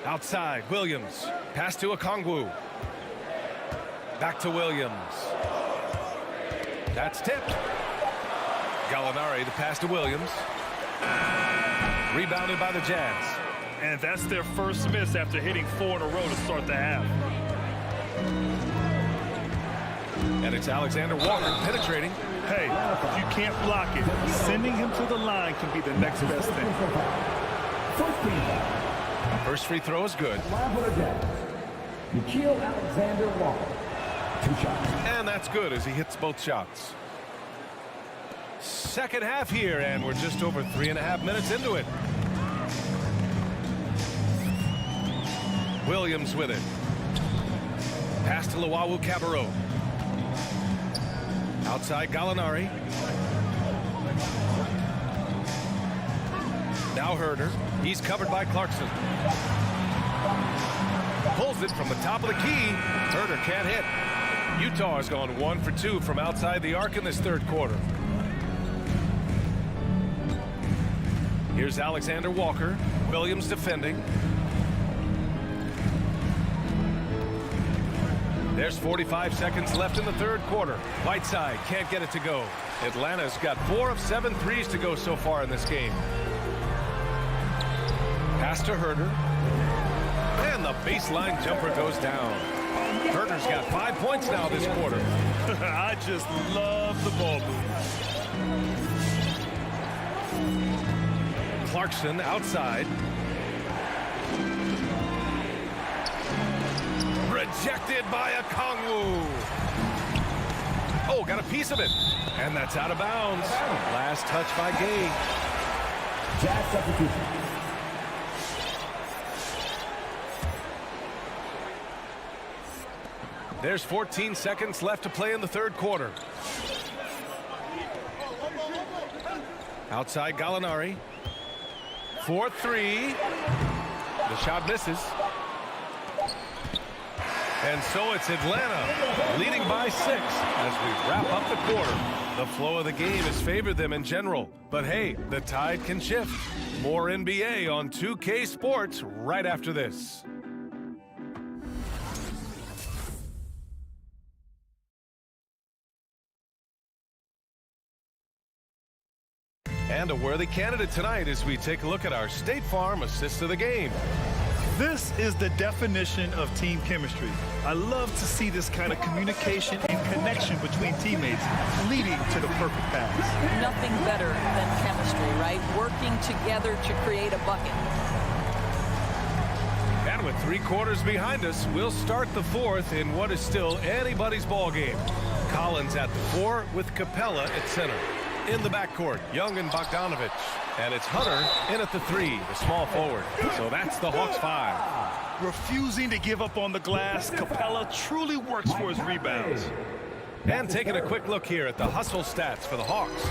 Outside, Williams. Pass to Okongwu. Back to Williams. That's tipped. Gallinari, the pass to Williams. Rebounded by the Jazz. And that's their first miss after hitting 4 in a row to start the half. And it's Alexander Walker penetrating. Hey, if you can't block it, sending him to the line can be the next best thing. First free throw is good. Alexander Walker. 2 shots. And that's good as he hits both shots. Second half here, and we're just over 3.5 minutes into it. Williams with it. Pass to Luwawu-Cabarrot. Outside Gallinari. Now Herter. He's covered by Clarkson. Pulls it from the top of the key. Herter can't hit. Utah has gone 1 for 2 from outside the arc in this third quarter. Here's Alexander Walker. Williams defending. There's 45 seconds left in the third quarter. Whiteside can't get it to go. Atlanta's got 4 of 7 threes to go so far in this game. Pass to Herter. And the baseline jumper goes down. Herter's got 5 points now this quarter. I just love the ball movement. Clarkson outside. Rejected by Okongwu. Oh, got a piece of it. And that's out of bounds. Last touch by Gay. Jazz substitution. There's 14 seconds left to play in the third quarter. Outside Gallinari. 4-3. The shot misses. And so it's Atlanta leading by 6 as we wrap up the quarter. The flow of the game has favored them in general. But hey, the tide can shift. More NBA on 2K Sports right after this. And a worthy candidate tonight as we take a look at our State Farm assist of the game. This is the definition of team chemistry. I love to see this kind of communication and connection between teammates leading to the perfect pass. Nothing better than chemistry, right? Working together to create a bucket. And with 3 quarters behind us, we'll start the 4th in what is still anybody's ball game. Collins at the 4 with Capella at center. In the backcourt, Young and Bogdanovich. And it's Hunter in at the 3, the small forward. So that's the Hawks 5. Refusing to give up on the glass, Capella truly works for his rebounds. And taking a quick look here at the hustle stats for the Hawks.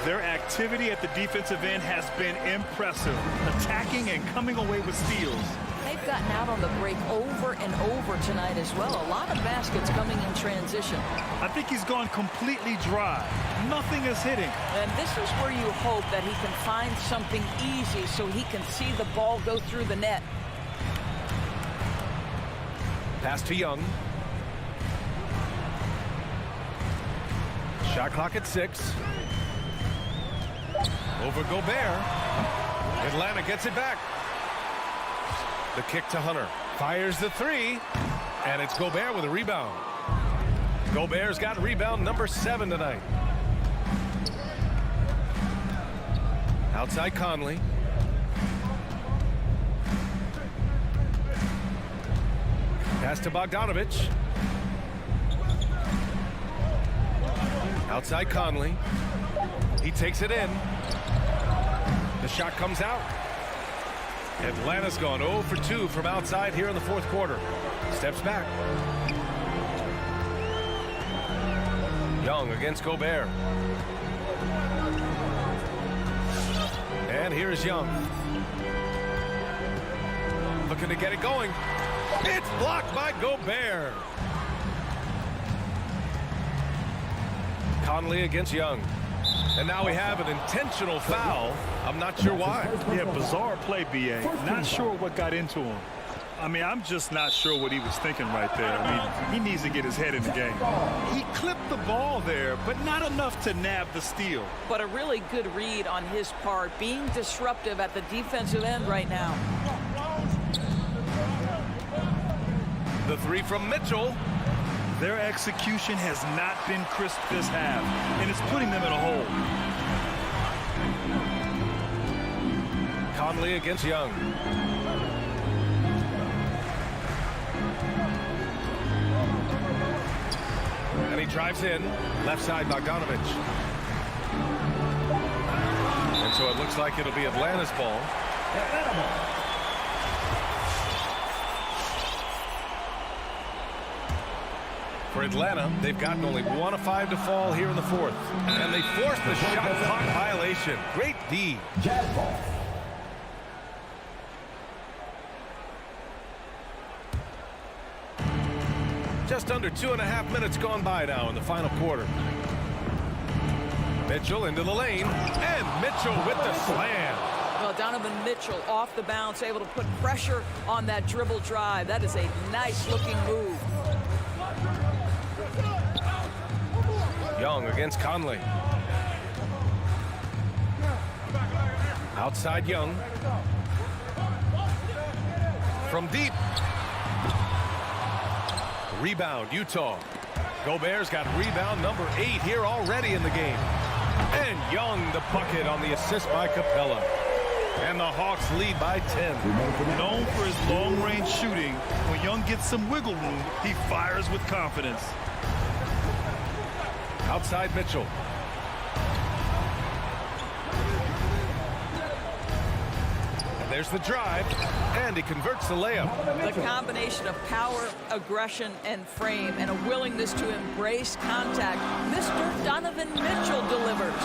Their activity at the defensive end has been impressive, attacking and coming away with steals. They've gotten out on the break over and over tonight as well. A lot of baskets coming in transition. I think he's gone completely dry. Nothing is hitting. And this is where you hope that he can find something easy so he can see the ball go through the net. Pass to Young. Shot clock at 6. Over Gobert. Atlanta gets it back. The kick to Hunter. Fires the 3. And it's Gobert with a rebound. Gobert's got rebound number 7 tonight. Outside Conley. Pass to Bogdanovich. Outside Conley. He takes it in. The shot comes out. Atlanta's gone 0 for 2 from outside here in the 4th quarter. Steps back. Young against Gobert. And here's Young. Looking to get it going. It's blocked by Gobert. Conley against Young. And now we have an intentional foul. I'm not sure why. Yeah, bizarre play, B.A. Not sure what got into him. I mean, I'm just not sure what he was thinking right there. I mean, he needs to get his head in the game. He clipped the ball there, but not enough to nab the steal. But a really good read on his part, being disruptive at the defensive end right now. The 3 from Mitchell. Their execution has not been crisp this half, and it's putting them in a hole. Conley against Young. And he drives in. Left side, Bogdanovich. And so it looks like it'll be Atlanta's ball. For Atlanta, they've gotten only 1 of 5 to fall here in the 4th. And they forced the shot clock violation. Great D. Just under 2.5 minutes gone by now in the final quarter. Mitchell into the lane. And Mitchell with the slam. Well, Donovan Mitchell off the bounce, able to put pressure on that dribble drive. That is a nice-looking move. Young against Conley. Outside Young. From deep. Rebound, Utah. Gobert's got rebound number 8 here already in the game. And Young the bucket on the assist by Capella. And the Hawks lead by 10. Known for his long-range shooting, when Young gets some wiggle room, he fires with confidence. Outside Mitchell. And there's the drive, and he converts the layup. The combination of power, aggression, and frame, and a willingness to embrace contact. Mr. Donovan Mitchell delivers.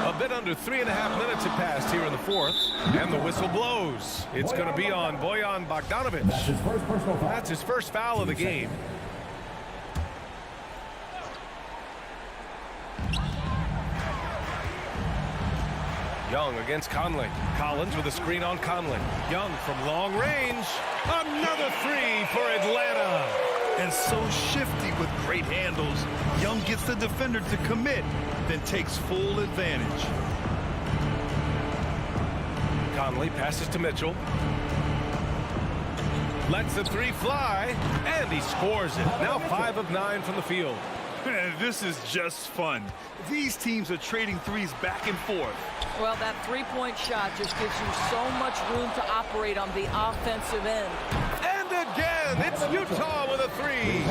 A bit under 3.5 minutes have passed here in the 4th, and the whistle blows. It's going to be on Bojan Bogdanovich. That's his first foul of the game. Young against Conley. Collins with a screen on Conley. Young from long range. Another 3 for Atlanta. And so shifty with great handles. Young gets the defender to commit, then takes full advantage. Conley passes to Mitchell. Lets the three fly, and he scores it. Now 5 of 9 from the field. This is just fun. These teams are trading threes back and forth. Well, that three-point shot just gives you so much room to operate on the offensive end. And again, it's Utah with a three.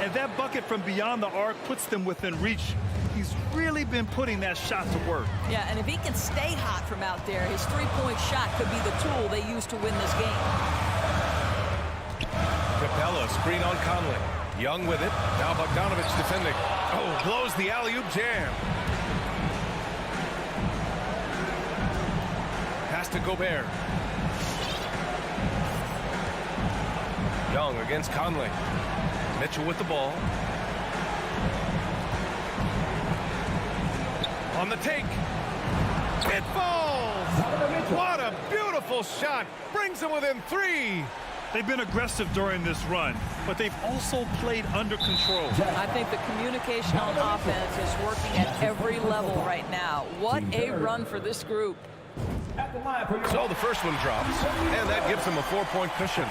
And that bucket from beyond the arc puts them within reach. He's really been putting that shot to work. Yeah, and if he can stay hot from out there, his three-point shot could be the tool they use to win this game. Capella screen on Conley. Young with it. Now Bogdanovich defending. Oh, blows the alley-oop jam. Pass to Gobert. Young against Conley. Mitchell with the ball. On the take. It falls. What a beautiful shot. Brings them within 3. They've been aggressive during this run, but they've also played under control. I think the communication on offense is working at every level right now. What a run for this group. So the first one drops, and that gives them a 4-point cushion.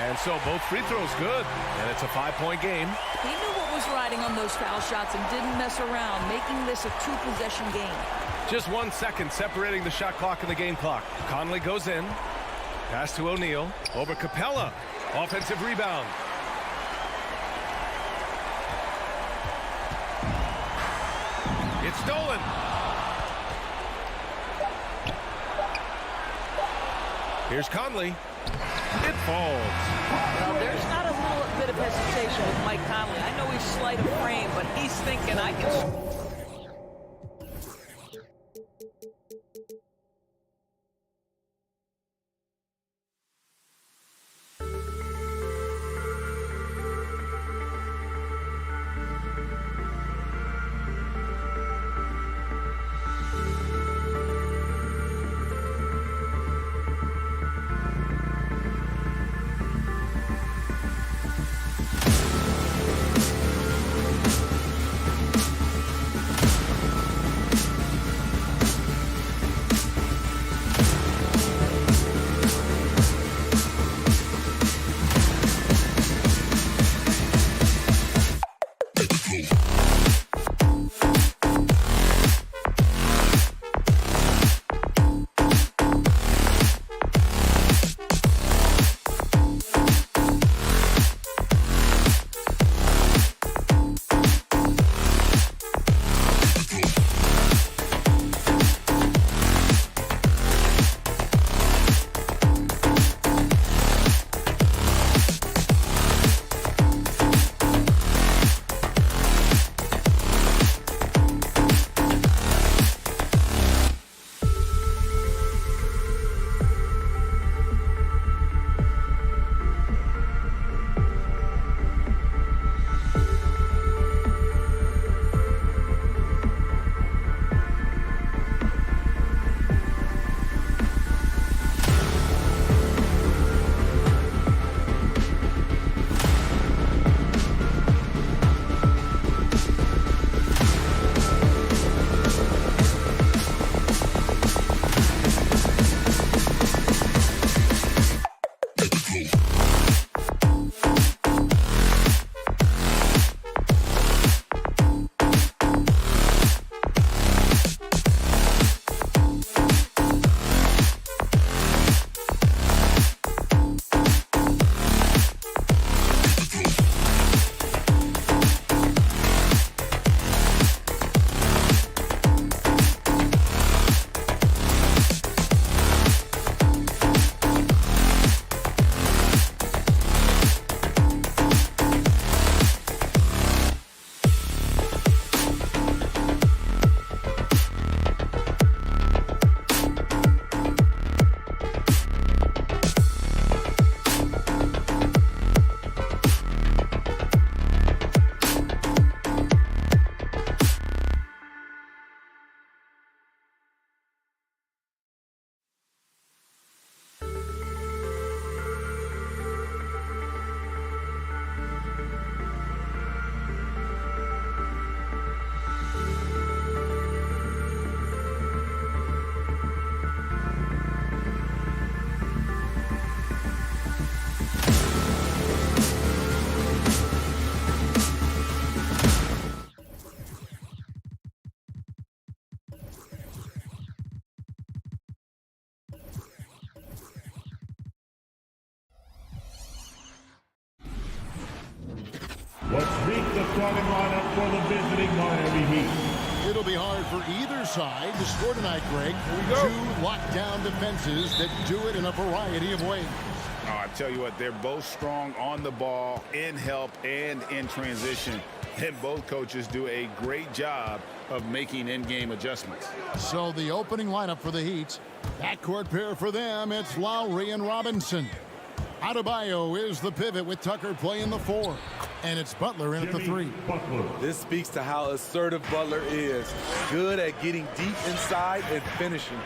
And so both free throws good, and it's a 5-point game. He knew what was riding on those foul shots and didn't mess around, making this a 2-possession game. Just 1 second separating the shot clock and the game clock. Conley goes in. Pass to O'Neal. Over Capella. Offensive rebound. It's stolen. Here's Conley. It falls. Well, there's not a little bit of hesitation with Mike Conley. I know he's slight of frame, but he's thinking I can... starting lineup for the visiting Miami Heat. It'll be hard for either side to score tonight, Greg. Two lockdown defenses that do it in a variety of ways. Oh, I tell you what, they're both strong on the ball, in help, and in transition. And both coaches do a great job of making in-game adjustments. So the opening lineup for the Heat, backcourt pair for them, it's Lowry and Robinson. Adebayo is the pivot with Tucker playing the 4. And it's Butler in at the 3. This speaks to how assertive Butler is. Good at getting deep inside and finishing.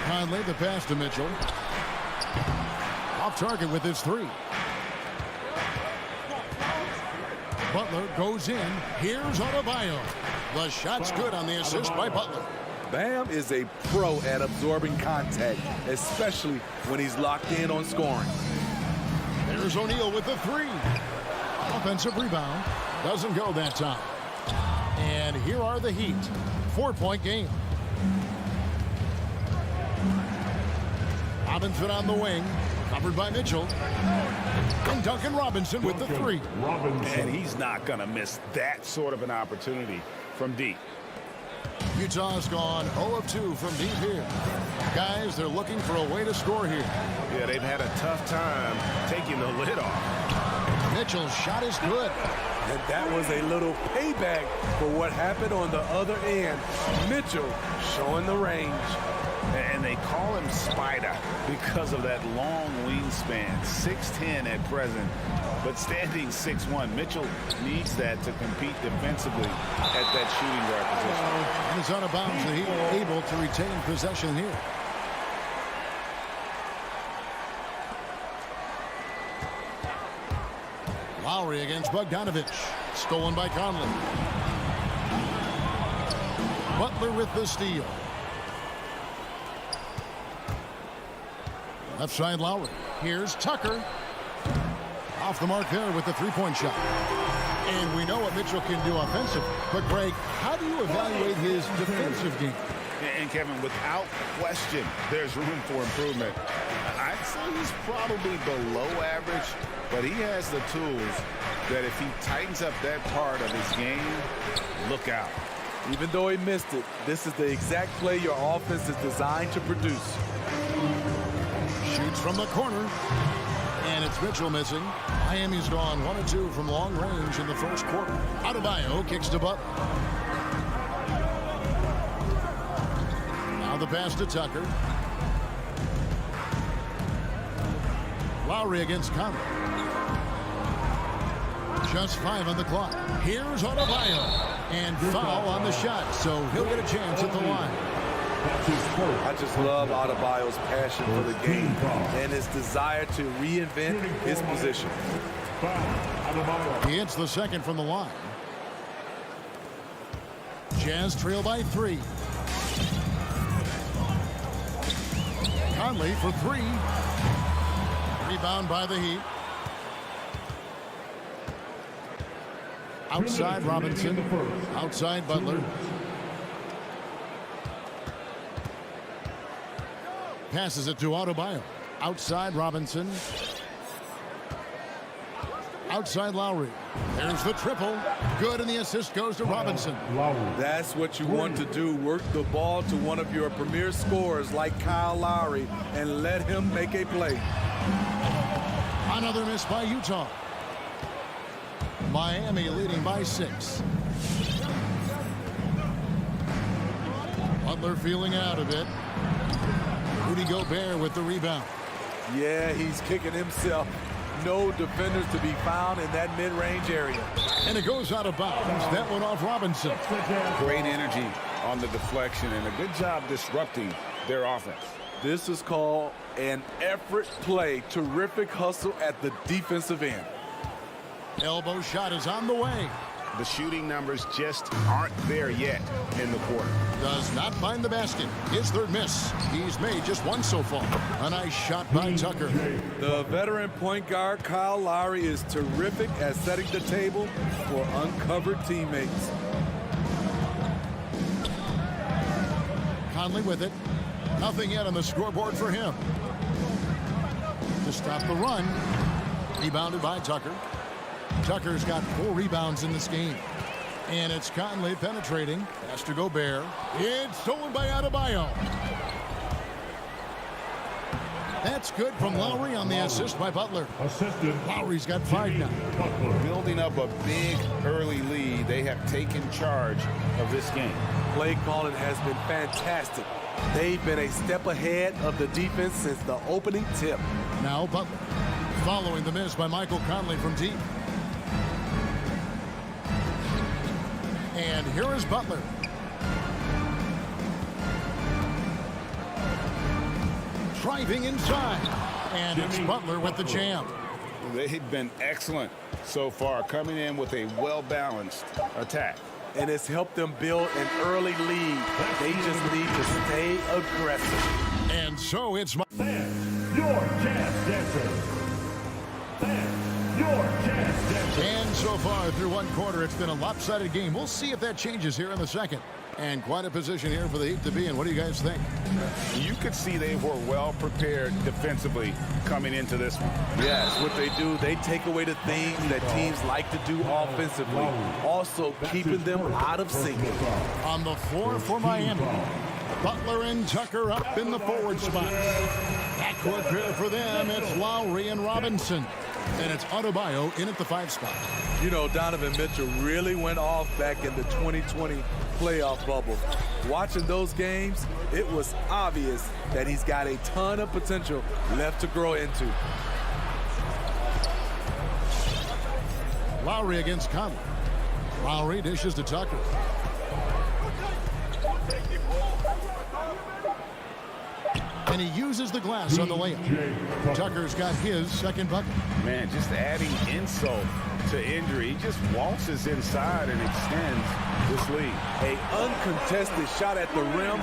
Conley, the pass to Mitchell. Off target with his 3. Butler goes in. Here's Adebayo. The shot's good on the assist by Butler. Bam is a pro at absorbing contact, especially when he's locked in on scoring. There's O'Neal with the 3. Offensive rebound. Doesn't go that time. And here are the Heat. 4-point game. Robinson on the wing. Covered by Mitchell. And Duncan Robinson with the 3. And he's not going to miss that sort of an opportunity from deep. Utah's gone 0 of 2 from deep here. Guys, they're looking for a way to score here. Yeah, they've had a tough time taking the lid off. Mitchell's shot is good. And that was a little payback for what happened on the other end. Mitchell showing the range. And they call him Spider because of that long wingspan, 6'10" at present, but standing 6'1". Mitchell needs that to compete defensively at that shooting guard position. And he's out of bounds. The Heat able to retain possession here. Lowry against Bogdanovich. Stolen by Conley. Butler with the steal. Left side Lowry. Here's Tucker. Off the mark there with the three-point shot. And we know what Mitchell can do offensively. But, Greg, how do you evaluate his defensive game? And, Kevin, without question, there's room for improvement. I'd say he's probably below average, but he has the tools that if he tightens up that part of his game, look out. Even though he missed it, this is the exact play your offense is designed to produce. Shoots from the corner. And it's Mitchell missing. Miami's gone 1 of 2 from long range in the first quarter. Adebayo kicks to Butler. Now the pass to Tucker. Lowry against Conley. Just 5 on the clock. Here's Adebayo. And foul on the shot, so he'll get a chance at the line. I just love Adebayo's passion for the game and his desire to reinvent his position. He hits the second from the line. Jazz trail by 3. Conley for 3. Rebound by the Heat. Outside Robinson. Outside Butler. Passes it to Adebayo. Outside Robinson. Outside Lowry. There's the triple. Good, and the assist goes to Robinson. That's what you want to do. Work the ball to one of your premier scorers like Kyle Lowry and let him make a play. Another miss by Utah. Miami leading by 6. Butler feeling out of it. Rudy Gobert with the rebound. Yeah, he's kicking himself. No defenders to be found in that mid-range area. And it goes out of bounds. That one off Robinson. Great energy on the deflection and a good job disrupting their offense. This is called an effort play. Terrific hustle at the defensive end. Elbow shot is on the way. The shooting numbers just aren't there yet in the quarter. Does not find the basket. His third miss. He's made just 1 so far. A nice shot by Tucker. The veteran point guard Kyle Lowry is terrific at setting the table for uncovered teammates. Conley with it. Nothing yet on the scoreboard for him. To stop the run. Rebounded by Tucker. Tucker's got 4 rebounds in this game. And it's Conley penetrating. Pass to Gobert. It's stolen by Adebayo. That's good from Lowry on the assist by Butler. Lowry's got 5 now. Building up a big early lead. They have taken charge of this game. Play calling has been fantastic. They've been a step ahead of the defense since the opening tip. Now Butler, following the miss by Michael Conley from deep. And here is Butler. Driving inside. And it's Butler with the jam. They've been excellent so far, coming in with a well-balanced attack. And it's helped them build an early lead. They just need to stay aggressive. And so it's Your Jazz Dancer. Your Jazz Dancer. And so far through one quarter, it's been a lopsided game. We'll see if that changes here in the second. And quite a position here for the Heat to be in. What do you guys think? You could see they were well prepared defensively coming into this one. Yes, what they do, they take away the things that teams like to do offensively, also keeping them out of sync. On the floor for Miami, Butler and Tucker up in the forward spot. Backcourt pair for them, it's Lowry and Robinson. And it's Adebayo in at the 5 spot. You know, Donovan Mitchell really went off back in the 2020 playoff bubble. Watching those games, it was obvious that he's got a ton of potential left to grow into. Lowry against Conley. Lowry dishes to Tucker. And he uses the glass on the layup. Tucker's got his second bucket. Man, just adding insult to injury. He just waltzes inside and extends this lead. A uncontested shot at the rim,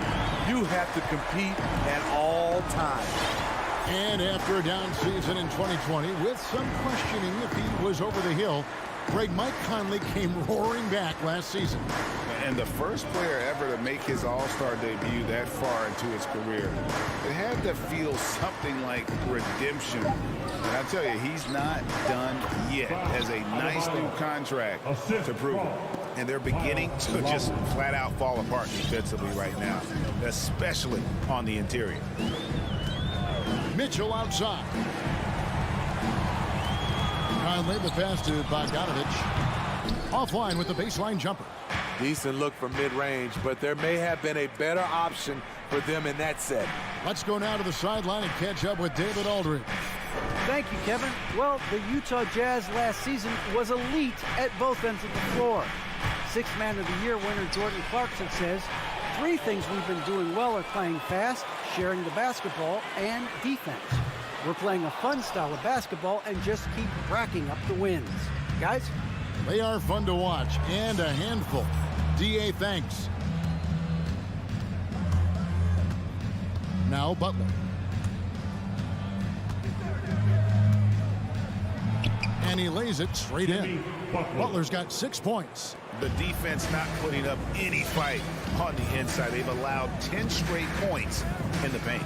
you have to compete at all times. And after a down season in 2020, with some questioning if he was over the hill, Mike Conley came roaring back last season. And the first player ever to make his All-Star debut that far into his career, it had to feel something like redemption. And I tell you, he's not done yet. Has a nice new contract to prove it. And they're beginning to just flat out fall apart defensively right now, especially on the interior. Mitchell outside. Conley, the pass to Bogdanovich. Offline with the baseline jumper. Decent look from mid-range, but there may have been a better option for them in that set. Let's go now to the sideline and catch up with David Aldridge. Thank you, Kevin. Well, the Utah Jazz last season was elite at both ends of the floor. Sixth Man of the Year winner Jordan Clarkson says, 3 things we've been doing well are playing fast, sharing the basketball, and defense. We're playing a fun style of basketball and just keep racking up the wins. Guys? They are fun to watch and a handful. D.A. thanks. Now Butler. And he lays it straight in. Butler's got 6 points. The defense not putting up any fight on the inside. They've allowed 10 straight points in the paint.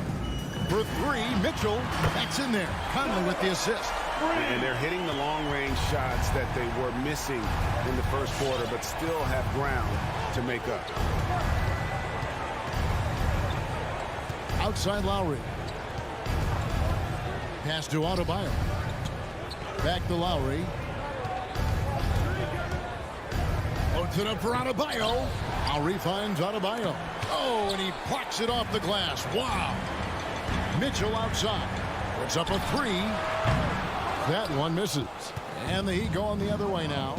For 3, Mitchell. That's in there. Conley with the assist. And they're hitting the long-range shots that they were missing in the first quarter, but still have ground to make up. Outside Lowry. Pass to Adebayo. Back to Lowry. Loads it up for Adebayo. Lowry finds Adebayo. Oh, and he plucks it off the glass. Wow. Mitchell outside. Puts up a 3. That one misses. And the Heat going the other way now.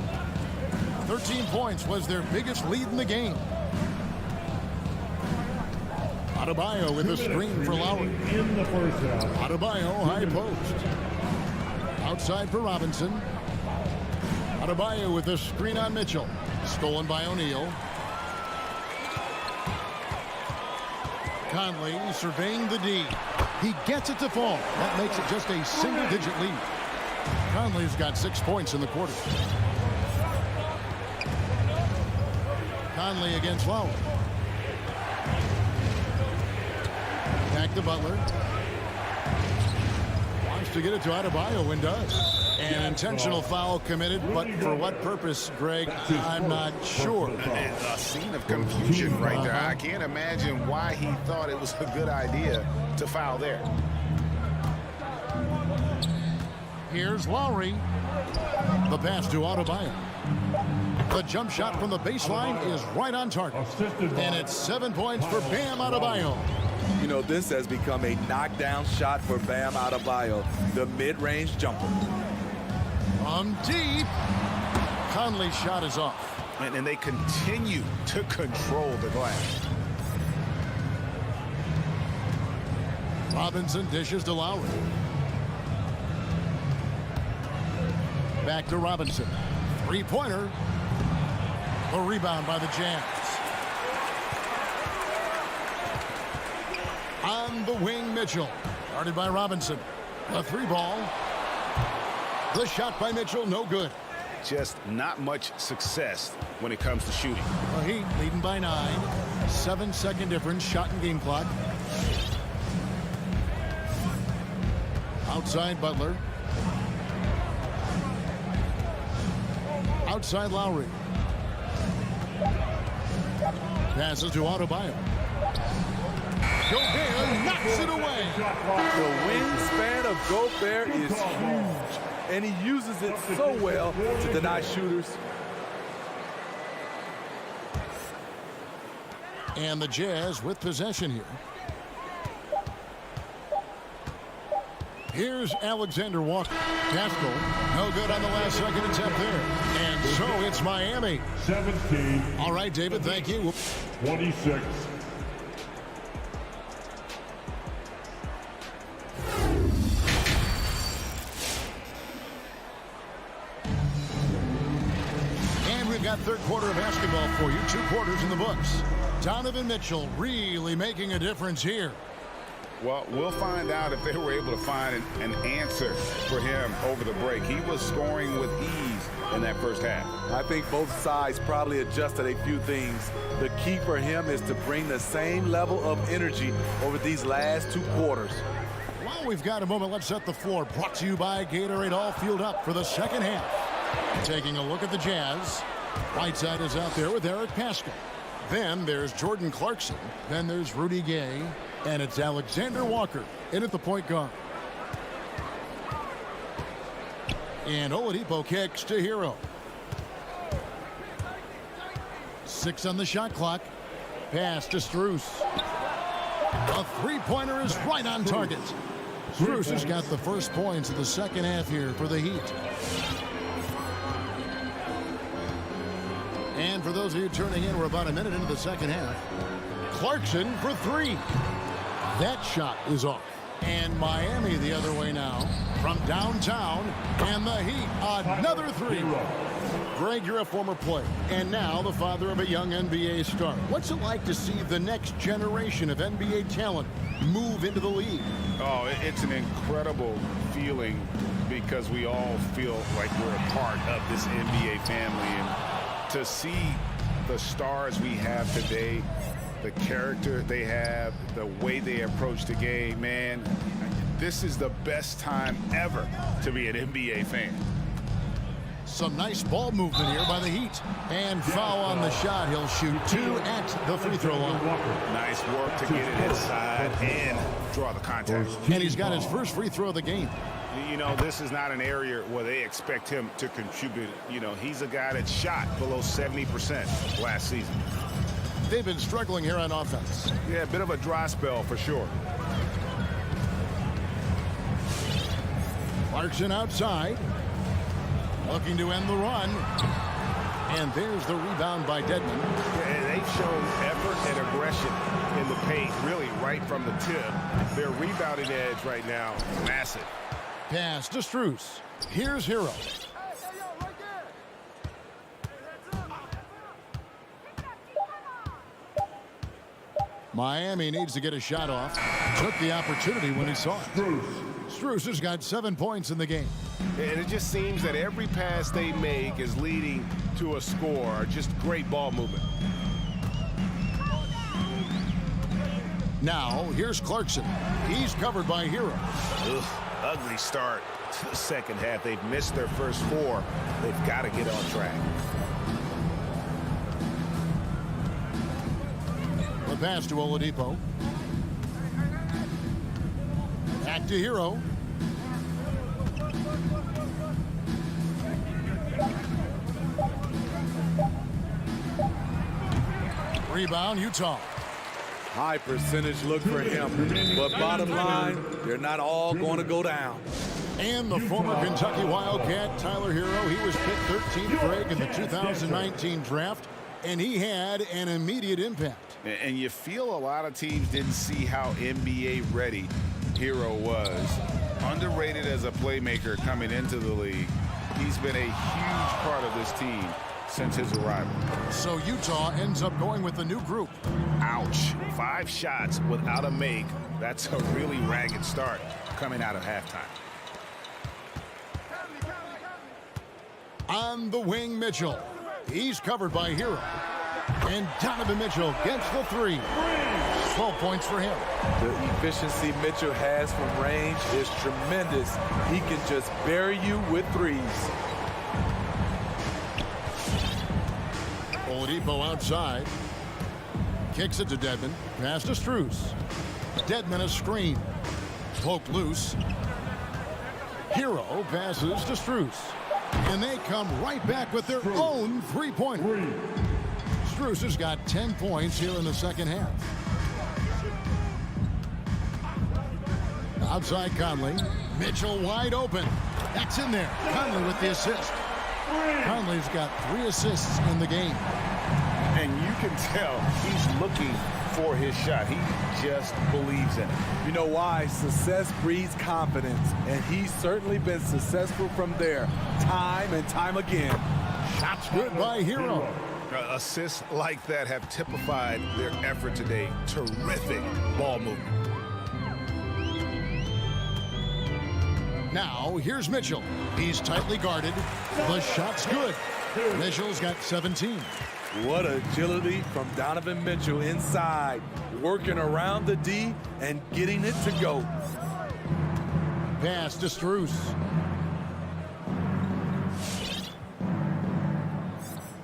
13 points was their biggest lead in the game. Adebayo with a screen for Lowry. In the first half. Adebayo high post. Outside for Robinson. Adebayo with a screen on Mitchell. Stolen by O'Neal. Conley surveying the D. He gets it to fall. That makes it just a single-digit lead. Conley's got 6 points in the quarter. Conley against Lowry. Back to Butler. Wants to get it to Adebayo and does. An intentional foul committed, but for what purpose, Greg, I'm not sure. A scene of confusion right there. I can't imagine why he thought it was a good idea to foul there. Here's Lowry. The pass to Adebayo. The jump shot from the baseline is right on target. And it's 7 points for Bam Adebayo. You know, this has become a knockdown shot for Bam Adebayo, the mid-range jumper. From deep. Conley's shot is off. And they continue to control the glass. Robinson dishes to Lowry. Back to Robinson. Three-pointer. A rebound by the Jazz. On the wing, Mitchell. Guarded by Robinson. A three ball. The shot by Mitchell, no good. Just not much success when it comes to shooting. The Heat leading by 9. 7-second difference, shot and game clock. Outside Butler. Outside Lowry. Passes to Adebayo. Gobert knocks it away. The wingspan of Gobert is huge, and he uses it so well to deny shooters. And the Jazz with possession here. Here's Alexander Walker. Pascal, no good on the last second attempt there. And so it's Miami. 17. All right, David, thank you. 26. And we've got third quarter of basketball for you. 2 quarters in the books. Donovan Mitchell really making a difference here. Well, we'll find out if they were able to find an answer for him over the break. He was scoring with ease in that first half. I think both sides probably adjusted a few things. The key for him is to bring the same level of energy over these last 2 quarters. Well, we've got a moment. Let's set the floor. Brought to you by Gatorade, all fueled up for the second half. Taking a look at the Jazz. Whiteside is out there with Eric Pascal. Then there's Jordan Clarkson. Then there's Rudy Gay. And it's Alexander Walker in at the point guard. And Oladipo kicks to Hero. 6 on the shot clock. Pass to Strus. A three-pointer is right on target. Strus has got the first points of the second half here for the Heat. And for those of you turning in, we're about a minute into the second half. Clarkson for 3. That shot is off. And Miami the other way now from downtown. And the Heat, another 3. Greg, you're a former player and now the father of a young NBA star. What's it like to see the next generation of NBA talent move into the league? Oh, it's an incredible feeling because we all feel like we're a part of this NBA family. And to see the stars we have today, the character they have, the way they approach the game, man, this is the best time ever to be an NBA fan. Some nice ball movement here by the Heat. And foul on the shot. He'll shoot 2 at the free throw line. Nice work to get it inside and draw the contact. And he's got his first free throw of the game. You know, this is not an area where they expect him to contribute. You know, he's a guy that shot below 70% last season. They've been struggling here on offense. Yeah, a bit of a dry spell for sure. Clarkson outside. Looking to end the run. And there's the rebound by Dedmon. And they've shown effort and aggression in the paint, really right from the tip. Their rebounding edge right now, massive. Pass to Strus. Here's Hero. Miami needs to get a shot off. Took the opportunity when he saw it. Strus has got 7 points in the game. And it just seems that every pass they make is leading to a score. Just great ball movement. Now, here's Clarkson. He's covered by Hero. Ugh, ugly start to the second half. They've missed their first 4. They've got to get on track. The pass to Oladipo. Back to Hero. Rebound, Utah. High percentage look for him. But bottom line, they're not all going to go down. And the former Kentucky Wildcat, Tyler Hero, he was picked 13th grade in the 2019 draft, and he had an immediate impact. And you feel a lot of teams didn't see how NBA ready Hero was. Underrated as a playmaker coming into the league. He's been a huge part of this team since his arrival. So Utah ends up going with a new group. Ouch. 5 shots without a make. That's a really ragged start coming out of halftime. On the wing, Mitchell. He's covered by Hero. And Donovan Mitchell gets the 3. 12 points for him. The efficiency Mitchell has from range is tremendous. He can just bury you with threes. Oladipo outside. Kicks it to Dedmon. Pass to Strus. Dedmon a screen. Poked loose. Hero passes to Strus. And they come right back with their own three-pointer. Strus has got 10 points here in the second half. Outside Conley. Mitchell wide open. That's in there. Conley with the assist. Conley's got 3 assists in the game. And you can tell he's looking for his shot. He just believes in it. You know why? Success breeds confidence, and he's certainly been successful from there, time and time again. Shots good by Hero. Assists like that have typified their effort today. Terrific ball movement. Now, here's Mitchell. He's tightly guarded. The shot's good. Mitchell's got 17. What agility from Donovan Mitchell inside, working around the D and getting it to go. Pass to Strus.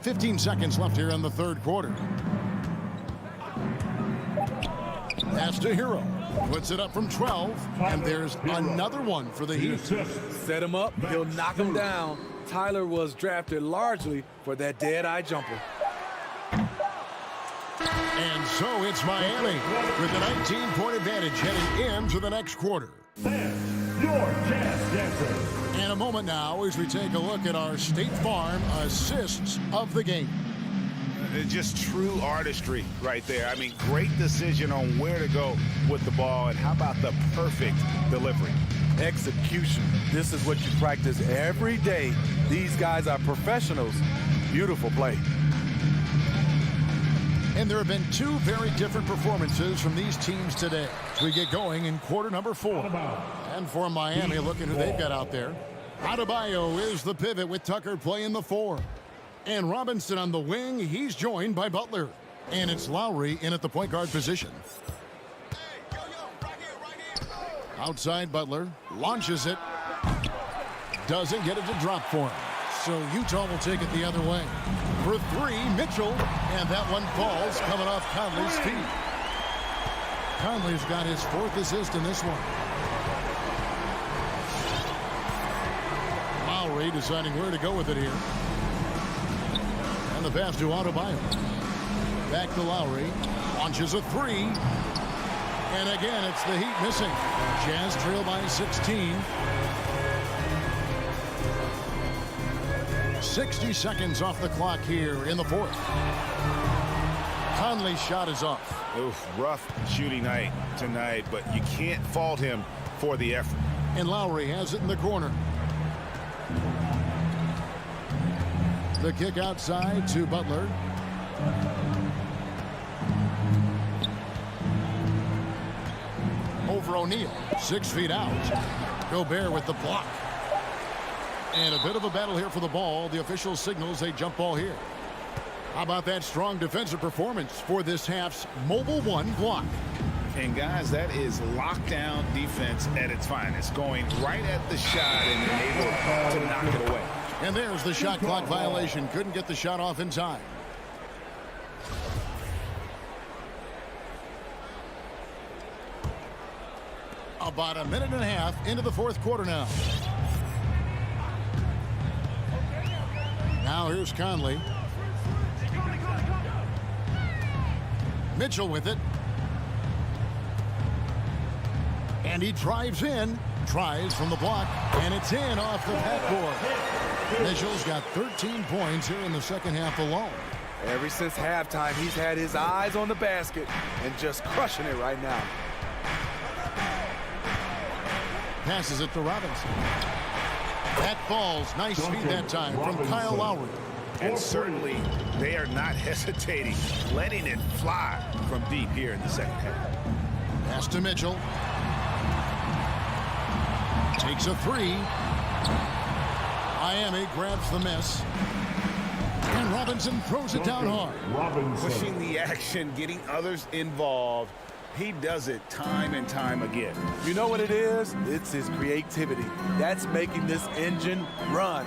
15 seconds left here in the third quarter. Pass to Hero. Puts it up from 12, and there's another one for the Heat. Set him up, he'll knock him down. Tyler was drafted largely for that dead-eye jumper. And so it's Miami with a 19-point advantage heading into the next quarter. Your chance dancer. In a moment now as we take a look at our State Farm assists of the game. Just true artistry right there. I mean, great decision on where to go with the ball, and how about the perfect delivery? Execution. This is what you practice every day. These guys are professionals. Beautiful play. And there have been 2 very different performances from these teams today as we get going in quarter number 4. And for Miami, looking who they've got out there. Adebayo is the pivot with Tucker playing the 4. And Robinson on the wing, he's joined by Butler. And it's Lowry in at the point guard position. Outside Butler, launches it. Doesn't get it to drop for him. So Utah will take it the other way. For 3, Mitchell. And that one falls coming off Conley's feet. Conley's got his 4th assist in this one. Lowry deciding where to go with it here. And the pass to Adebayo. Back to Lowry. Launches a 3. And again, it's the Heat missing. Jazz trail by 16. 60 seconds off the clock here in the 4th. Conley's shot is off. Oof, rough shooting night tonight, but you can't fault him for the effort. And Lowry has it in the corner. The kick outside to Butler. Over O'Neal, 6 feet out. Gobert with the block. And a bit of a battle here for the ball. The official signals a jump ball here. How about that strong defensive performance for this half's Mobile 1 block? And guys, that is lockdown defense at its finest, going right at the shot and then able to knock it away. And there's the shot clock violation. Couldn't get the shot off in time. About a minute and a half into the fourth quarter now. Now here's Conley. Mitchell with it. And he drives in. Tries from the block. And it's in off the backboard. Mitchell's got 13 points here in the second half alone. Ever since halftime, he's had his eyes on the basket and just crushing it right now. Passes it to Robinson. That falls. Nice feed that time from Kyle Lowry. And certainly they are not hesitating, letting it fly from deep here in the second half. Pass to Mitchell. Takes a three. Miami grabs the miss. And Robinson throws it down hard. Pushing the action, getting others involved. He does it time and time again. You know what it is? It's his creativity. That's making this engine run.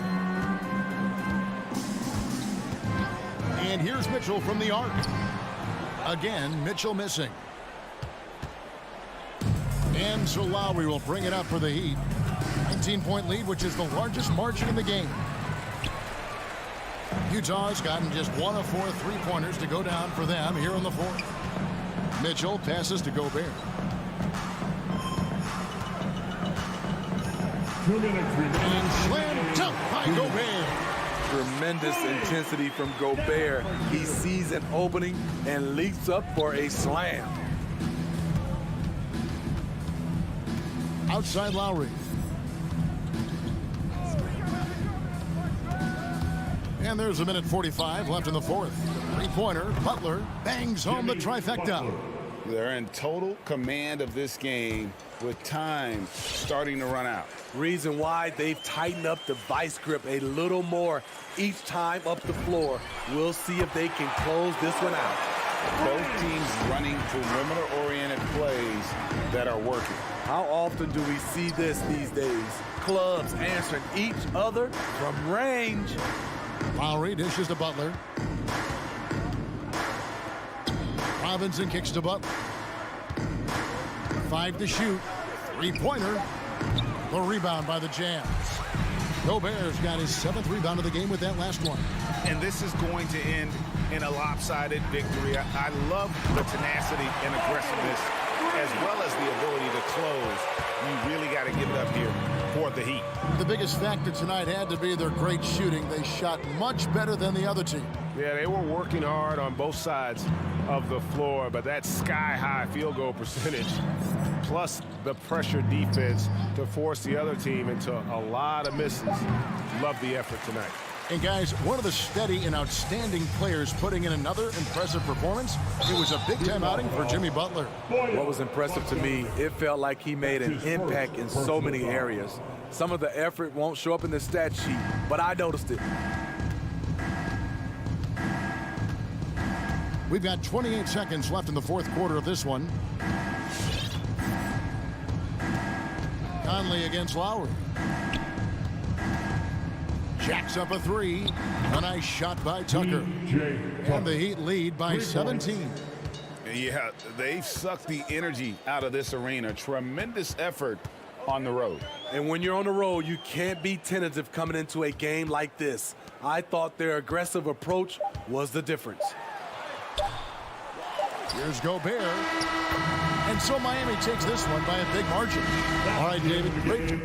And here's Mitchell from the arc. Again, Mitchell missing. And so Lowry will bring it up for the Heat. 19-point lead, which is the largest margin in the game. Utah's gotten just 1 of 4 three-pointers to go down for them here in the fourth. Mitchell passes to Gobert. 2 minutes remaining. And slam dunk by Gobert. Tremendous intensity from Gobert. He sees an opening and leaps up for a slam. Outside Lowry. And there's a minute 45 left in the fourth. Three-pointer, Butler bangs home the trifecta. They're in total command of this game with time starting to run out. Reason why they've tightened up the vice grip a little more each time up the floor. We'll see if they can close this one out. Both teams running perimeter-oriented plays that are working. How often do we see this these days? Clubs answering each other from range. Lowry dishes to Butler. Robinson kicks to Butler. 5 to shoot. Three-pointer. The rebound by the Jazz. Gobert's got his 7th rebound of the game with that last one. And this is going to end in a lopsided victory. I love the tenacity and aggressiveness as well as the ability to close. You really got to give it up here for the Heat. The biggest factor tonight had to be their great shooting. They shot much better than the other team. Yeah, they were working hard on both sides of the floor, but that sky-high field goal percentage plus the pressure defense to force the other team into a lot of misses. Love the effort tonight. And guys, one of the steady and outstanding players putting in another impressive performance. It was a big-time outing for Jimmy Butler. What was impressive to me, it felt like he made an impact in so many areas. Some of the effort won't show up in the stat sheet, but I noticed it. We've got 28 seconds left in the fourth quarter of this one. Conley against Lowry. Jacks up a three. A nice shot by Tucker. And the Heat lead by 17. Yeah, they've sucked the energy out of this arena. Tremendous effort on the road. And when you're on the road, you can't be tentative coming into a game like this. I thought their aggressive approach was the difference. Here's Gobert. And so Miami takes this one by a big margin. All right, David, great.